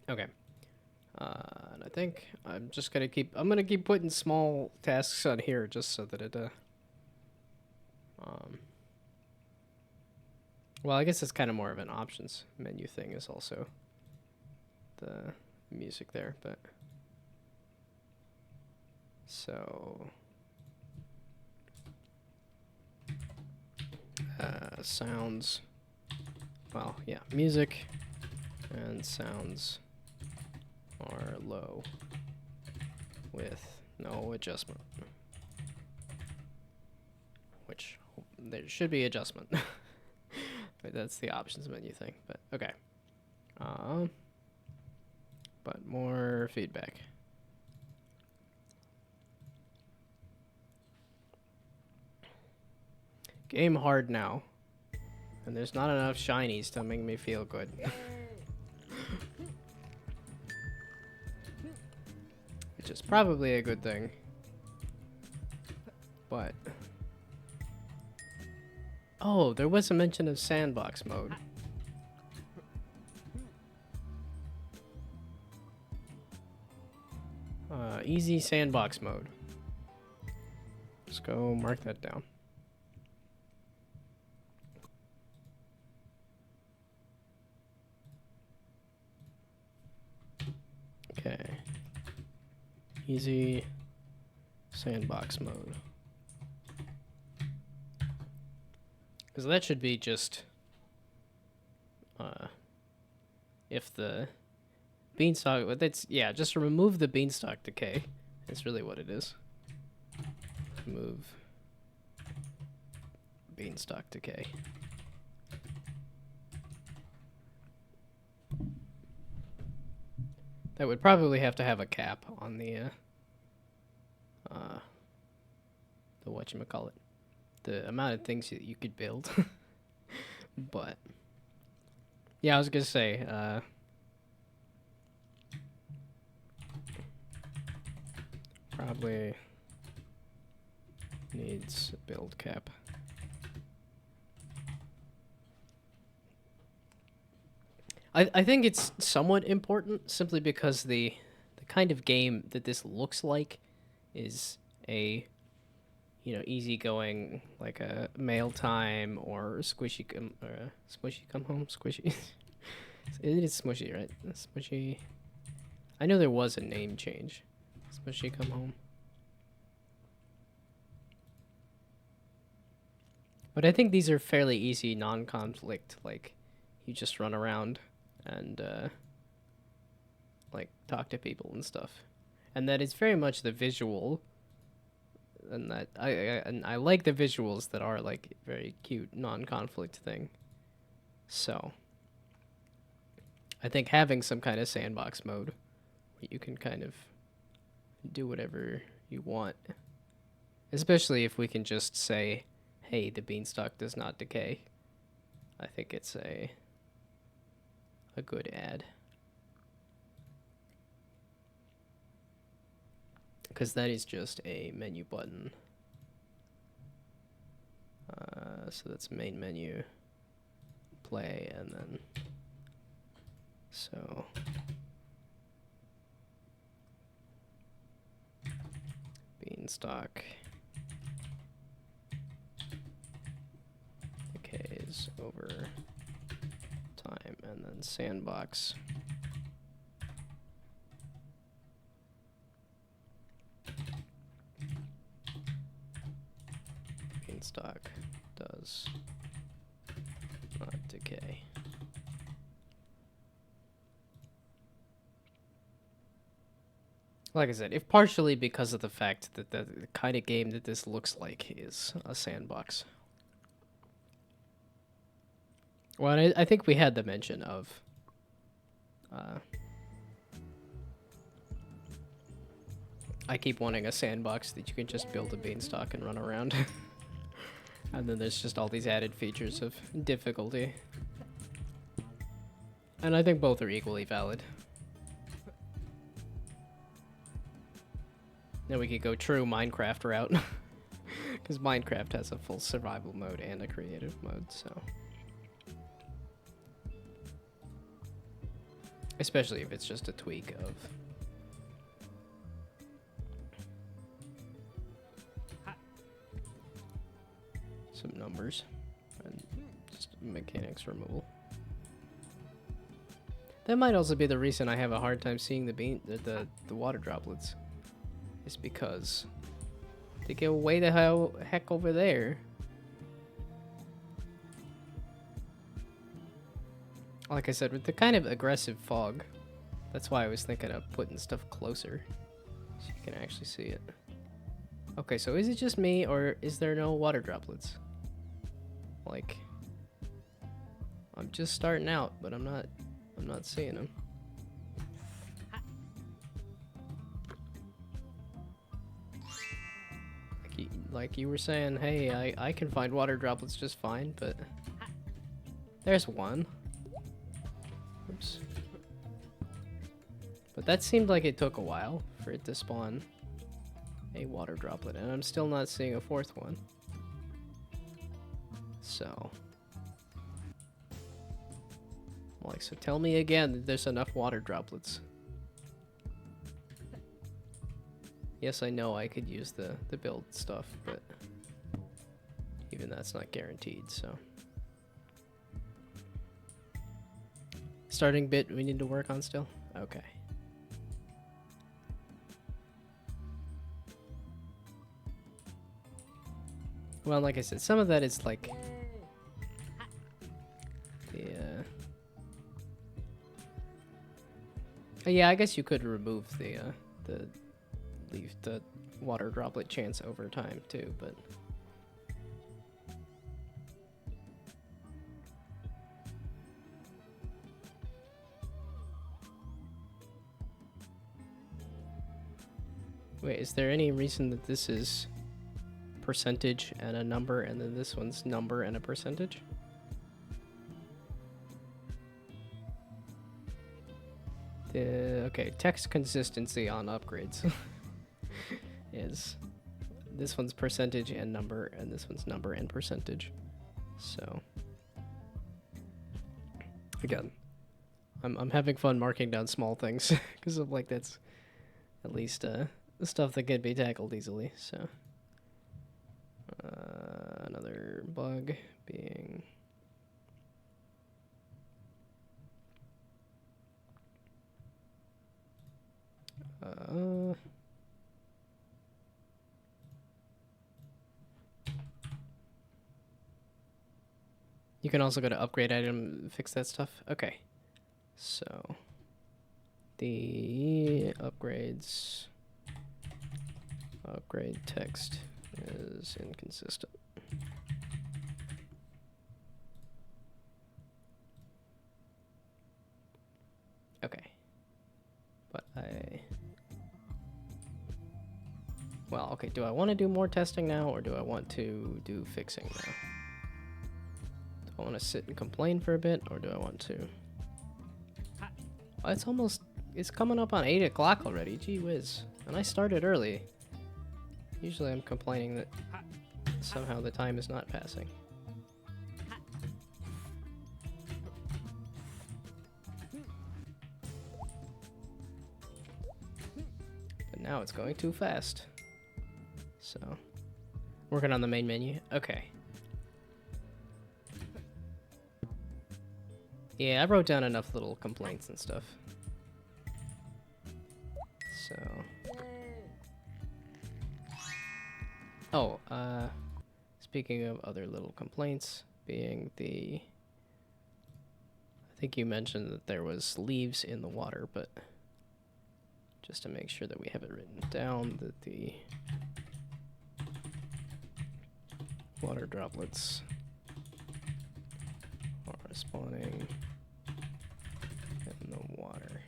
Okay. And I think I'm just gonna keep putting small tasks on here just so that it, well, I guess it's kind of more of an options menu thing is also the music there, but so sounds, well, yeah, music and sounds are low with no adjustment, which there should be adjustment. But that's the options menu thing, but okay. But more feedback. Game hard now. And there's not enough shinies to make me feel good. Which is probably a good thing. But... Oh, there was a mention of sandbox mode. Easy sandbox mode. Let's go mark that down. Okay. Easy sandbox mode. Because that should be just if the beanstalk, but that's, yeah, just remove the beanstalk decay. That's really what it is. Remove beanstalk decay. That would probably have to have a cap on the whatchamacallit, the amount of things that you could build. But yeah, I was gonna say probably needs a build cap. I think it's somewhat important simply because the kind of game that this looks like is a, you know, easygoing, like a mail time or squishy come home, squishy. It is smushy, right? Smushy. I know there was a name change. Smushy come home. But I think these are fairly easy non-conflict, like you just run around and like talk to people and stuff. And that it's very much the visual, and that I like the visuals that are like very cute non-conflict thing. So I think having some kind of sandbox mode where you can kind of do whatever you want, especially if we can just say, hey, the beanstalk does not decay. I think it's a good ad. because that is just a menu button. So that's main menu, play, and then so beanstalk decays over time, and then sandbox beanstalk does not decay. Like I said, if partially because of the fact that the kind of game that this looks like is a sandbox. Well, I think we had the mention of I keep wanting a sandbox that you can just build a beanstalk and run around. And then there's just all these added features of difficulty. And I think both are equally valid. Then we could go true Minecraft route. Because Minecraft has a full survival mode and a creative mode, so. Especially if it's just a tweak of some numbers and just mechanics removal. That might also be the reason I have a hard time seeing the water droplets. Is because they get way the heck over there. Like I said, with the kind of aggressive fog, that's why I was thinking of putting stuff closer so you can actually see it. Okay, so is it just me, or is there no water droplets? Like, I'm just starting out, but I'm not seeing them. Like you were saying, hey, I can find water droplets just fine, but there's one. Oops. But that seemed like it took a while for it to spawn a water droplet, and I'm still not seeing a fourth one. So, like, so tell me again that there's enough water droplets. Yes, I know I could use the build stuff, but even that's not guaranteed, so. Starting bit we need to work on still? Okay. Well, like I said, some of that is like yeah, I guess you could remove leave the water droplet chance over time too, but wait, is there any reason that this is percentage and a number and then this one's number and a percentage? Okay, text consistency on upgrades is this one's percentage and number, and this one's number and percentage. So again, I'm having fun marking down small things because of like that's at least the stuff that can be tackled easily. So another bug being you can also go to upgrade item, fix that stuff. Okay, so the upgrades upgrade text is inconsistent. Okay, but well, okay, do I want to do more testing now, or do I want to do fixing now? Do I want to sit and complain for a bit, or do I want to... Oh, it's coming up on 8 o'clock already, gee whiz. And I started early. Usually I'm complaining that somehow the time is not passing. But now it's going too fast. So, working on the main menu. Okay. Yeah, I wrote down enough little complaints and stuff. So... Oh, speaking of other little complaints, being the... I think you mentioned that there was leaves in the water, but just to make sure that we have it written down, that the water droplets are spawning in the water.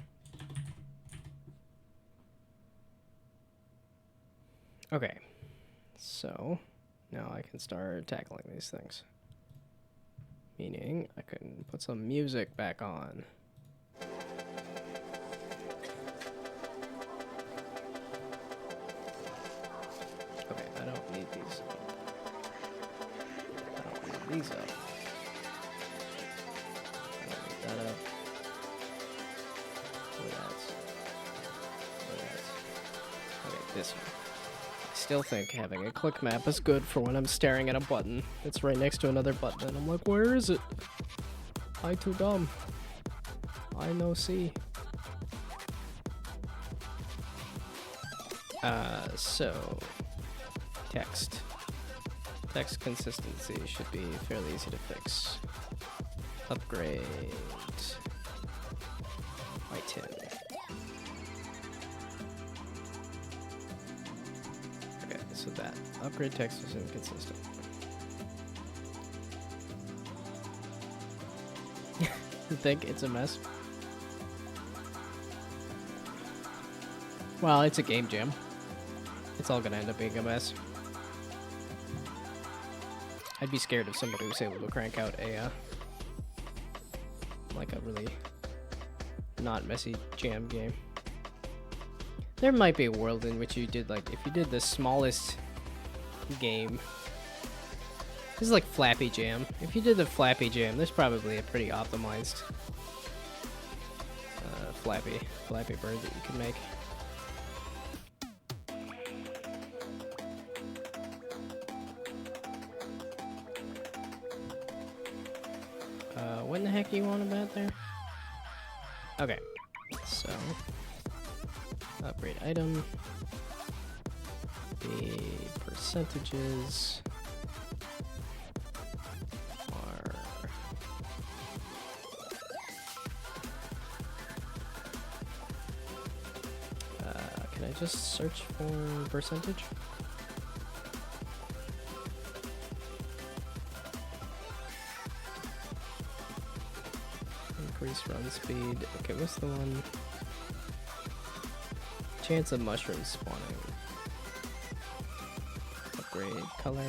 Okay. So, now I can start tackling these things. Meaning, I can put some music back on. Okay, I don't need these up. I don't need these up. I don't need that up. Or that. Or that. Okay, this one. Still think having a click map is good for when I'm staring at a button. It's right next to another button and I'm like, where is it? I too dumb. I no see. So text. Text consistency should be fairly easy to fix. Upgrade item. So that upgrade text is inconsistent. You think it's a mess? Well, it's a game jam. It's all gonna end up being a mess. I'd be scared if somebody was able to crank out a like a really not messy jam game. There might be a world in which you did, like, if you did the smallest game. This is like Flappy Jam. If you did the Flappy Jam, there's probably a pretty optimized Flappy Bird that you can make. What in the heck are you on about there? Okay, so... upgrade item. The percentages are can I just search for percentage? Increase run speed. Okay, what's the one? Chance of mushrooms spawning. Upgrade color.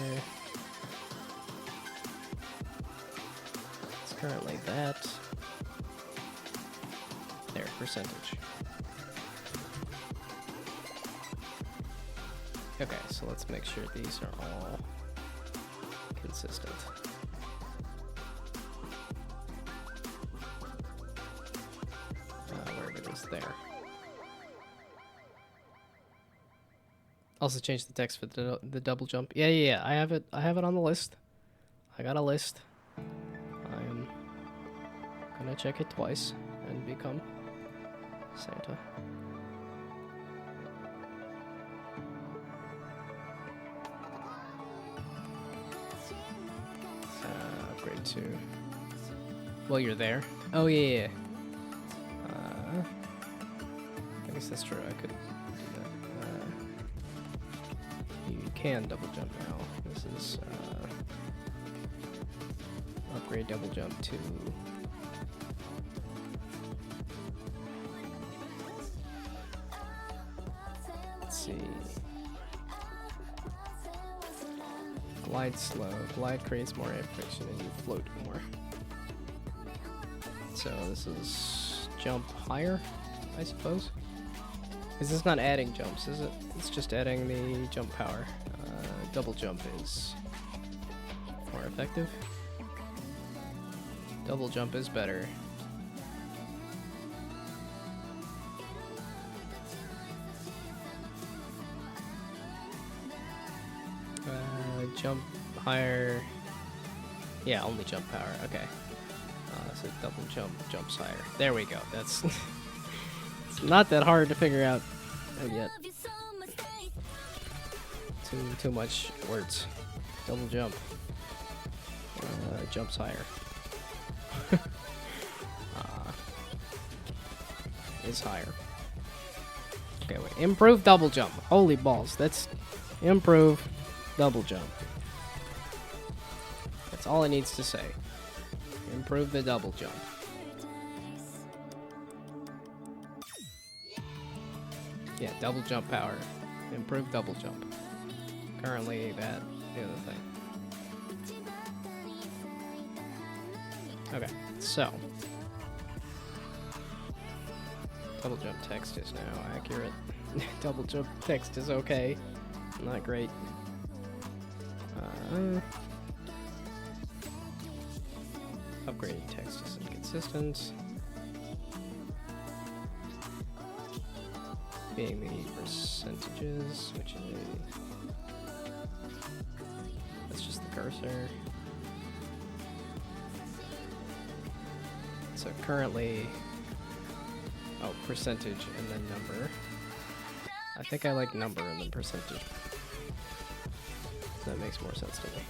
It's currently that. There, percentage. Okay, so let's make sure these are all consistent. Where it is there. Also change the text for the double jump. Yeah. I have it on the list. I got a list. I'm gonna check it twice and become Santa. Upgrade to. Well, you're there. Oh yeah. I guess that's true. I could. You can double jump now. This is upgrade double jump to let's see. Glide slow. Glide creates more air friction and you float more. So this is jump higher, I suppose. Is this not adding jumps, is it? It's just adding the jump power. Double jump is more effective. Double jump is better. Jump higher. Yeah, only jump power. Okay. So double jump jumps higher. There we go. That's it's not that hard to figure out yet. Too much words. Double jump. Jumps higher. Is higher. Okay, wait. Improve double jump. Holy balls. That's improve double jump. That's all it needs to say. Improve the double jump. Yeah, double jump power. Improve double jump. Currently, that the other thing. Okay, so double jump text is now accurate. Double jump text is okay. Not great. Upgrading text is inconsistent. Being the percentages, which is that's just the cursor. So currently, oh, percentage and then number. I think I like number and then percentage. That makes more sense to me.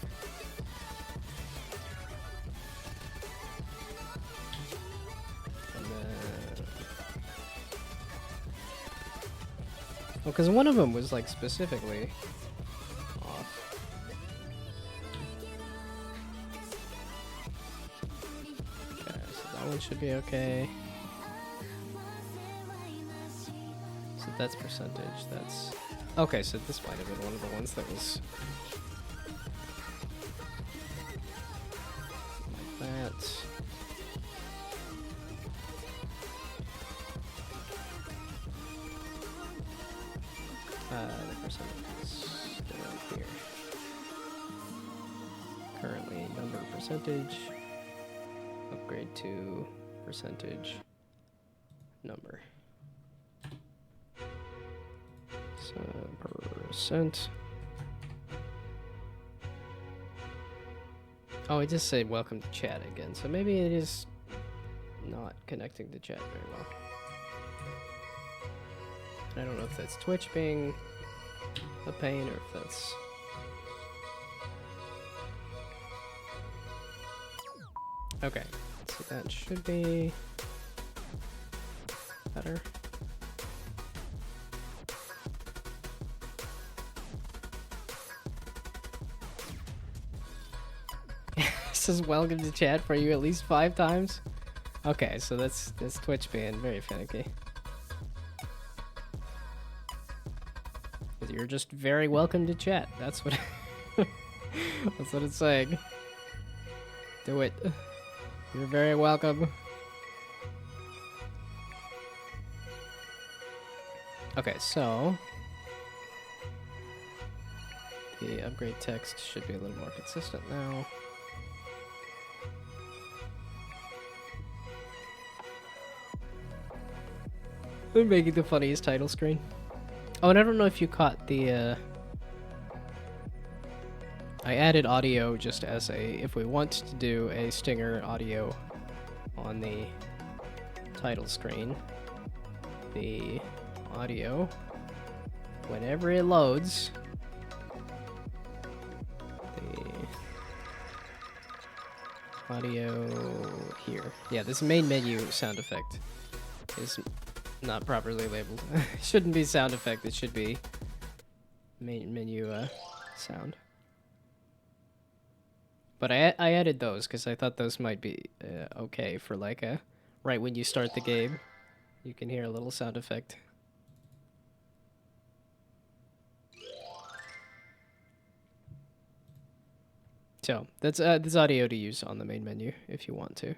And then, well, because one of them was like specifically off. Okay, so that one should be okay. So that's percentage. That's okay. So this might have been one of the ones that was. That. The percentage is down here. Currently, number percentage. Upgrade to percentage number. So percent. Oh, it just said welcome to chat again, so maybe it is not connecting to chat very well. I don't know if that's Twitch being a pain or if that's... Okay, so that should be better. Says welcome to chat for you at least 5 times. Okay, so that's Twitch being very finicky. You're just very welcome to chat. That's what that's what it's saying. Do it. You're very welcome. Okay, so the upgrade text should be a little more consistent now. They're making the funniest title screen. Oh, and I don't know if you caught the, I added audio just as a, if we want to do a stinger audio on the title screen, the audio, whenever it loads, the audio here. Yeah, this main menu sound effect is not properly labeled. It shouldn't be sound effect, it should be main menu sound. But I added those because I thought those might be okay for like a right when you start the game, you can hear a little sound effect. So that's audio to use on the main menu if you want to.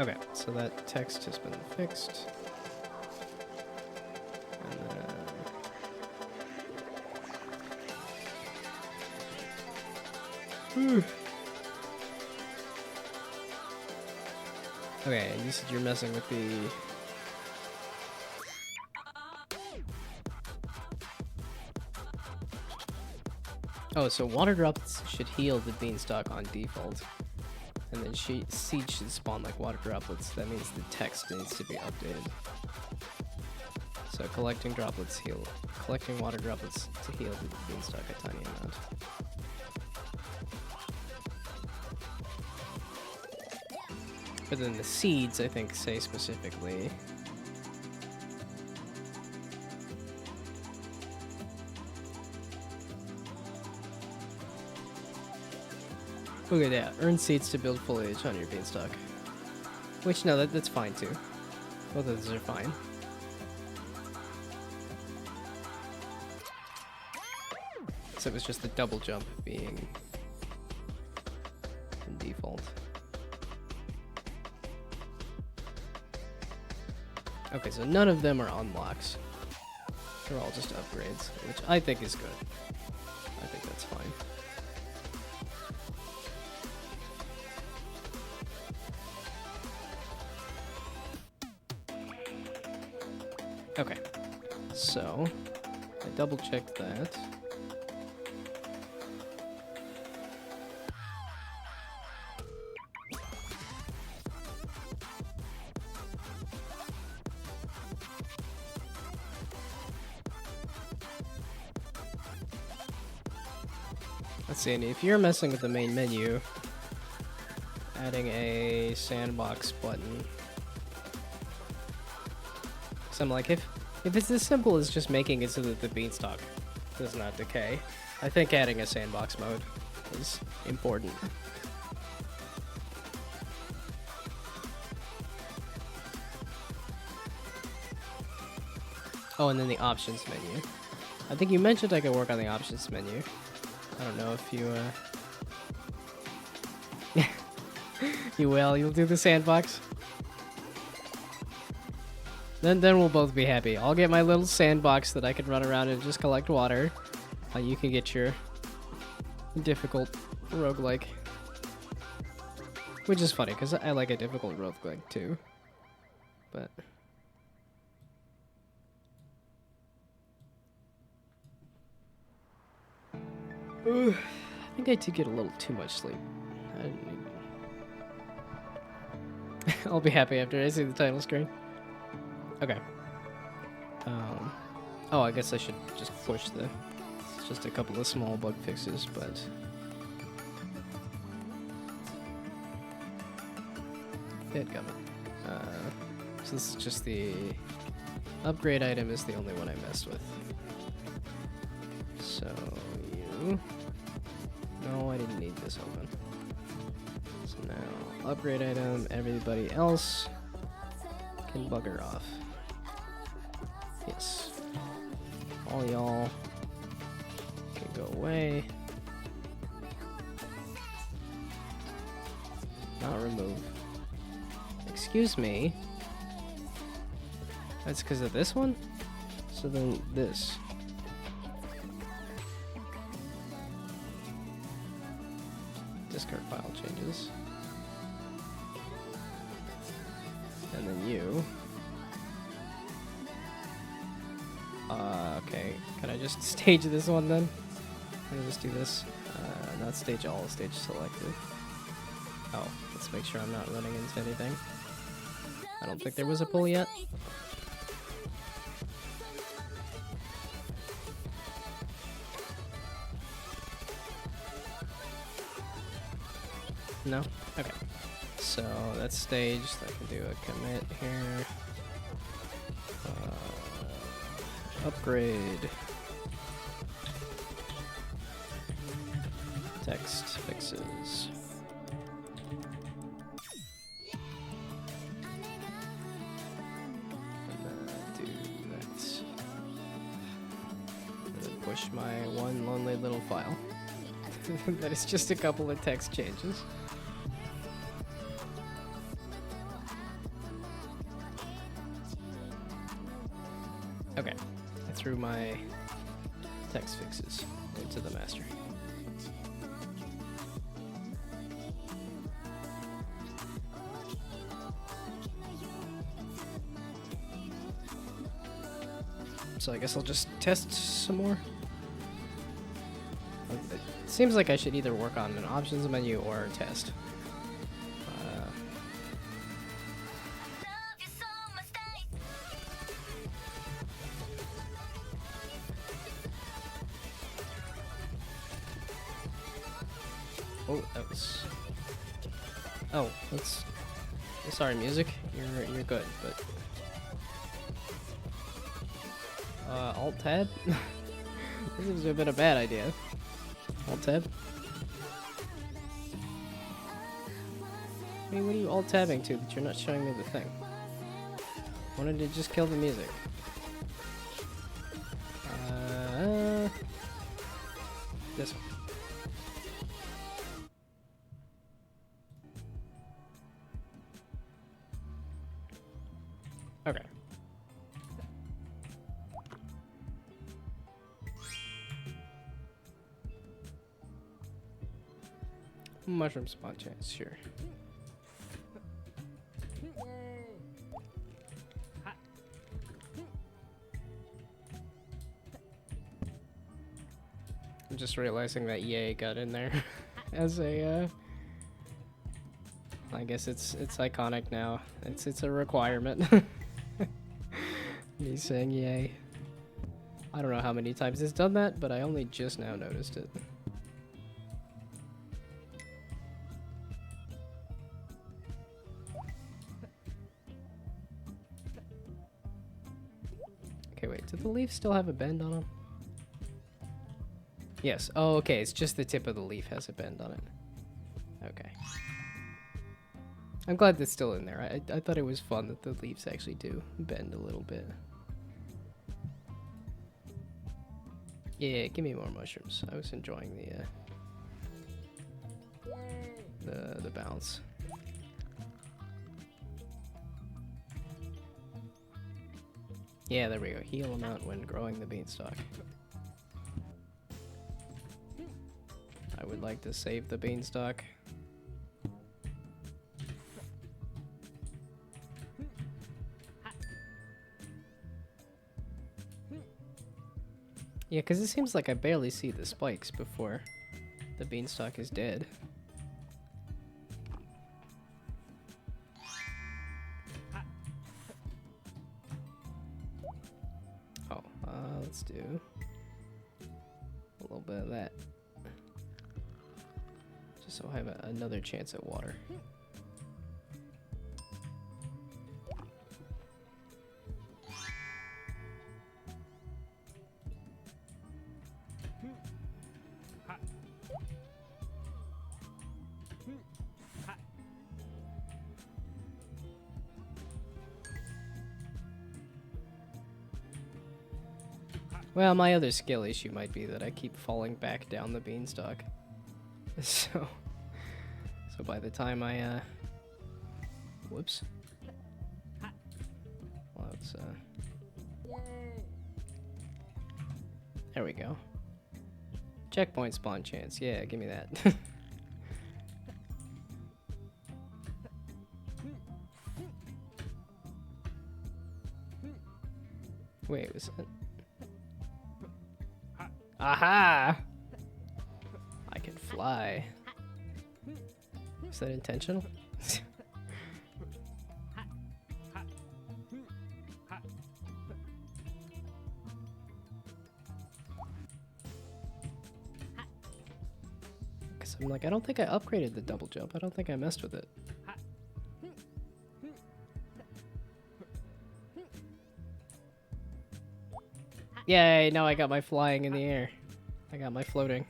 Okay, so that text has been fixed. And then... Okay, you said you're messing with the... Oh, so water droplets should heal the beanstalk on default. And then seeds should spawn like water droplets. That means the text needs to be updated. So collecting droplets heal. Collecting water droplets to heal the beanstalk a tiny amount. But then the seeds, I think, say specifically... Look at that. Earn seeds to build foliage on your beanstalk. Which, no, that's fine too. Both of those are fine. So it was just the double jump being in default. Okay, so none of them are unlocks. They're all just upgrades, which I think is good. I think that's fine. Okay, so I double checked that. Let's see, and if you're messing with the main menu, adding a sandbox button. So I'm like, if it's as simple as just making it so that the beanstalk does not decay, I think adding a sandbox mode is important. Oh, and then the options menu. I think you mentioned I could work on the options menu. I don't know if you, you will. You'll do the sandbox. Then we'll both be happy. I'll get my little sandbox that I can run around and just collect water. You can get your difficult roguelike. Which is funny, because I like a difficult roguelike too. But... I think I did get a little too much sleep. I didn't need... I'll be happy after I see the title screen. Okay. Oh, I guess I should just push the... It's just a couple of small bug fixes, but... Dadgummit. So this is just the... Upgrade item is the only one I messed with. So, you... No, I didn't need this open. So now, upgrade item, everybody else can bugger off. Yes. All y'all can go away. Not remove. Excuse me. That's because of this one? So then this. Discard file changes. And then you. Okay. Can I just stage this one then? Let me just do this. Not stage all, stage selected. Oh, let's make sure I'm not running into anything. I don't think there was a pull yet. No? Okay. So that's staged. I can do a commit here. Upgrade. Text fixes. And then do that. And then push my one lonely little file. That is just a couple of text changes. through my text fixes into the master. So I guess I'll just test some more. It seems like I should either work on an options menu or test. Oh, that was... Oh, let's... Sorry, music. You're good, but... Alt-tab? This has been a bad idea. Alt-tab? I mean, what are you alt-tabbing to that you're not showing me the thing? Why don't you just kill the music? This one. Okay. Mushroom spawn chance, sure. I'm just realizing that yay got in there as a I guess it's iconic now. It's a requirement. Me saying yay. I don't know how many times it's done that, but I only just now noticed it. Okay, wait, do the leaves still have a bend on them? Yes. Oh, okay, it's just the tip of the leaf has a bend on it. Okay. I'm glad that's still in there. I thought it was fun that the leaves actually do bend a little bit. Yeah, give me more mushrooms. I was enjoying the bounce. Yeah, there we go. Heal amount when growing the beanstalk. I would like to save the beanstalk. Yeah, because it seems like I barely see the spikes before the beanstalk is dead. Oh, let's do a little bit of that. Just so I have another chance at water. Well, my other skill issue might be that I keep falling back down the beanstalk. So by the time I, whoops. Well, let's, there we go. Checkpoint spawn chance. Yeah, give me that. Wait, was that... Aha! I can fly. Is that intentional? Because I'm like, I don't think I upgraded the double jump. I don't think I messed with it. Yay, now I got my flying in the air. I got my floating.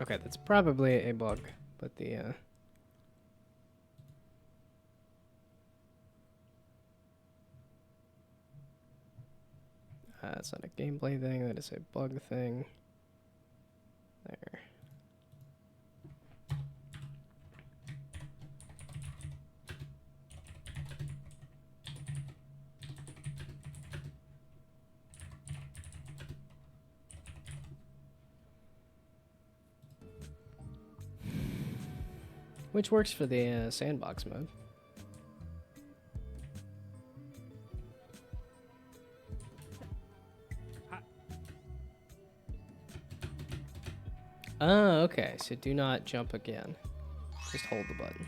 Okay, that's probably a bug, but the, it's not a gameplay thing, that is a bug thing. There. Which works for the sandbox mode. Oh, okay. So do not jump again. Just hold the button.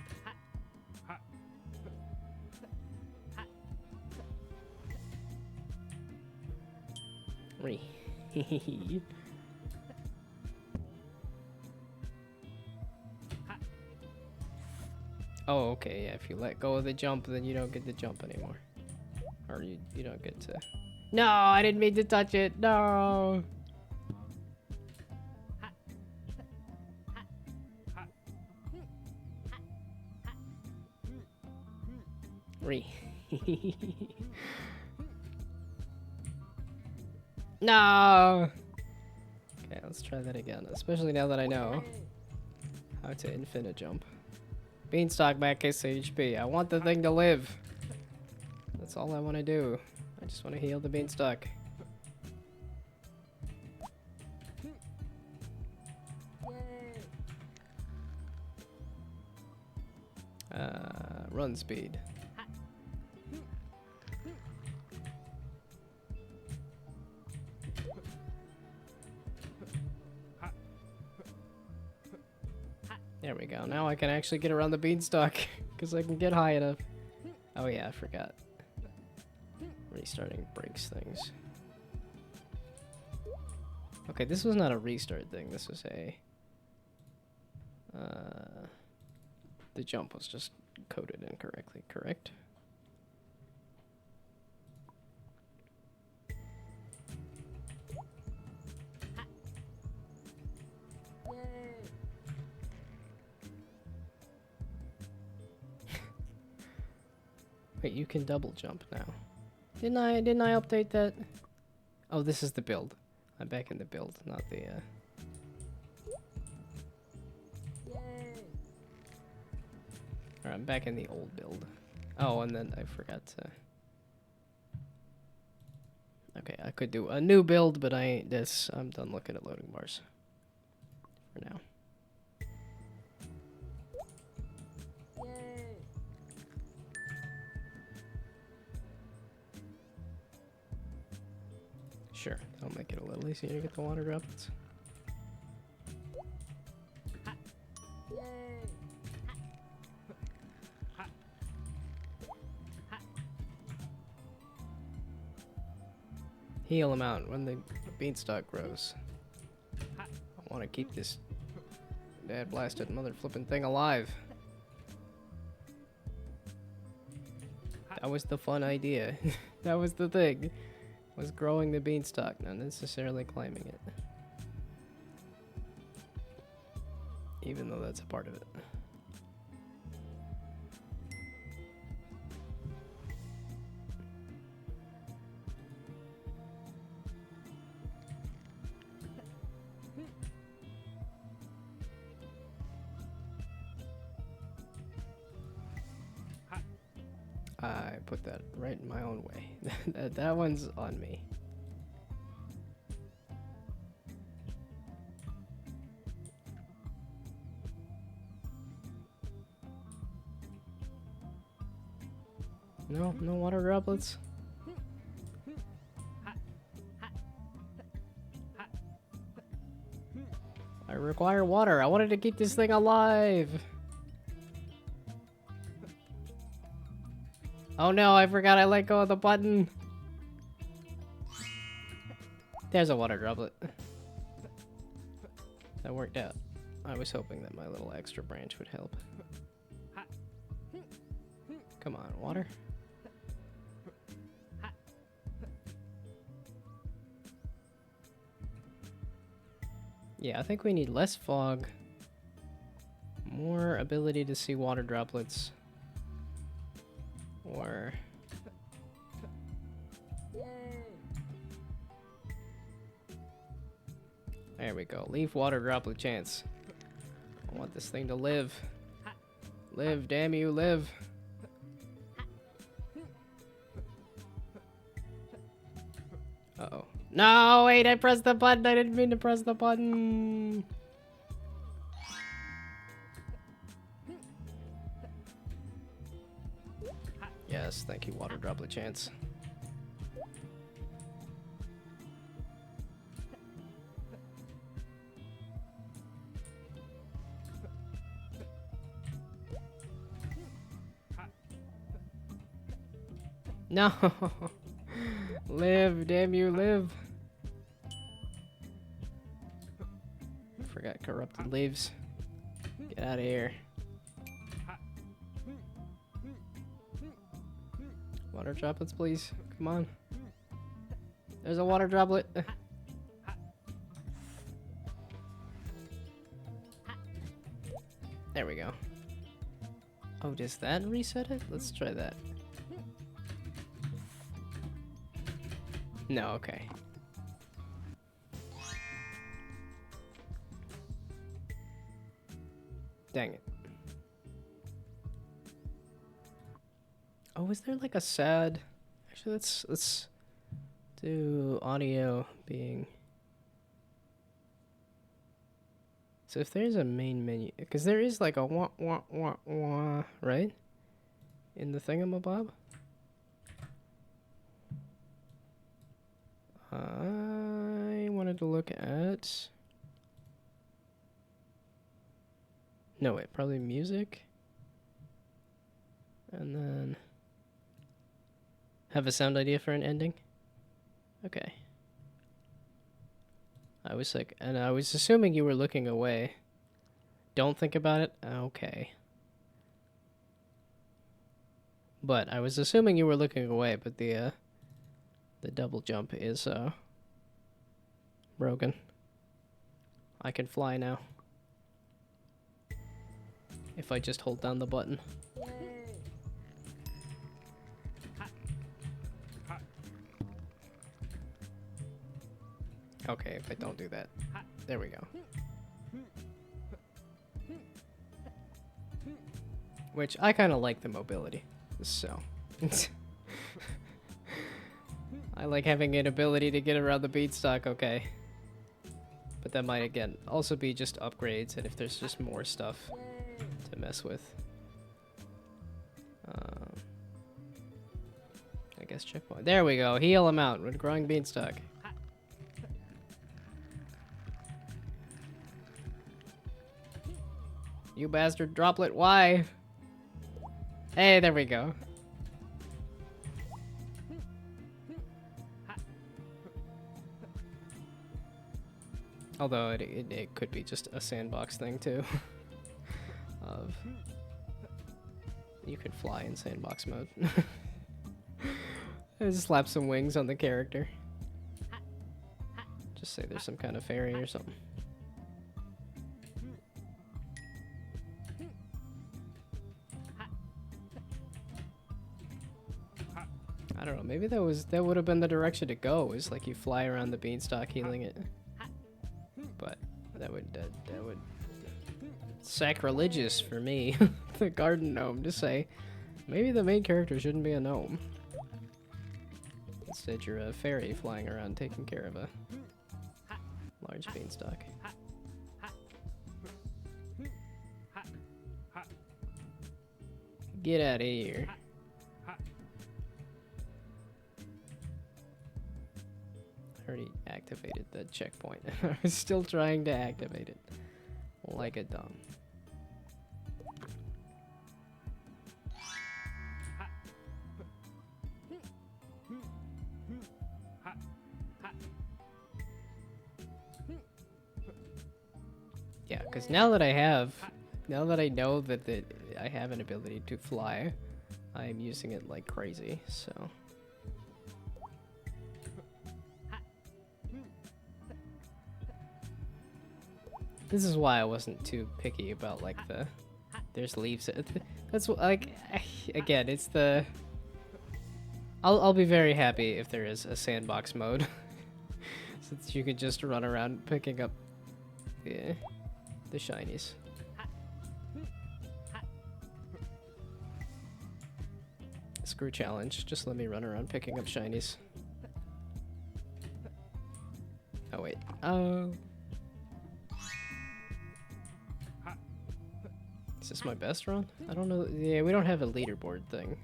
Re. Oh, okay, yeah, if you let go of the jump, then you don't get the jump anymore. Or you don't get to... No, I didn't mean to touch it, no! Re. No! Okay, let's try that again, especially now that I know how to infinite jump. Beanstalk back SHP. I want the thing to live. That's all I want to do. I just want to heal the beanstalk. Run speed. There we go. Now I can actually get around the beanstalk because I can get high enough. Oh yeah, I forgot. Restarting breaks things. Okay, this was not a restart thing. This was a... the jump was just coded incorrectly, correct? Wait, you can double jump now. Didn't I update that? Oh, this is the build. I'm back in the build, not the Or I'm back in the old build. Oh, and then I forgot to... Okay, I could do a new build, but I ain't this. I'm done looking at loading bars. For now. Sure, I'll make it a little easier to get the water droplets. Heal him out when the beanstalk grows. I want to keep this dad blasted mother flipping thing alive. That was the fun idea. That was the thing. Was growing the beanstalk, not necessarily climbing it. Even though that's a part of it. I put that right in my own way. that one's on me. No water droplets. I require water. I wanted to keep this thing alive. Oh no, I forgot I let go of the button. There's a water droplet. That worked out. I was hoping that my little extra branch would help. Come on, water. Yeah, I think we need less fog. More ability to see water droplets. Or... There we go. Leaf water droplet chance. I want this thing to live. Live, damn you, live. Uh-oh. No, wait, I pressed the button. I didn't mean to press the button. Yes, thank you, water droplet chance. No! Live, damn you, live! Forgot corrupted leaves. Get out of here. Water droplets, please. Come on. There's a water droplet. There we go. Oh, does that reset it? Let's try that. No, okay. Dang it. Oh, is there like a sad... Actually, let's do audio being... So if there's a main menu... Because there is like a wah wah wah wah, right? In the thingamabob? I wanted to look at... No, wait, probably music. And then... Have a sound idea for an ending? Okay. I was like, and I was assuming you were looking away. Don't think about it? Okay. But I was assuming you were looking away, but the double jump is broken. I can fly now. If I just hold down the button. Okay, if I don't do that. There we go. Which, I kind of like the mobility, so. I like having an ability to get around the beanstalk, okay. But that might, again, also be just upgrades, and if there's just more stuff to mess with. I guess checkpoint. There we go, heal him out with growing beanstalk. You bastard droplet, why? Hey, there we go. Although it could be just a sandbox thing too. Of you could fly in sandbox mode. Just slap some wings on the character. Just say there's some kind of fairy or something. I don't know, maybe that would have been the direction to go, is like you fly around the beanstalk healing it. But that would sacrilegious for me, the garden gnome, to say maybe the main character shouldn't be a gnome. Instead you're a fairy flying around taking care of a large beanstalk. Get out of here. I already activated the checkpoint. I was still trying to activate it. Like a dumb. Yeah, because now that I know that I have an ability to fly, I'm using it like crazy, so. This is why I wasn't too picky about like there's leaves. That's like, again, it's the. I'll be very happy if there is a sandbox mode, since you could just run around picking up the shinies. Screw challenge. Just let me run around picking up shinies. Oh wait. Oh. Is this my best run? I don't know. Yeah, we don't have a leaderboard thing,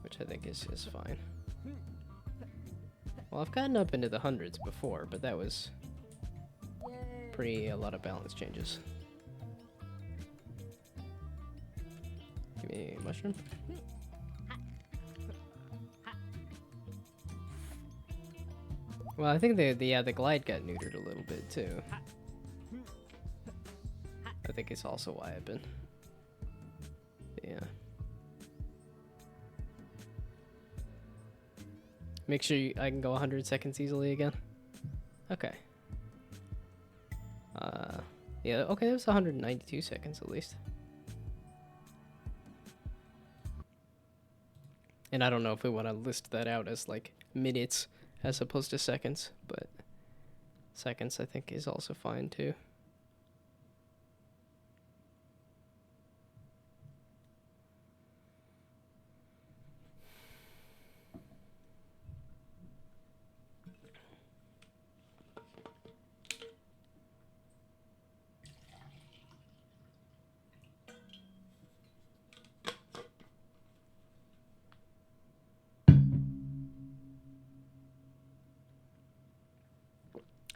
which I think is fine. Well, I've gotten up into the hundreds before, but that was a lot of balance changes. Give me a mushroom. Well, I think the glide got neutered a little bit too. I think it's also why I've been. Yeah. Make sure I can go 100 seconds easily again. Okay. Yeah, okay, that was 192 seconds at least. And I don't know if we want to list that out as like minutes as opposed to seconds, but seconds I think is also fine too.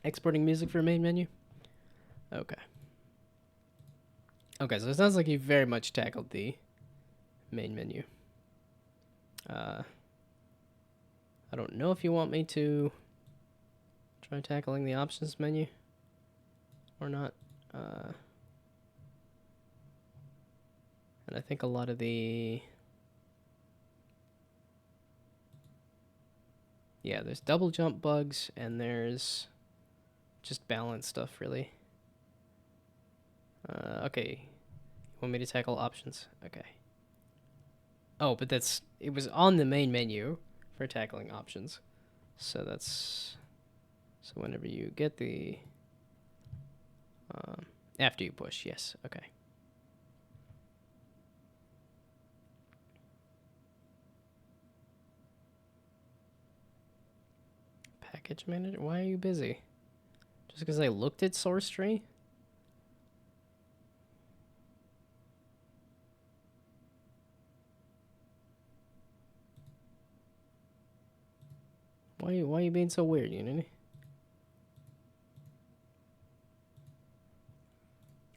Exporting music for main menu? Okay. Okay, so it sounds like you very much tackled the main menu. I don't know if you want me to try tackling the options menu or not. And I think a lot of the... Yeah, there's double jump bugs and there's just balance stuff, really. Okay. You want me to tackle options? Okay. Oh, but it was on the main menu for tackling options. So that's... So whenever you get the... after you push, yes, okay. Package manager? Why are you busy? Just because I looked at source tree? Why are you being so weird, Unity?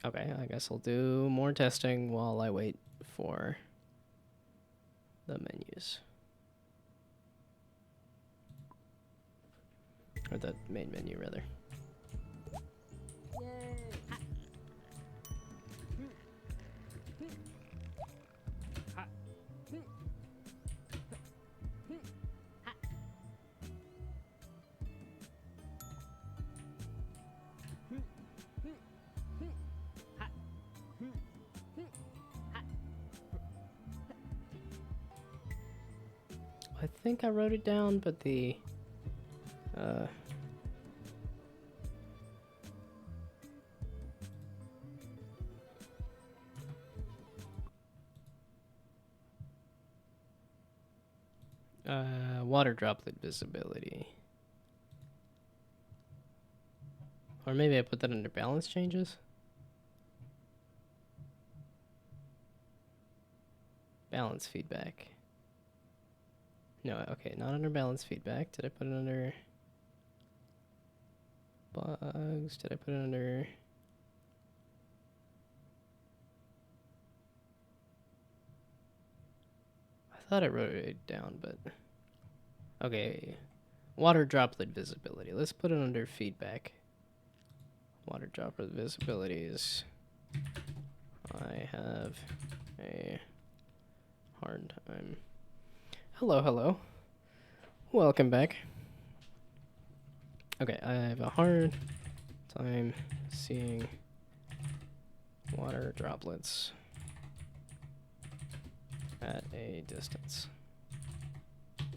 Okay, I guess I'll do more testing while I wait for the menus. Or the main menu, rather. I think I wrote it down, but the water droplet visibility. Or maybe I put that under balance changes. Balance feedback. No, okay, not under balance feedback. Did I put it under bugs? Did I put it under... I thought I wrote it down, but... Okay, water droplet visibility. Let's put it under feedback. Water droplet visibility is... I have a hard time... Hello, hello. Welcome back. Okay, I have a hard time seeing water droplets at a distance.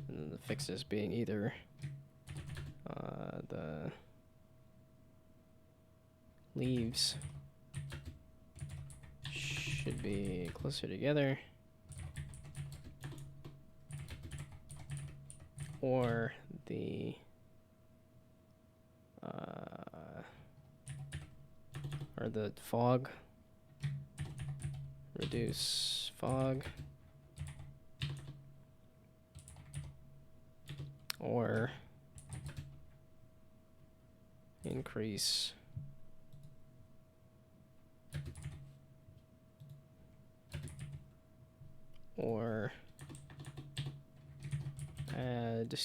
And then the fixes being either the leaves should be closer together. Or the fog. Reduce fog. Or increase or add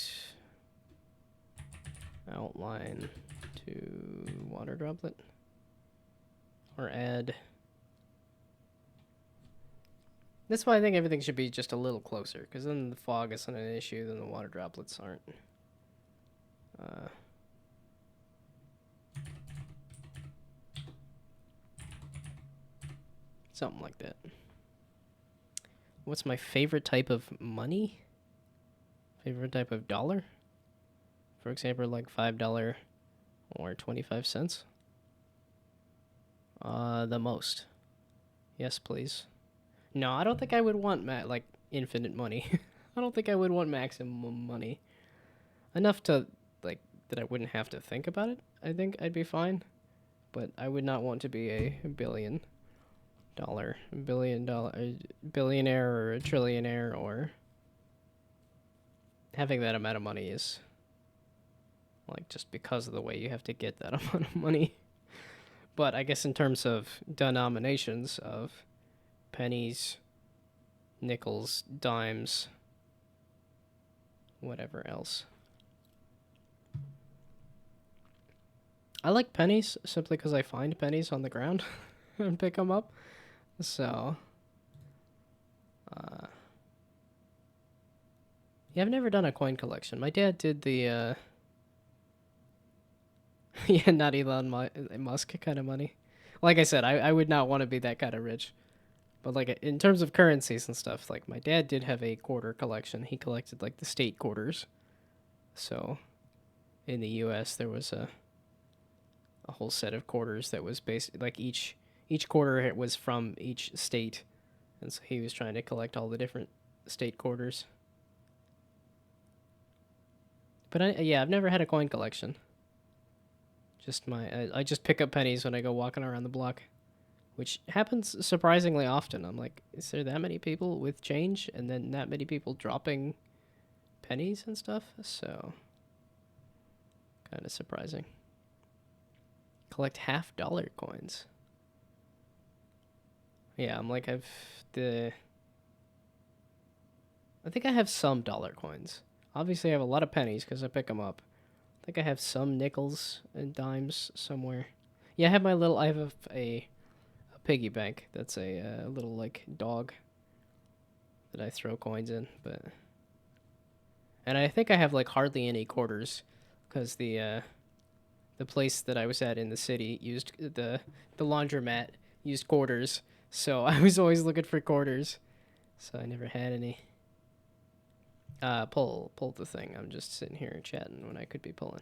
outline to water droplet, or add. That's why I think everything should be just a little closer, because then the fog isn't an issue, then the water droplets aren't. Something like that. What's my favorite type of money? Favorite type of dollar? For example, like $5 or 25 cents. The most. Yes, please. No, I don't think I would want like infinite money. I don't think I would want maximum money. Enough to like that I wouldn't have to think about it. I think I'd be fine. But I would not want to be a billion dollar, billionaire or a trillionaire, or having that amount of money is like just because of the way you have to get that amount of money. But I guess in terms of denominations of pennies, nickels, dimes, whatever else. I like pennies simply because I find pennies on the ground and pick them up. So, yeah, I've never done a coin collection. My dad did the, yeah, not Elon Musk kind of money. Like I said, I would not want to be that kind of rich. But like in terms of currencies and stuff, like my dad did have a quarter collection. He collected like the state quarters. So, in the U.S., there was a whole set of quarters that was based like each quarter was from each state, and so he was trying to collect all the different state quarters. But yeah, I've never had a coin collection. Just I just pick up pennies when I go walking around the block, which happens surprisingly often. I'm like, is there that many people with change, and then that many people dropping pennies and stuff? So, kind of surprising. Collect $50 coins. Yeah, I'm like, I think I have some dollar coins. Obviously, I have a lot of pennies because I pick them up. I think I have some nickels and dimes somewhere. Yeah, I have I have a piggy bank. That's a little, like, dog that I throw coins in. And I think I have, like, hardly any quarters because the place that I was at in the city used the laundromat used quarters. So I was always looking for quarters. So I never had any. Pull the thing. I'm just sitting here chatting when I could be pulling.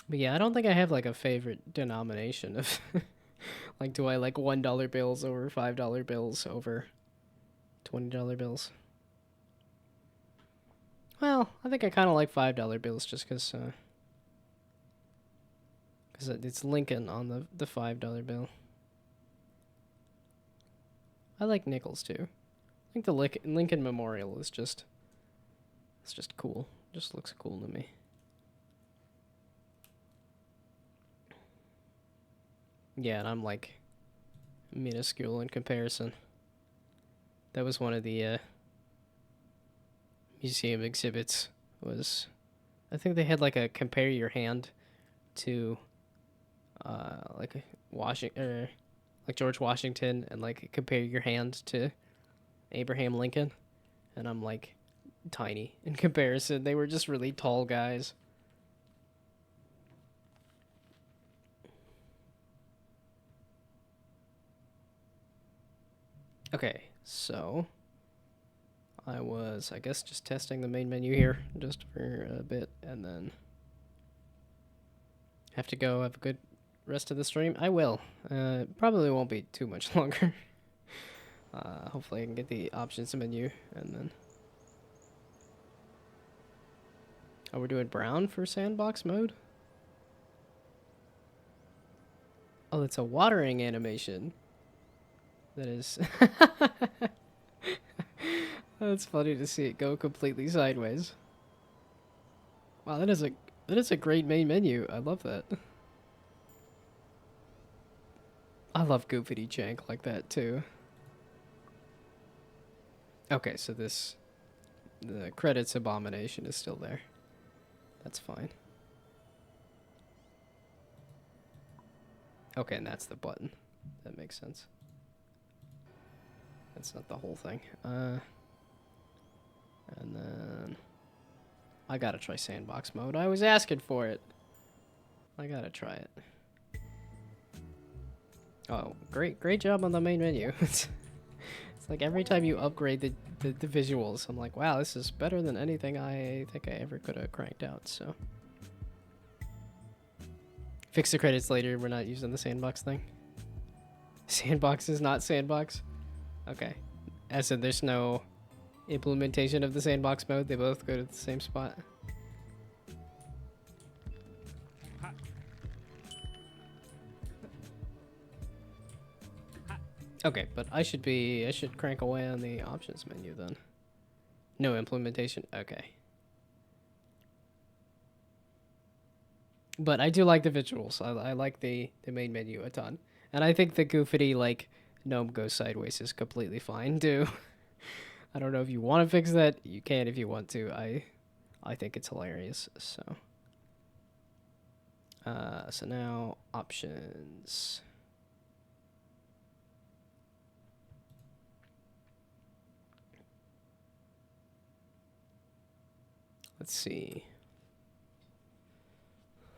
But yeah, I don't think I have like a favorite denomination of like, do I like $1 bills over $5 bills over $20 bills? Well, I think I kind of like $5 bills just because it's Lincoln on the $5 bill. I like nickels too. I think the Lincoln Memorial is just, it's just cool. Just looks cool to me. Yeah, and I'm like minuscule in comparison. That was one of the museum exhibits. Was, I think they had like a compare your hand to like Washington, like George Washington, and like compare your hand to Abraham Lincoln, and I'm like tiny in comparison. They were just really tall guys. Okay, so I was, I guess, just testing the main menu here just for a bit, and then have to go have a good rest of the stream. I will. Probably won't be too much longer. Hopefully I can get the options menu, and then... Oh, we're doing brown for sandbox mode? Oh, that's a watering animation. That is... That's funny to see it go completely sideways. Wow, that is a great main menu. I love that. I love goofity jank like that too. Okay, so the credits abomination is still there. That's fine. Okay, and that's the button. That makes sense. That's not the whole thing. And then I gotta try sandbox mode. I was asking for it. I gotta try it. Oh, great job on the main menu. It's like every time you upgrade the visuals, I'm like, wow, this is better than anything I think I ever could have cranked out, so. Fix the credits later, we're not using the sandbox thing. Sandbox is not sandbox? Okay. As in, there's no implementation of the sandbox mode, they both go to the same spot. Okay, but I should crank away on the options menu then. No implementation, okay. But I do like the visuals. I like the main menu a ton. And I think the goofity, like, Gnome goes sideways is completely fine too. I don't know if you want to fix that. You can if you want to. I think it's hilarious, so. So now, options. Let's see.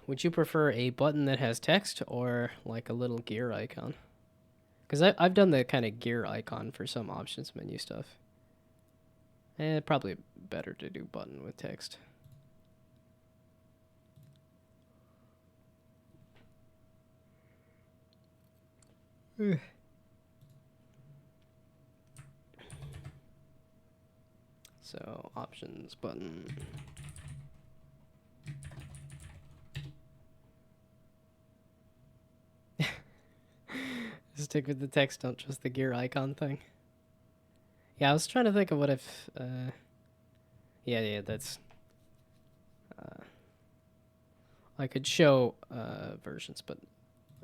Would you prefer a button that has text or like a little gear icon? Because I've done the kind of gear icon for some options menu stuff. Probably better to do button with text. So, options button. Stick with the text, don't trust the gear icon thing. Yeah, I was trying to think of what if, yeah, that's, I could show, versions, but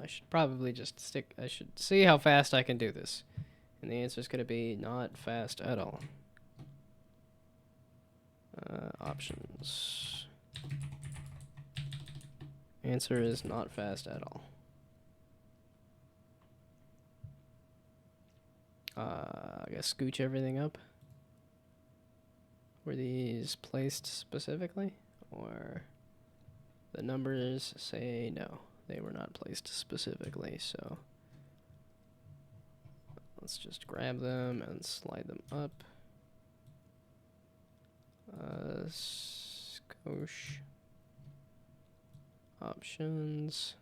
I should probably just I should see how fast I can do this. And the answer is going to be not fast at all. Options. Answer is not fast at all. I guess scooch everything up. Were these placed specifically? Or the numbers say no, they were not placed specifically, so let's just grab them and slide them up. Scooch. Options.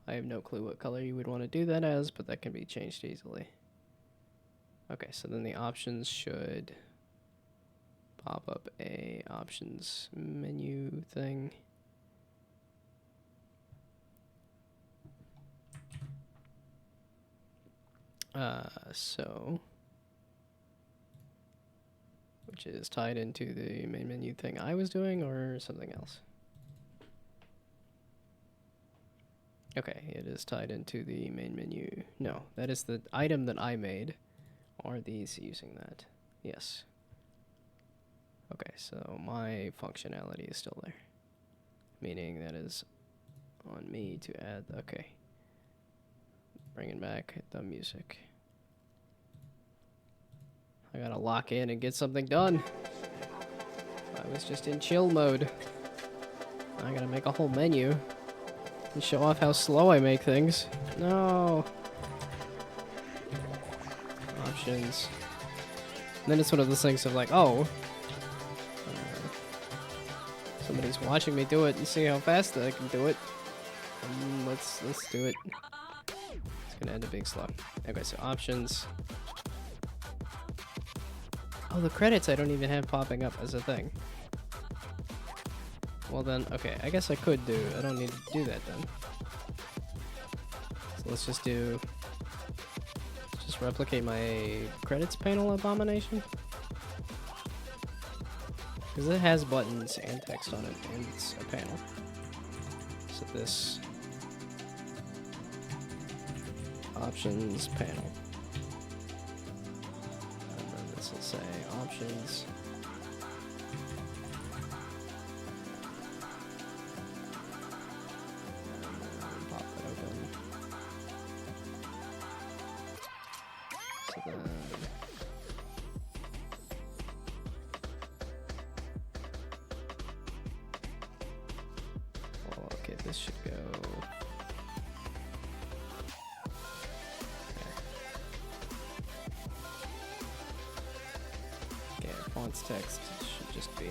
I have no clue what color you would want to do that as, but that can be changed easily. Okay, so then the options should pop up a options menu thing. So, which is tied into the main menu thing I was doing or something else? Okay, it is tied into the main menu. No, that is the item that I made. Are these using that? Yes. Okay, so my functionality is still there. Meaning that is on me to add, okay. Bringing back the music. I gotta lock in and get something done. I was just in chill mode. I gotta make a whole menu and show off how slow I make things. No. Options. then it's one of those things of like, oh, somebody's watching me do it and see how fast I can do it. Let's do it. It's gonna end up being slow. Okay, so options. Oh, the credits I don't even have popping up as a thing. Well then, okay, I guess I could do. I don't need to do that then. So let's just do. Just replicate my credits panel abomination. Because it has buttons and text on it, and it's a panel. So this options panel. And then this will say options. And pop it open. So then. Okay, this should go. Okay, font's text should just be.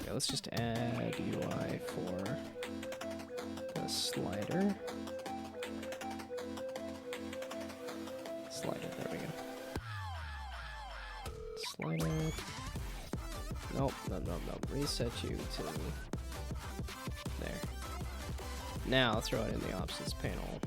Okay, let's just add UI for the slider. Slider, there we go. Slider. Nope, no. Reset you to there. Now throw it in the options panel.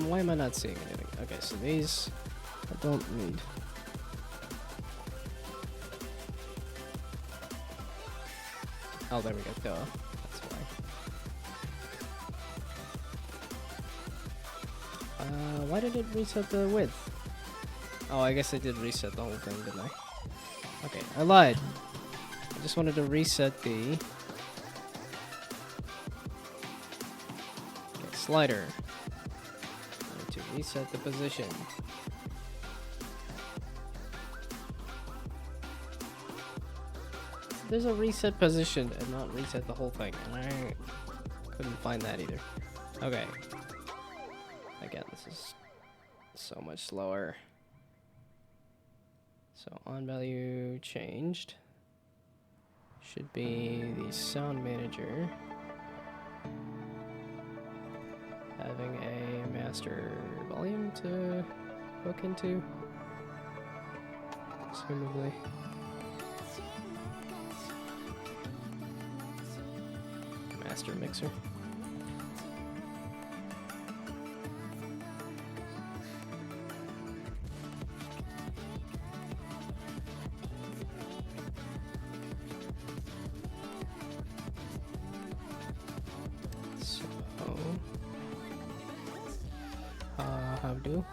Why am I not seeing anything? Okay, so these I don't need. Oh, there we go. Duh. That's why. Why did it reset the width? Oh, I guess I did reset the whole thing, didn't I? Okay, I lied. I just wanted to reset the slider. I need to reset the position. There's a reset position and not reset the whole thing, and I couldn't find that either. Okay. Again, this is so much slower. So on value changed. Should be the sound manager having a master volume to hook into, presumably. Master mixer. How do?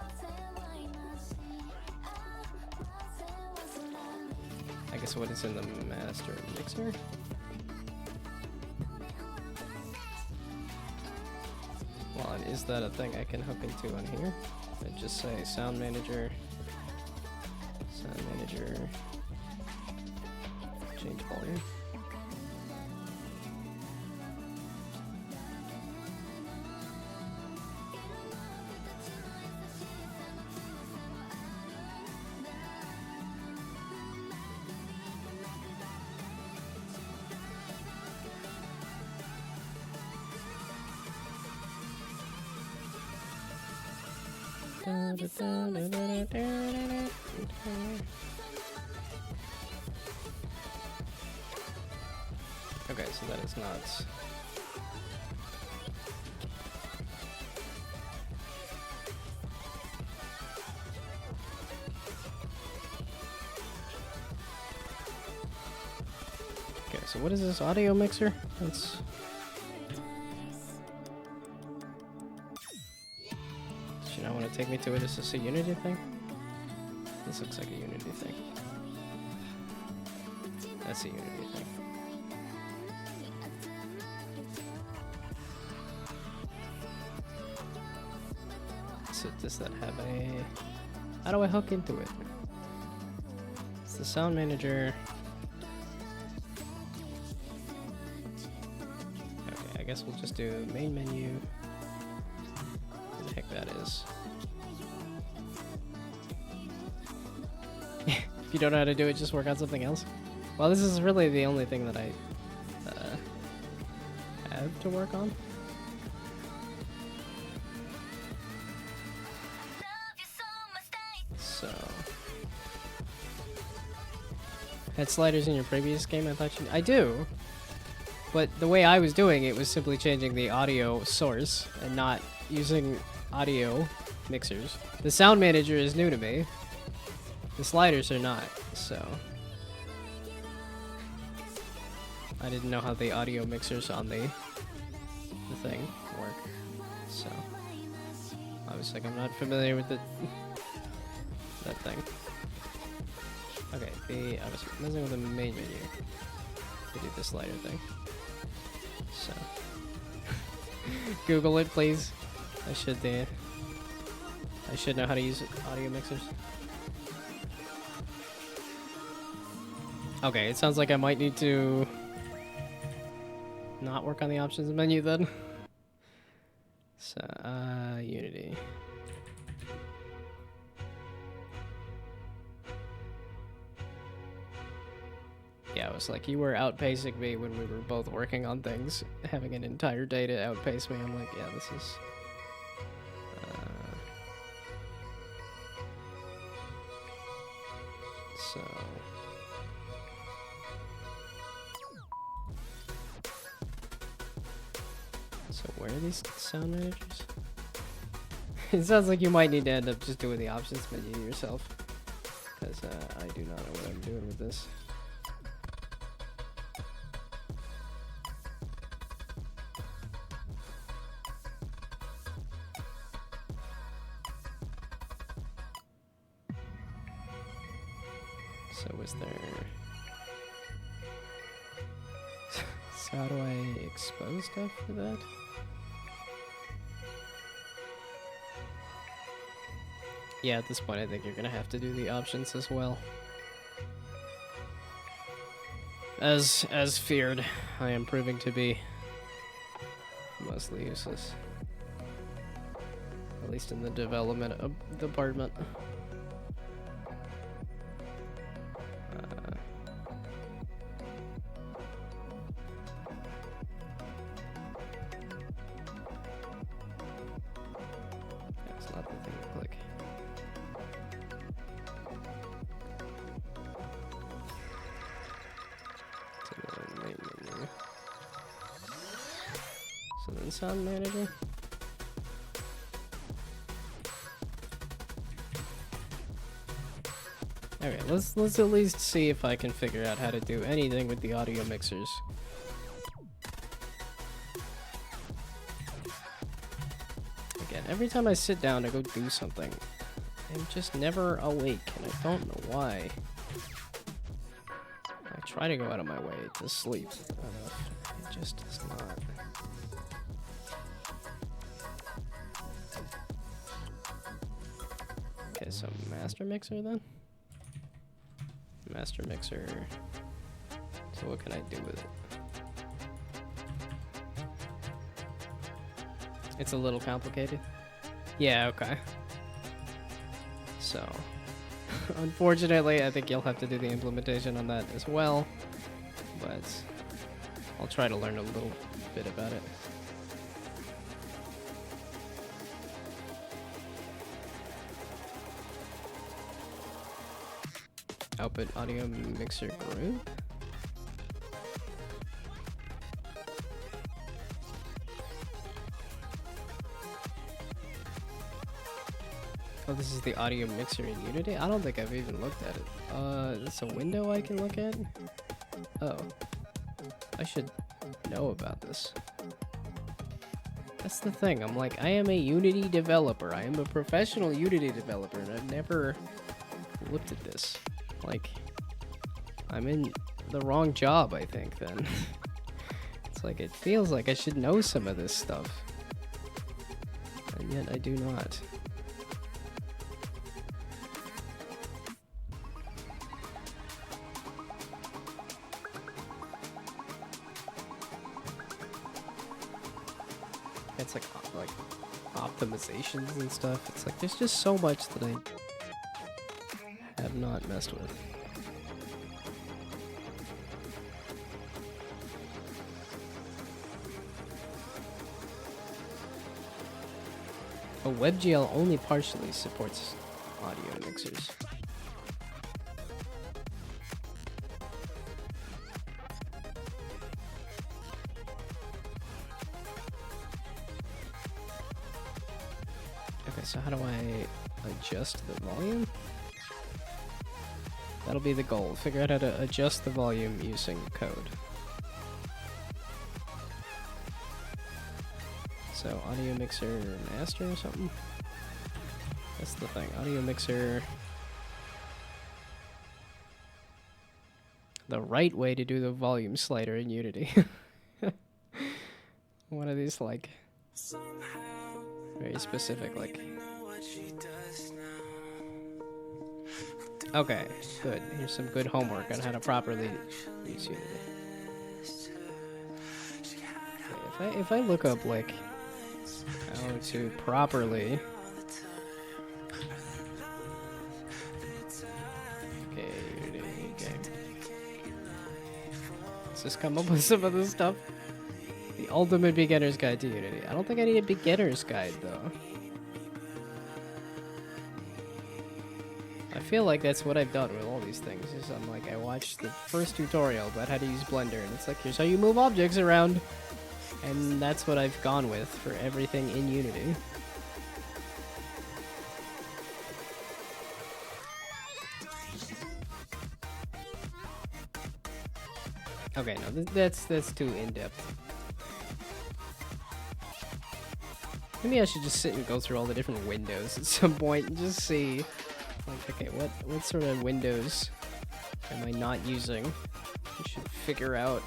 I guess what is in the master mixer? Well, and is that a thing I can hook into on here? I just say sound manager, change volume. Okay, so that is not. Okay, so what is this audio mixer? That's. You know, want to take me to it? Is this a Unity thing? This looks like a Unity thing. That's a Unity thing. So does that have a... How do I hook into it? It's the sound manager. guess we'll just do main menu. What the heck that is. If you don't know how to do it, just work on something else. Well, this is really the only thing that I have to work on. So, had sliders in your previous game? I thought I do, but the way I was doing it was simply changing the audio source and not using audio mixers. The sound manager is new to me. The sliders are not, so I didn't know how the audio mixers on the thing work. So I was like, I'm not familiar with that thing. Okay, I was messing with the main menu to do the slider thing. So Google it, please. I should know how to use audio mixers. Okay, it sounds like I might need to not work on the options menu then. So, Unity. Yeah, it was like you were outpacing me when we were both working on things, having an entire day to outpace me. I'm like, yeah, this is... So... So where are these sound managers? It sounds like you might need to end up just doing the options menu yourself. Because I do not know what I'm doing with this. So was there... So how do I expose stuff for that? Yeah, at this point I think you're gonna have to do the options as well. As feared, I am proving to be mostly useless. At least in the development department. That's not the thing to click. So then sound manager. Okay, let's at least see if I can figure out how to do anything with the audio mixers. Again, every time I sit down to go do something, I'm just never awake, and I don't know why. I try to go out of my way to sleep enough. It just does not. Okay, so master mixer then? Master mixer. So what can I do with it? It's a little complicated. Yeah, okay. So, unfortunately, I think you'll have to do the implementation on that as well. But I'll try to learn a little bit about it. Output audio mixer group. Oh, this is the audio mixer in Unity? I don't think I've even looked at it. Is this a window I can look at? Oh. I should know about this. That's the thing. I'm like, I am a Unity developer. I am a professional Unity developer, and I've never looked at this. Like, I'm in the wrong job, I think, then. It's like, it feels like I should know some of this stuff. And yet I do not. It's like optimizations and stuff. It's like there's just so much that I have not messed with. WebGL only partially supports audio mixers. Okay, so how do I adjust the volume? That'll be the goal. Figure out how to adjust the volume using code. So audio mixer master or something? That's the thing. Audio mixer. The right way to do the volume slider in Unity. One of these like very specific like. Okay, good. Here's some good homework on how to properly use Unity. Okay, if I look up like how to properly Unity game. Let's just come up with some of this stuff. The ultimate beginner's guide to Unity. I don't think I need a beginner's guide though. I feel like that's what I've done with all these things. Is I'm like I watched the first tutorial about how to use Blender, and it's like here's how you move objects around, and that's what I've gone with for everything in Unity. Okay, no, that's too in-depth. Maybe I should just sit and go through all the different windows at some point and just see, like, okay, what sort of windows am I not using? I should figure out.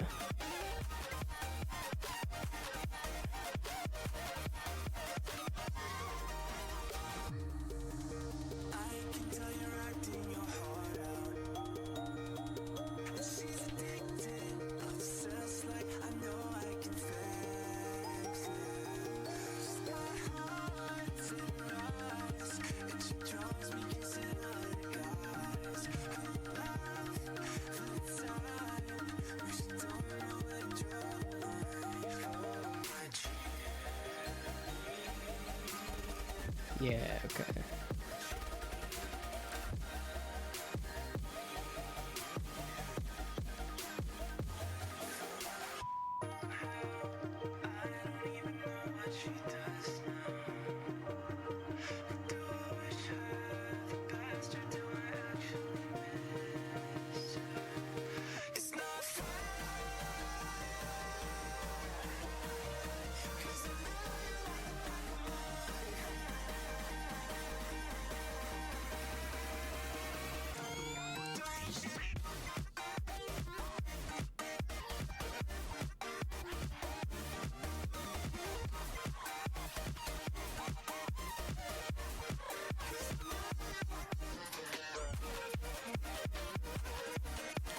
Yeah, okay.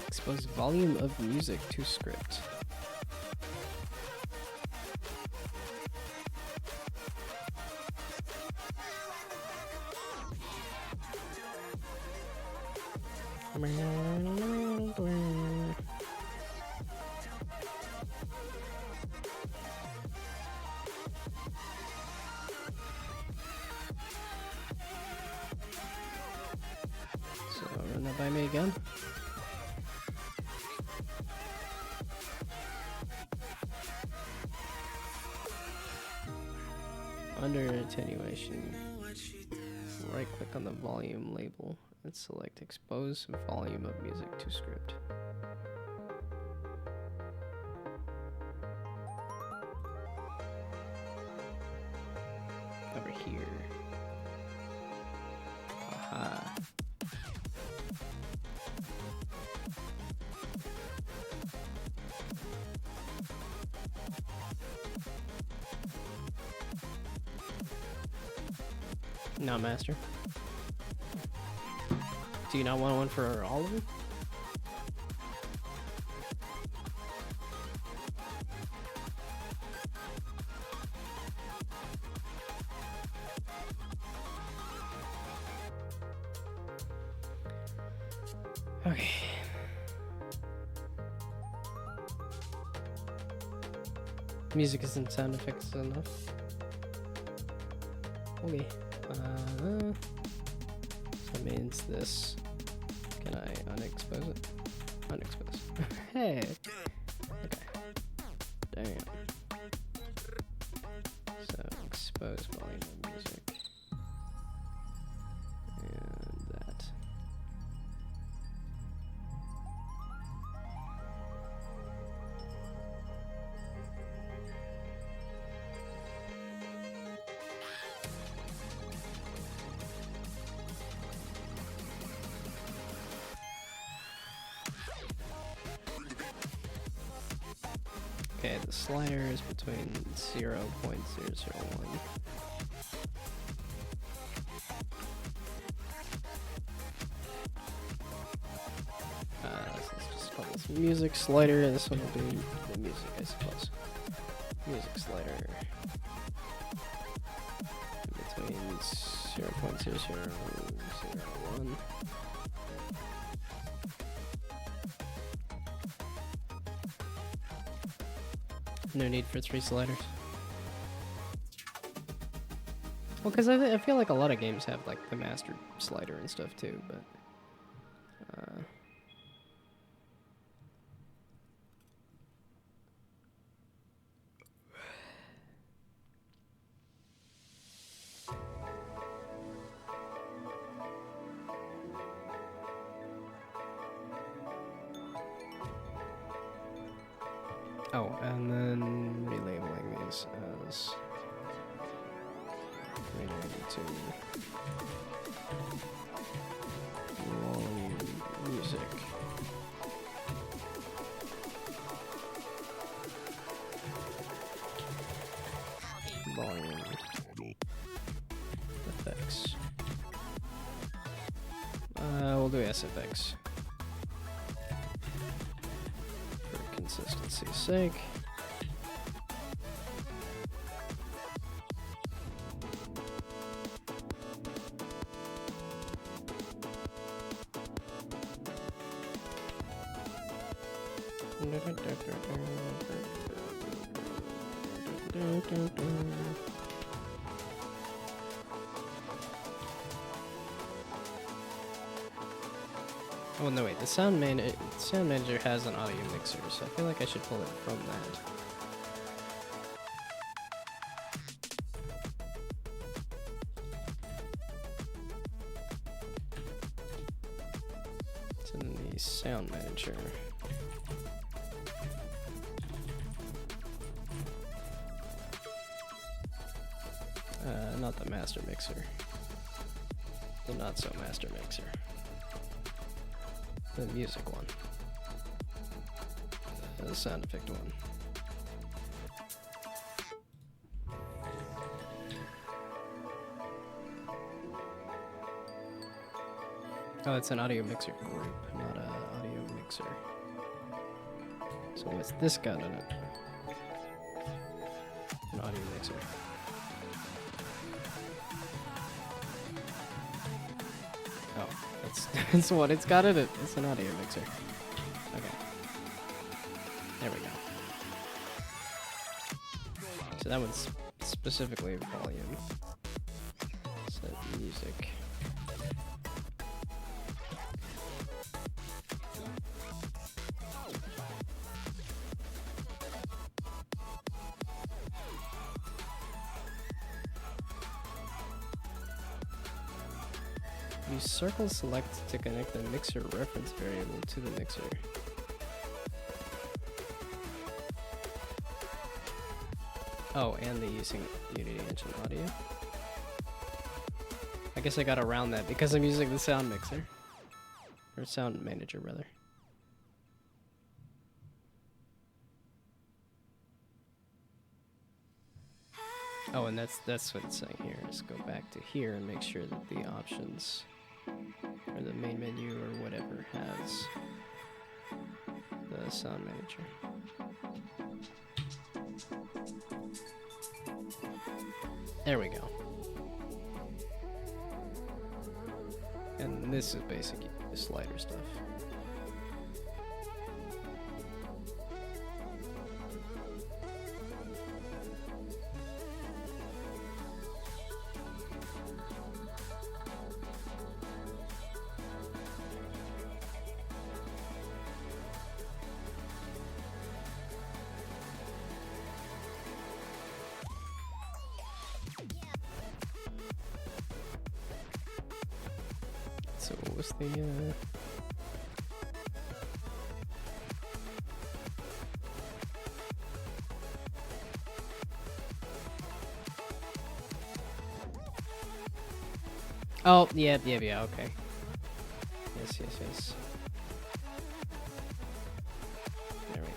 Expose volume of music to script. So run that by me again. Under attenuation, right click on the volume label and select expose volume of music to script. Over here. Aha. No, master. Do you not want one for all of them? Okay. Music isn't sound effects enough. Okay. That means this. Can I unexpose it? Unexpose. Hey! Okay. Damn. So, expose volume of music. And that. Okay, the slider is between 0.001. Let's just call this music slider, and this one will be the music, I suppose. Music slider. Between 0.0001. No need for 3 sliders. Well, because I feel like a lot of games have like the master slider and stuff too, but oh, and then relabeling these as renaming to volume music. Volume effects. We'll do SFX for consistency's sake. Oh no, wait, the sound manager has an audio mixer, so I feel like I should pull it from that. It's in the sound manager. Not the master mixer. The not so master mixer. The music one. The sound effect one. Oh, it's an audio mixer group, not an audio mixer. So what's this got in it? An audio mixer. Oh, that's what it's got in it. It's an audio mixer. Okay. There we go. So that one's specifically volume. Set music. Use circle select to connect the mixer reference variable to the mixer. Oh, and the using Unity Engine audio. I guess I got around that because I'm using the sound mixer. Or sound manager, rather. Oh, and that's what it's saying here, is go back to here and make sure that the options, or the main menu or whatever, has the sound manager. There we go. And this is basically the slider stuff. So what was the Oh, yeah, okay. Yes. There we go.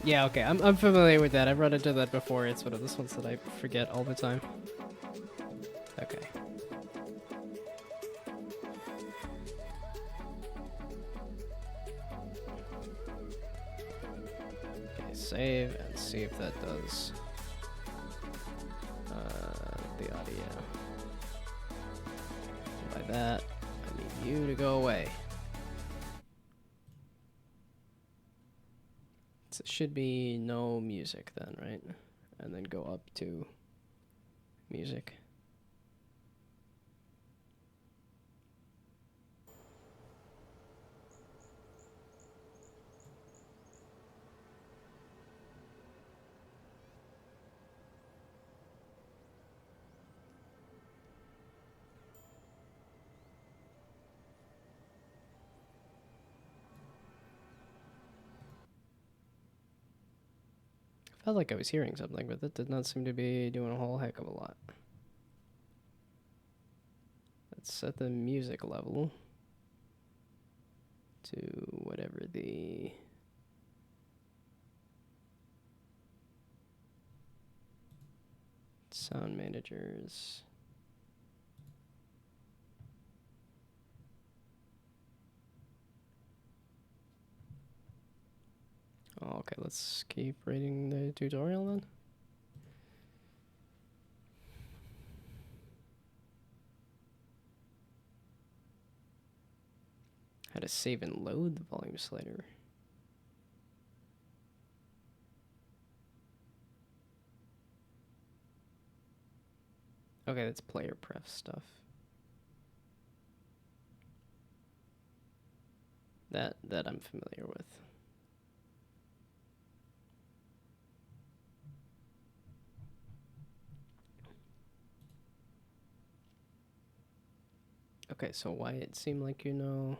Yeah, okay, I'm familiar with that. I've run into that before. It's one of those ones that I forget all the time. Okay. Okay, save and see if that does the audio. By that, I need you to go away. So it should be no music then, right? And then go up to music. Felt like I was hearing something, but that did not seem to be doing a whole heck of a lot. Let's set the music level to whatever the sound managers. Oh, okay, let's keep reading the tutorial then. How to save and load the volume slider. Okay, that's player pref stuff. That I'm familiar with. Okay, so why it seemed like you know...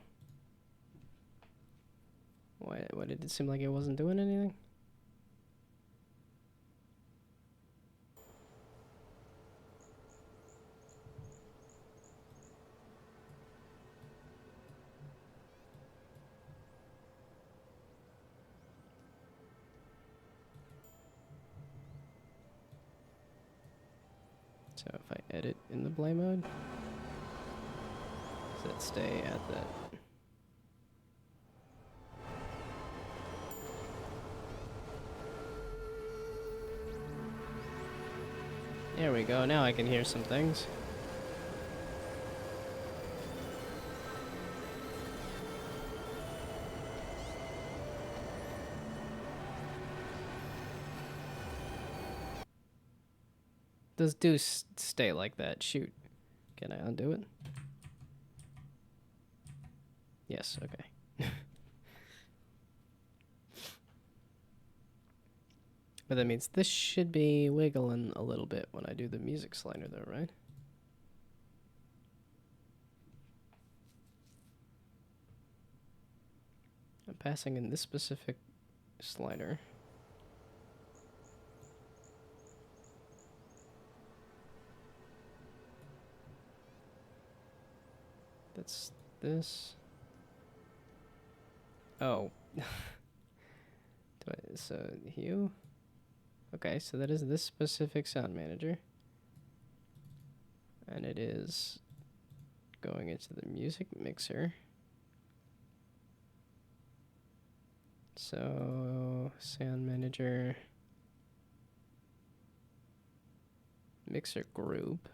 Why did it seem like it wasn't doing anything? So if I edit in the play mode, does it stay at that? There we go, now I can hear some things. Those do stay like that. Shoot. Can I undo it? Yes, okay. But that means this should be wiggling a little bit when I do the music slider though, right? I'm passing in this specific slider. That's this. Oh. So hue? Okay, so that is this specific sound manager. And it is going into the music mixer. So sound manager, mixer group.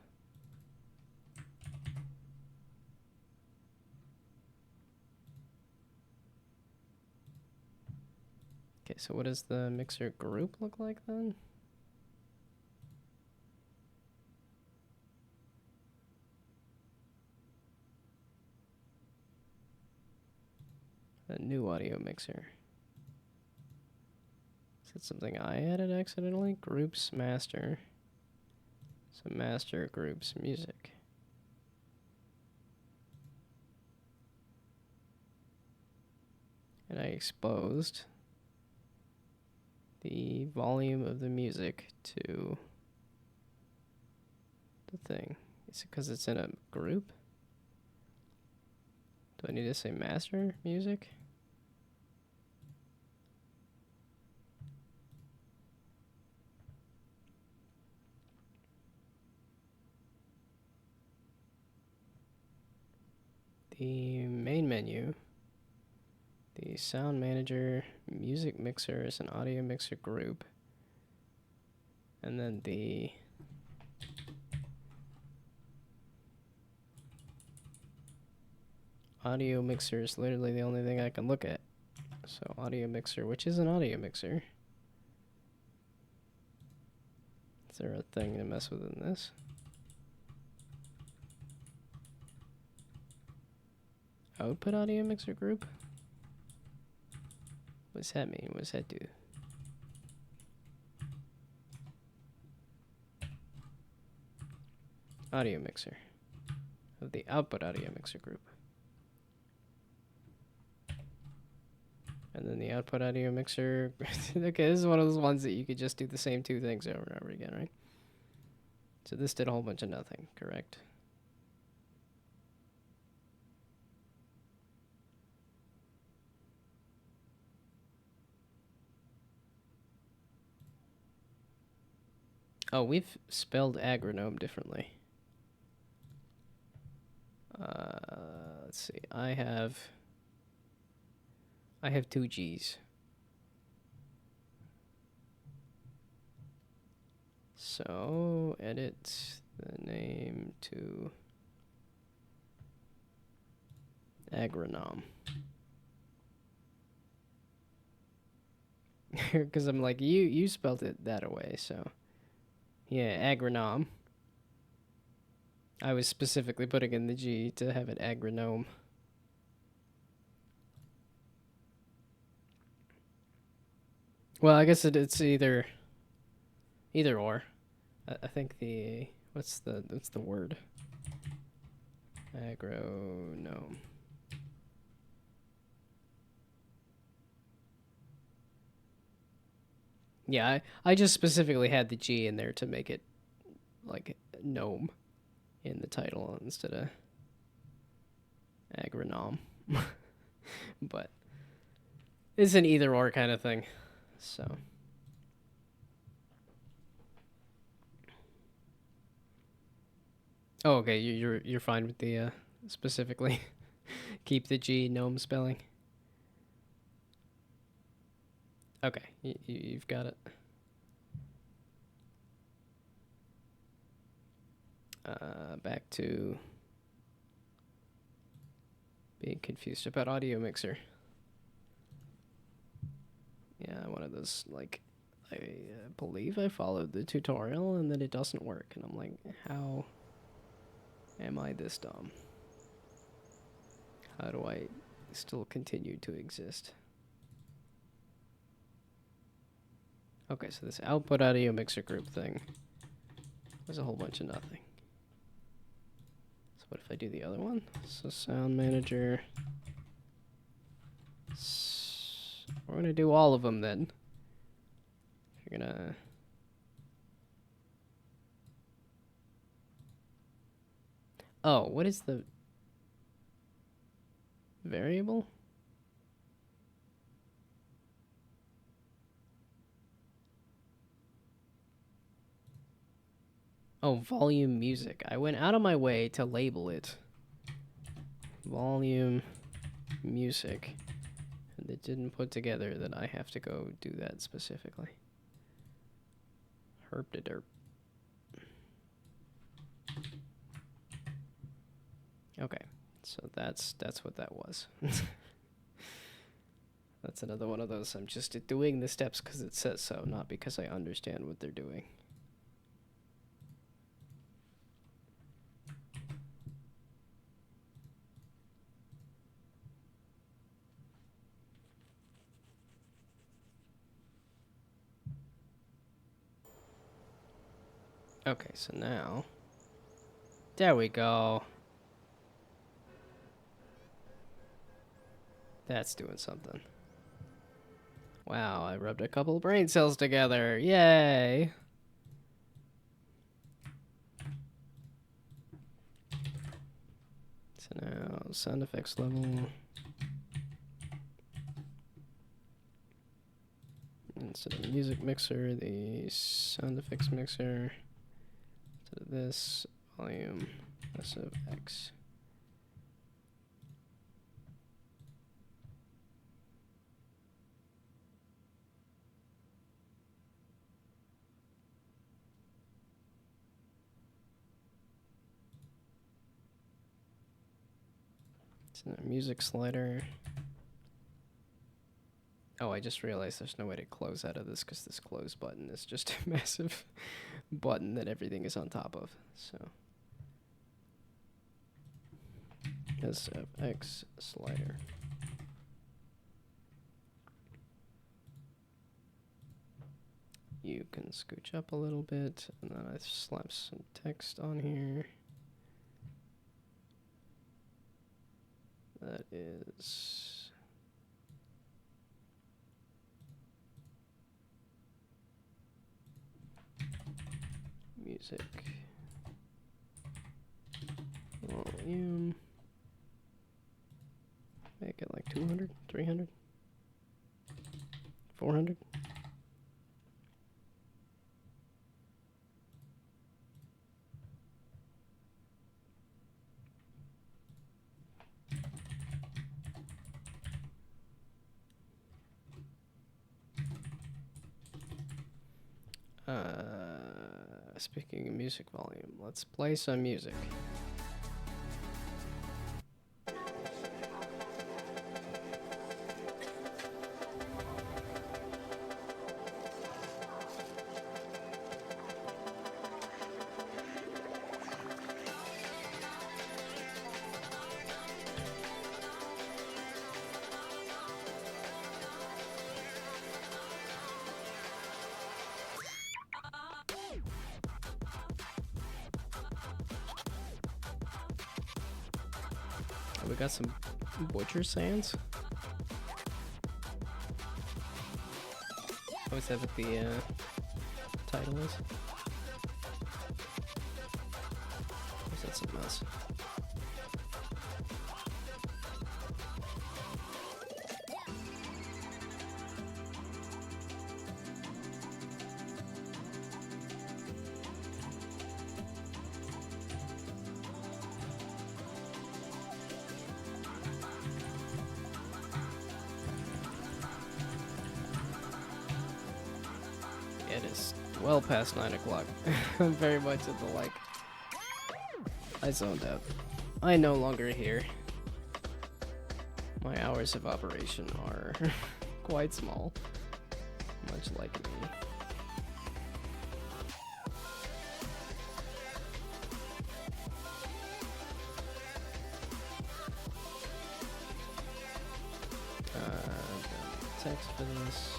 Okay, so what does the mixer group look like then? A new audio mixer. Is it something I added accidentally? Groups master. So master groups music. And I exposed the volume of the music to the thing. Is it because it's in a group? Do I need to say master music? The main menu, the sound manager, music mixer is an audio mixer group. And then the audio mixer is literally the only thing I can look at. So audio mixer, which is an audio mixer. Is there a thing to mess with in this? Output audio mixer group? What's that mean? What's that do? Audio mixer of the output audio mixer group. And then the output audio mixer. Okay, this is one of those ones that you could just do the same two things over and over again, right? So this did a whole bunch of nothing, correct? Oh, we've spelled agronome differently. Let's see. I have 2 G's. So edit the name to agronome. Because I'm like, you spelled it that away, so yeah, agronome. I was specifically putting in the G to have it agronome. Well, I guess it's either or. I think the what's the word? Agronome. Yeah, I just specifically had the G in there to make it like gnome in the title instead of agronome. But it's an either or kind of thing. So oh, okay, you're fine with the specifically keep the G gnome spelling. Okay, you've got it. Back to being confused about audio mixer. Yeah, one of those, like, I believe I followed the tutorial and then it doesn't work. And I'm like, how am I this dumb? How do I still continue to exist? Okay, so this output audio mixer group thing was a whole bunch of nothing. So what if I do the other one? So sound manager. We're gonna do all of them then. You're gonna... Oh, what is the variable? Oh, volume music. I went out of my way to label it volume music. And it didn't put together that I have to go do that specifically. Herp de derp. Okay, so that's what that was. That's another one of those. I'm just doing the steps because it says so, not because I understand what they're doing. Okay, so now... There we go. That's doing something. Wow, I rubbed a couple brain cells together. Yay! So now, sound effects level. Instead of music mixer, the sound effects mixer. Instead of this, volume, S of X. So the music slider. Oh, I just realized there's no way to close out of this because this close button is just a massive button that everything is on top of. So SFX slider. You can scooch up a little bit, and then I slap some text on here. That is... music volume. Make it like 200, 300, 400. Speaking of music volume, let's play some music. We got some butcher sands. Oh, is that what the title is? Or is that something else? It is well past 9 o'clock. I'm very much at the like. I zoned out. I no longer hear. My hours of operation are quite small. Much like me. Text for this.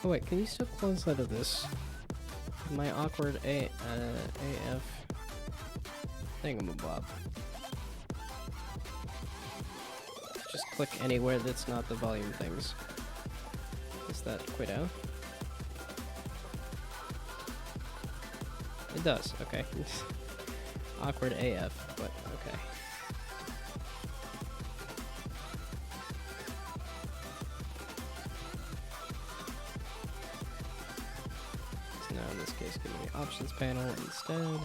Oh wait, can you still close out of this? My awkward AF thingamabob. Just click anywhere that's not the volume things. Does that quit out? It does, okay. Awkward AF, but okay. So now in this case, give me the options panel instead.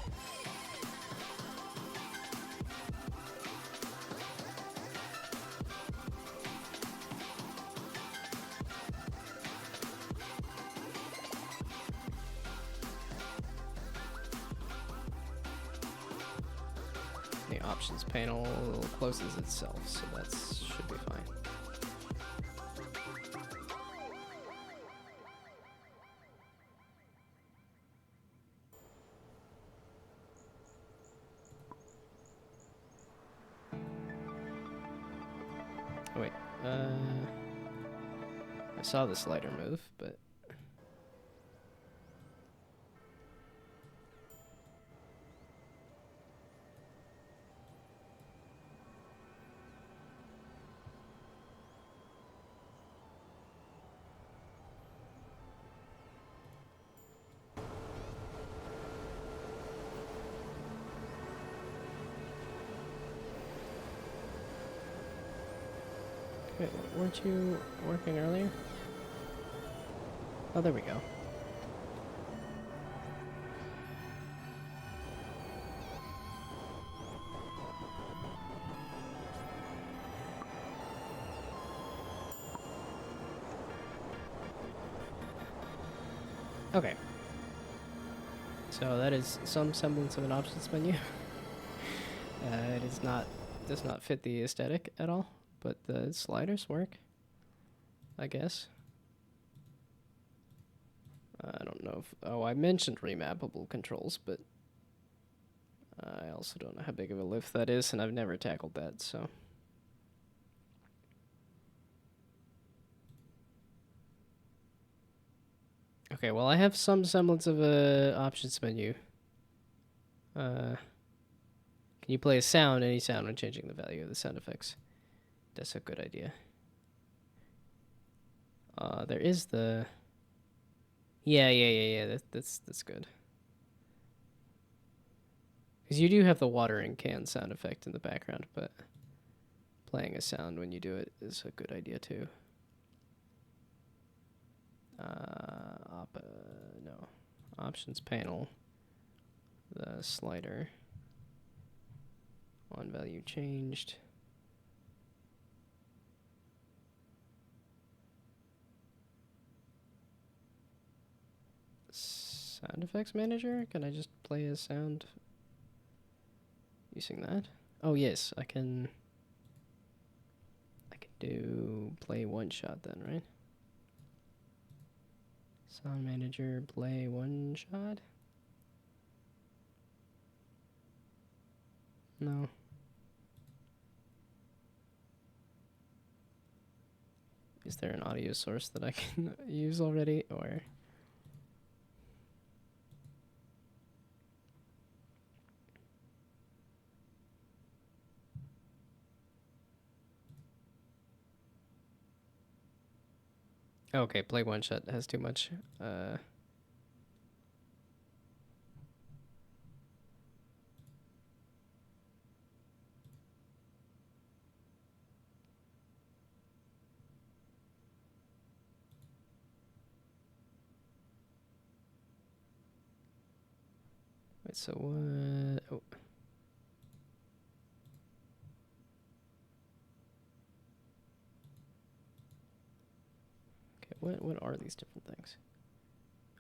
The options panel closes itself, so that should be fine. Oh, wait. I saw the slider move, but... Wait, weren't you working earlier? Oh, there we go. Okay. So that is some semblance of an options menu. It is not, does not fit the aesthetic at all, but the sliders work, I guess. I don't know if, oh, I mentioned remappable controls, but I also don't know how big of a lift that is, and I've never tackled that, so. Okay, well, I have some semblance of a options menu. Can you play a sound, any sound, when changing the value of the sound effects? That's a good idea. There is the... Yeah. That's good. Because you do have the watering can sound effect in the background, but playing a sound when you do it is a good idea too. No. Options panel. The slider. On value changed. Sound effects manager? Can I just play a sound using that? Oh yes, I can do play one shot then, right? Sound manager, play one shot? No. Is there an audio source that I can use already, or? Okay, play one shot has too much. Wait, so what? Oh. Okay, what are these different things?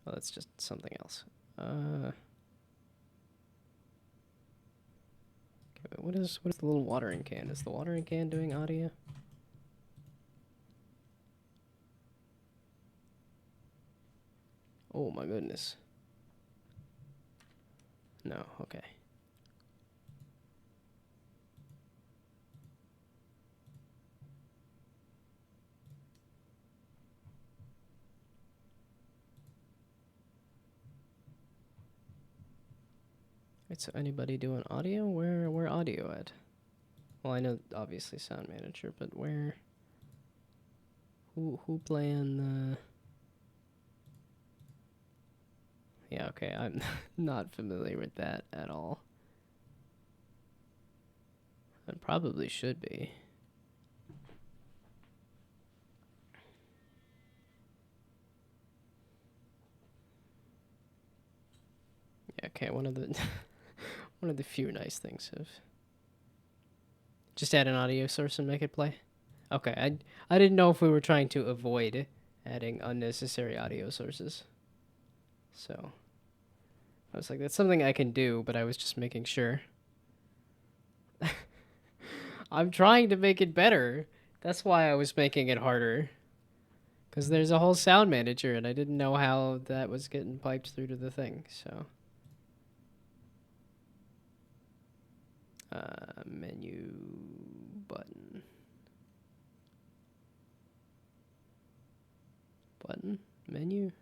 Oh, that's just something else. Okay, wait, what is the little watering can? Is the watering can doing audio? Oh my goodness. No, okay. Wait, so anybody doing audio? Where audio at? Well, I know obviously sound manager, but where? Who playing the? Yeah, okay, I'm not familiar with that at all. I probably should be. Yeah, okay, one of the one of the few nice things of just add an audio source and make it play. Okay, I didn't know if we were trying to avoid adding unnecessary audio sources. So I was like, that's something I can do, but I was just making sure. I'm trying to make it better. That's why I was making it harder. Because there's a whole sound manager, and I didn't know how that was getting piped through to the thing, so. Menu button. Button? Menu?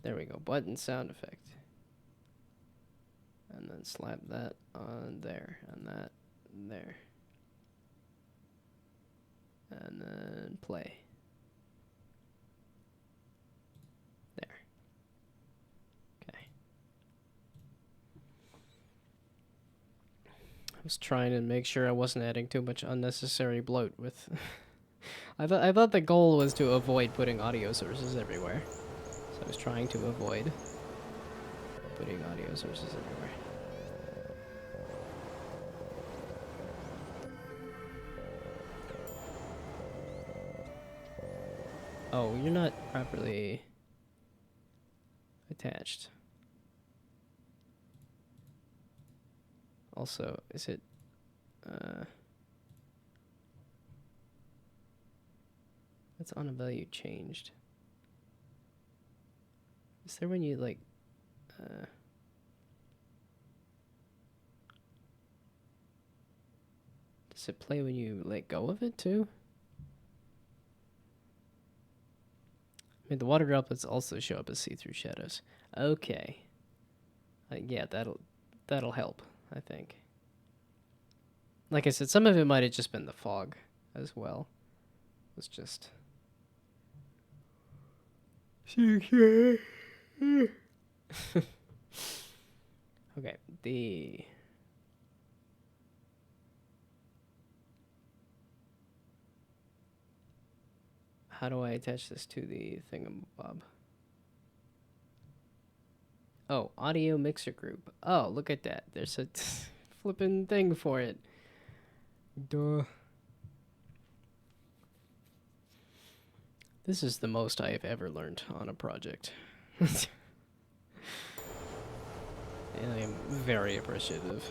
There we go. Button sound effect. And then slap that on there. And that there. And then play. There. Okay. I was trying to make sure I wasn't adding too much unnecessary bloat with... I thought the goal was to avoid putting audio sources everywhere. So I was trying to avoid putting audio sources everywhere. Oh, you're not properly attached. Also, is it... That's on a value changed. Is there when you, like... Does it play when you let go of it, too? I mean, the water droplets also show up as see-through shadows. Okay. Yeah, that'll help, I think. Like I said, some of it might have just been the fog as well. It's just... Okay, the... How do I attach this to the thingamabob? Oh, audio mixer group. Oh, look at that. There's a flippin' thing for it. Duh. This is the most I have ever learned on a project. And I am very appreciative.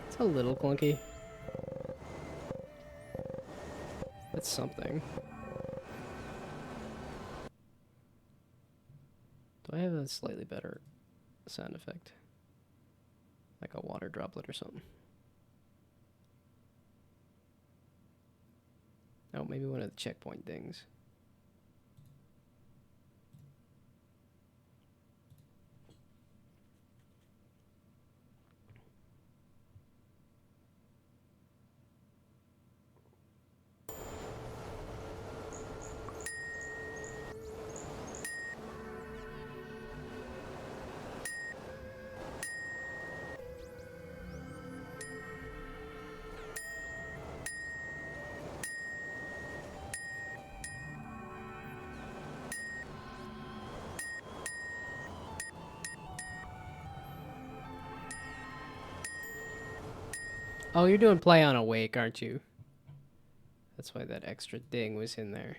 It's a little clunky. It's something. Do I have a slightly better sound effect? Like a water droplet or something. Oh, maybe one of the checkpoint things. Oh, you're doing play on awake, aren't you? That's why that extra ding was in there.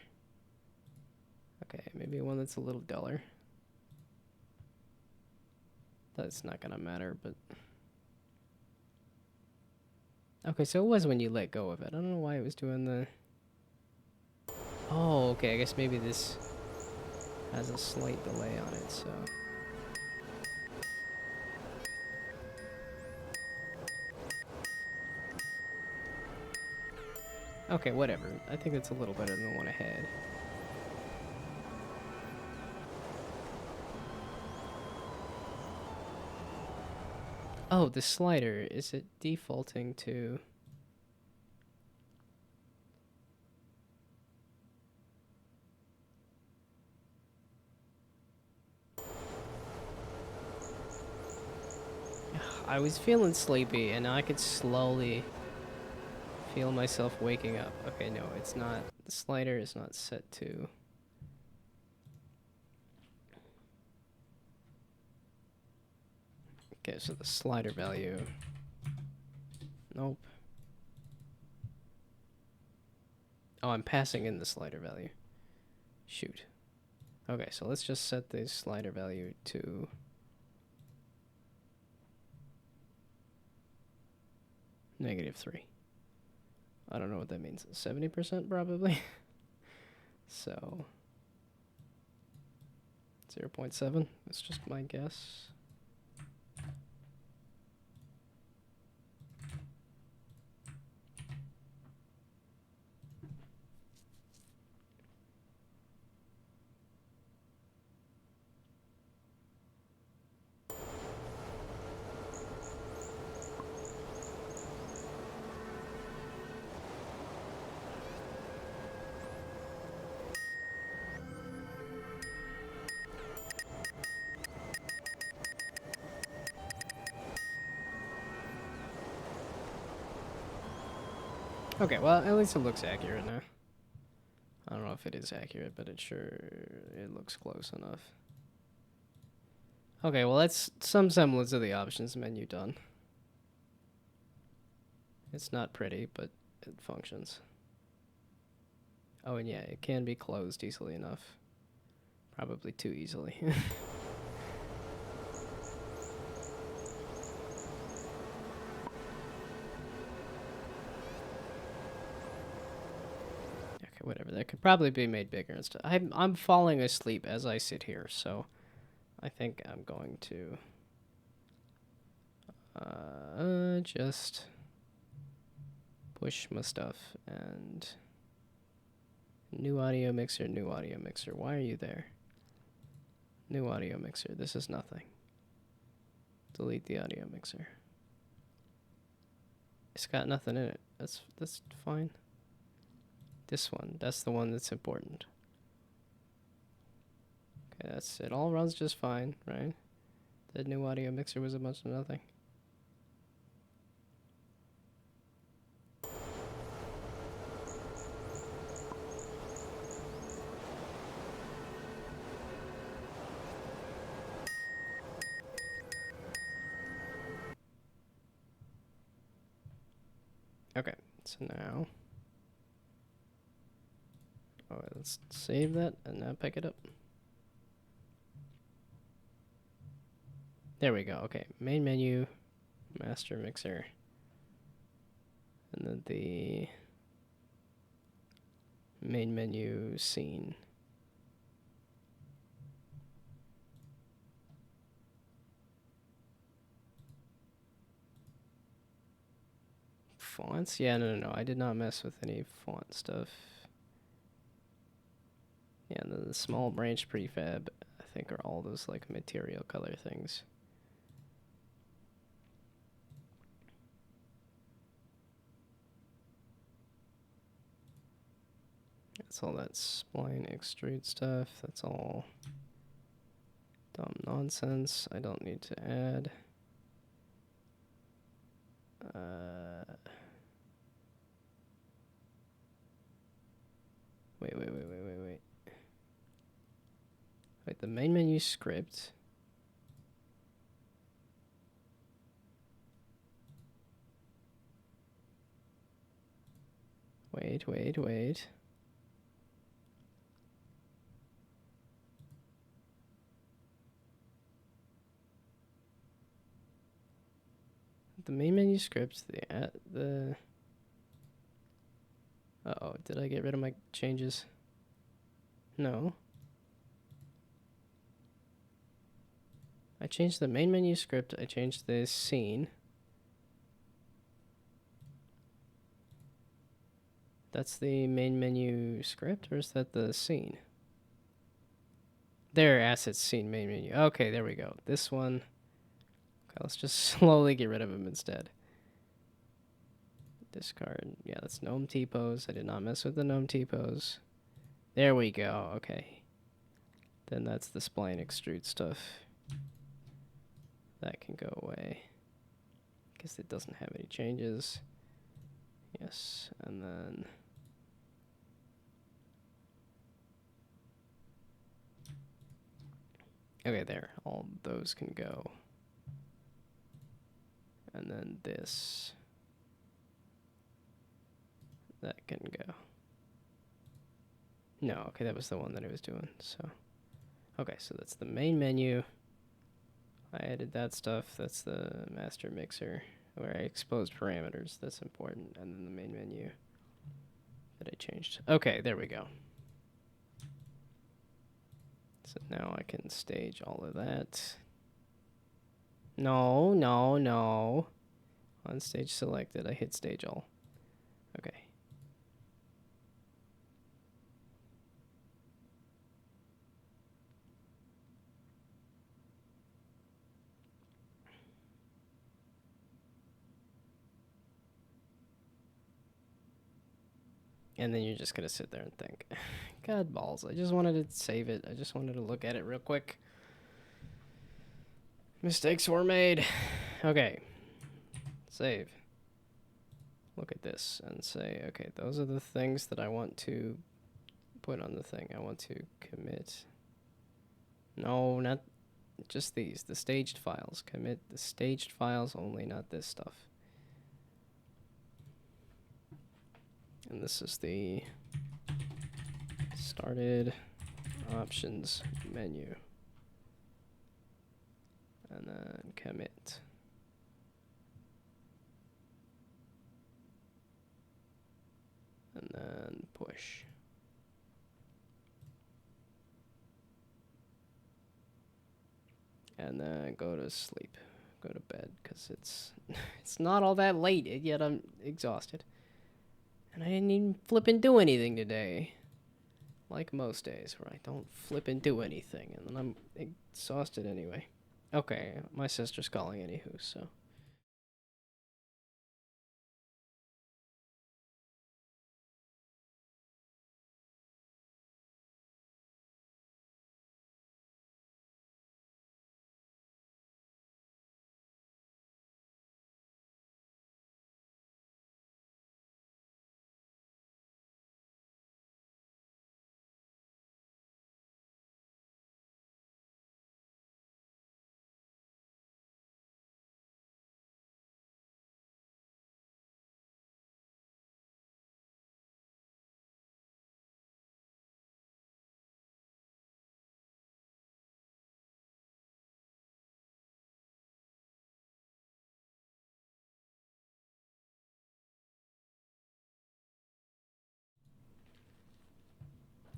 Okay, maybe one that's a little duller. That's not gonna matter, but... Okay, so it was when you let go of it. I don't know why it was doing the... Oh, okay, I guess maybe this has a slight delay on it, so... Okay, whatever. I think it's a little better than the one I had. Oh, the slider. Is it defaulting to... I was feeling sleepy, and now I could slowly feel myself waking up. Okay, no, it's not. The slider is not set to... Okay, so the slider value... Nope. Oh, I'm passing in the slider value. Shoot. Okay, so let's just set the slider value to... -3. I don't know what that means. 70% probably? So... 0.7. That's just my guess. Okay, well, at least it looks accurate now. I don't know if it is accurate, but it looks close enough. Okay, well, that's some semblance of the options menu done. It's not pretty, but it functions. Oh, and yeah, it can be closed easily enough. Probably too easily. Okay, whatever. That could probably be made bigger and stuff. I'm falling asleep as I sit here, so I think I'm going to just push my stuff and new audio mixer, new audio mixer. Why are you there? New audio mixer. This is nothing. Delete the audio mixer. It's got nothing in it. That's fine. This one. That's the one that's important. Okay, that's it. All runs just fine, right? The new audio mixer was a bunch of nothing. Okay, so now... Oh, let's save that and now pick it up. There we go. Okay, main menu, master mixer, and then the main menu scene. Fonts? Yeah, no. I did not mess with any font stuff. Yeah, and then the small branch prefab, I think, are all those like material color things. That's all that spline extrude stuff. That's all dumb nonsense. I don't need to add. Wait. Wait, the main menu script. Wait. The main menu script, the... Uh-oh, did I get rid of my changes? No. I changed the main menu script, I changed the scene. That's the main menu script, or is that the scene? There, assets, scene, main menu. Okay, there we go. This one. Okay, let's just slowly get rid of them instead. Discard. Yeah, that's Gnome T-pose. I did not mess with the Gnome T-pose. There we go. Okay. Then that's the spline extrude stuff. That can go away. Guess it doesn't have any changes. Yes, and then... Okay, there. All those can go. And then this. That can go. No, okay, that was the one that I was doing, so. Okay, so that's the main menu. I added that stuff. That's the master mixer, where I exposed parameters. That's important. And then the main menu that I changed. Okay, there we go. So now I can stage all of that. No. On stage selected, I hit stage all. Okay. And then you're just gonna sit there and think, God balls, I just wanted to save it. I just wanted to look at it real quick. Mistakes were made. Okay. Save. look at this and say, okay, those are the things that I want to put on the thing. I want to commit. No, not just these, the staged files. Commit the staged files only, not this stuff. And this is the started options menu. And then commit. And then push. And then go to sleep. Go to bed, because it's it's not all that late, yet I'm exhausted. And I didn't even flip and do anything today. Like most days, where I don't flip and do anything, and then I'm exhausted anyway. Okay, my sister's calling anywho, so.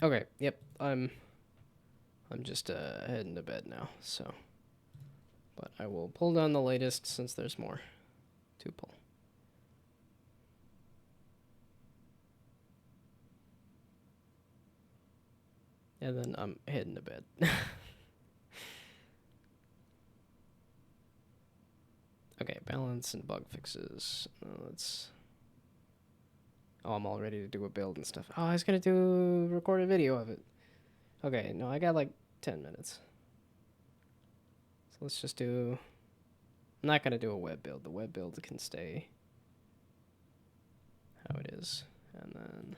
Okay, yep, I'm just heading to bed now, so. But I will pull down the latest since there's more to pull. And then I'm heading to bed. Okay, balance and bug fixes. Let's. Oh, I'm all ready to do a build and stuff. Oh, I was gonna record a video of it. Okay, no, I got like 10 minutes. So let's just do. I'm not gonna do a web build. The web build can stay how it is, and then.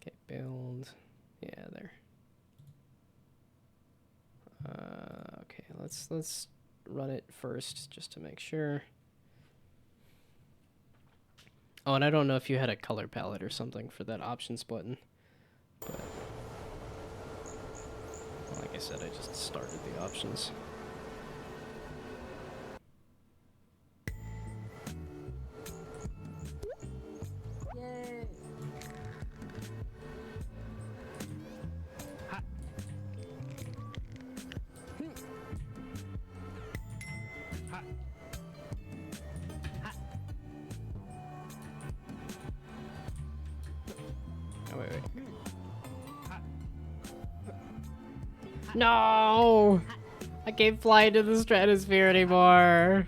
Okay, build. Yeah, there. Okay, let's run it first just to make sure. Oh, and I don't know if you had a color palette or something for that options button, but like I said, I just started the options. Yay! Ha. Ha. Ha. Oh, wait. Ha. No! I can't fly into the stratosphere anymore.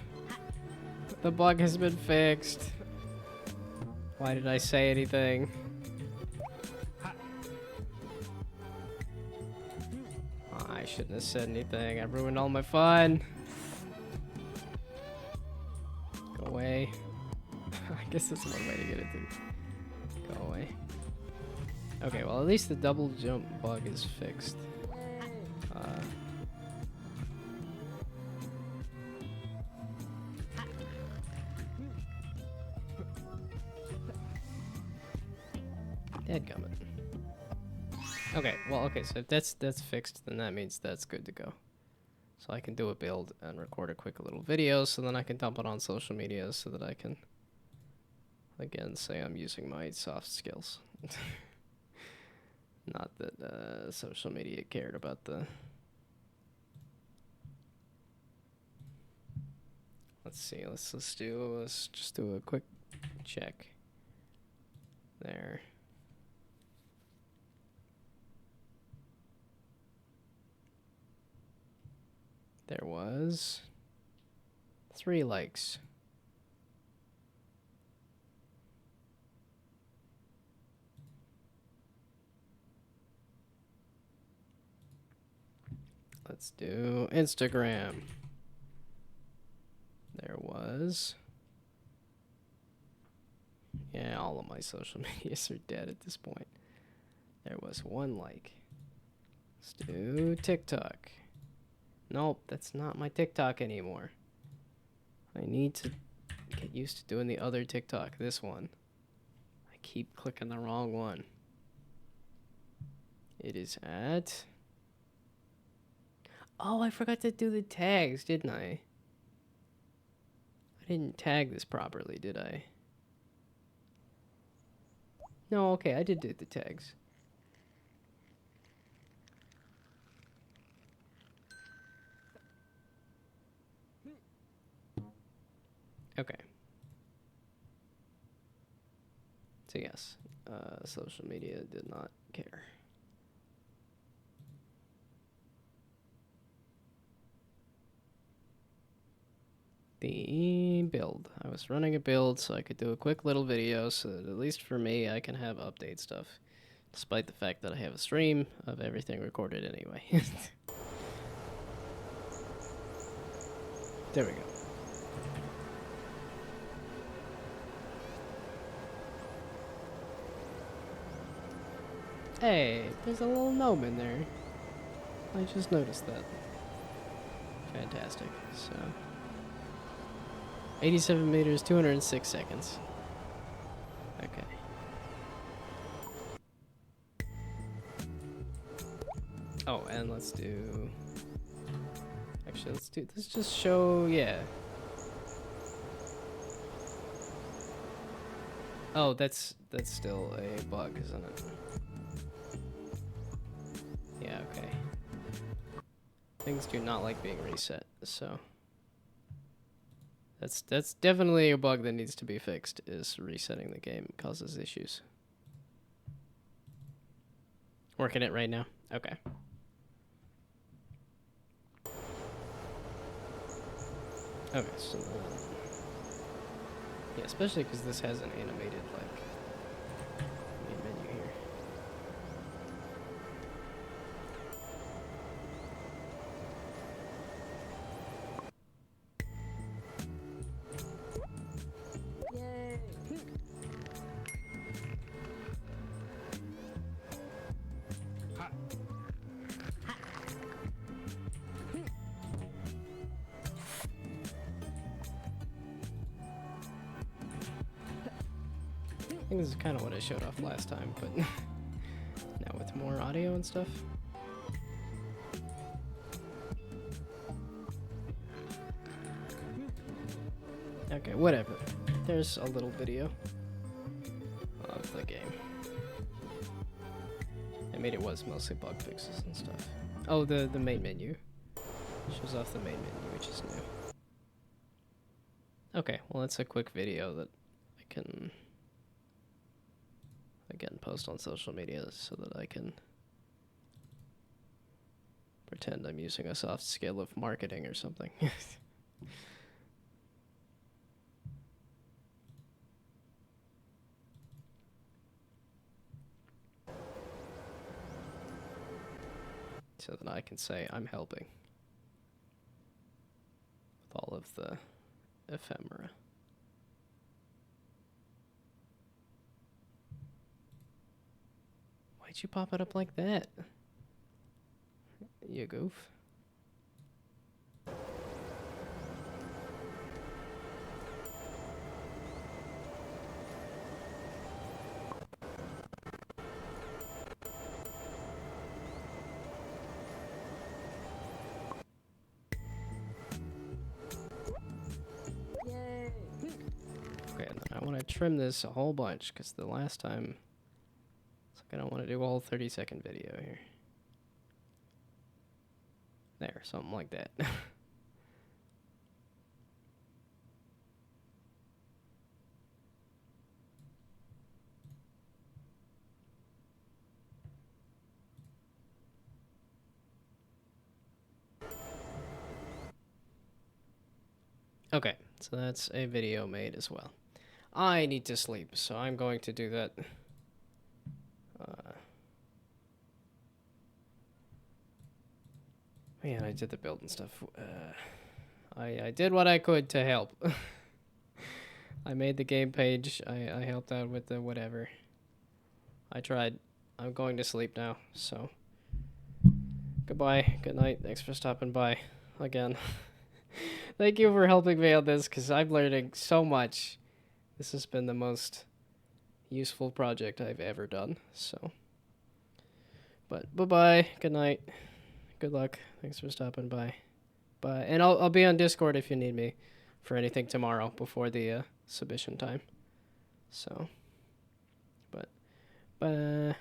The bug has been fixed. Why did I say anything? Oh, I shouldn't have said anything. I ruined all my fun. Go away. I guess that's one way to get it to go away. Okay, well at least the double jump bug is fixed. Dadgummit. Okay, well, okay, so if that's fixed, then that means that's good to go. So I can do a build and record a quick little video, so then I can dump it on social media, so that I can, again, say I'm using my soft skills. Not that social media cared about the. Let's see. Let's just do a quick check. There. There was 3 likes. Let's do Instagram. There was... Yeah, all of my social medias are dead at this point. There was one like. Let's do TikTok. Nope, that's not my TikTok anymore. I need to get used to doing the other TikTok, this one. I keep clicking the wrong one. It is at... Oh, I forgot to do the tags, didn't I? I didn't tag this properly, did I? No, okay, I did do the tags. Okay. So yes, social media did not care. The build. I was running a build so I could do a quick little video so that at least for me I can have update stuff. Despite the fact that I have a stream of everything recorded anyway. There we go. Hey, there's a little gnome in there. I just noticed that. Fantastic. So, 87 meters, 206 seconds. Okay. Oh, and let's do... Actually, let's just show, yeah. Oh, that's still a bug, isn't it? Yeah, okay. Things do not like being reset, so... That's definitely a bug that needs to be fixed, is resetting the game causes issues. Working it right now? Okay. Okay, so... yeah, especially because this has an animated, like, main menu here. I think this is kind of what I showed off last time, but now with more audio and stuff. Okay, whatever. There's a little video of the game. I mean, it was mostly bug fixes and stuff. Oh, the main menu. Shows off the main menu, which is new. Okay, well, it's a quick video that I can... again, post on social media so that I can pretend I'm using a soft skill of marketing or something. So that I can say I'm helping with all of the ephemera. Why'd you pop it up like that? You goof. Okay, and then I want to trim this a whole bunch because the last time it's like I don't want to do a whole 30-second video here. There, something like that. Okay, so that's a video made as well. I need to sleep, so I'm going to do that. Man, I did the build and stuff. I did what I could to help. I made the game page. I helped out with the whatever. I tried. I'm going to sleep now, so goodbye, good night. Thanks for stopping by again. Thank you for helping me on this, because I'm learning so much. This has been the most useful project I've ever done, so. But bye-bye, good night, good luck. Thanks for stopping by. Bye, and I'll be on Discord if you need me for anything tomorrow before the submission time. So, but, bye.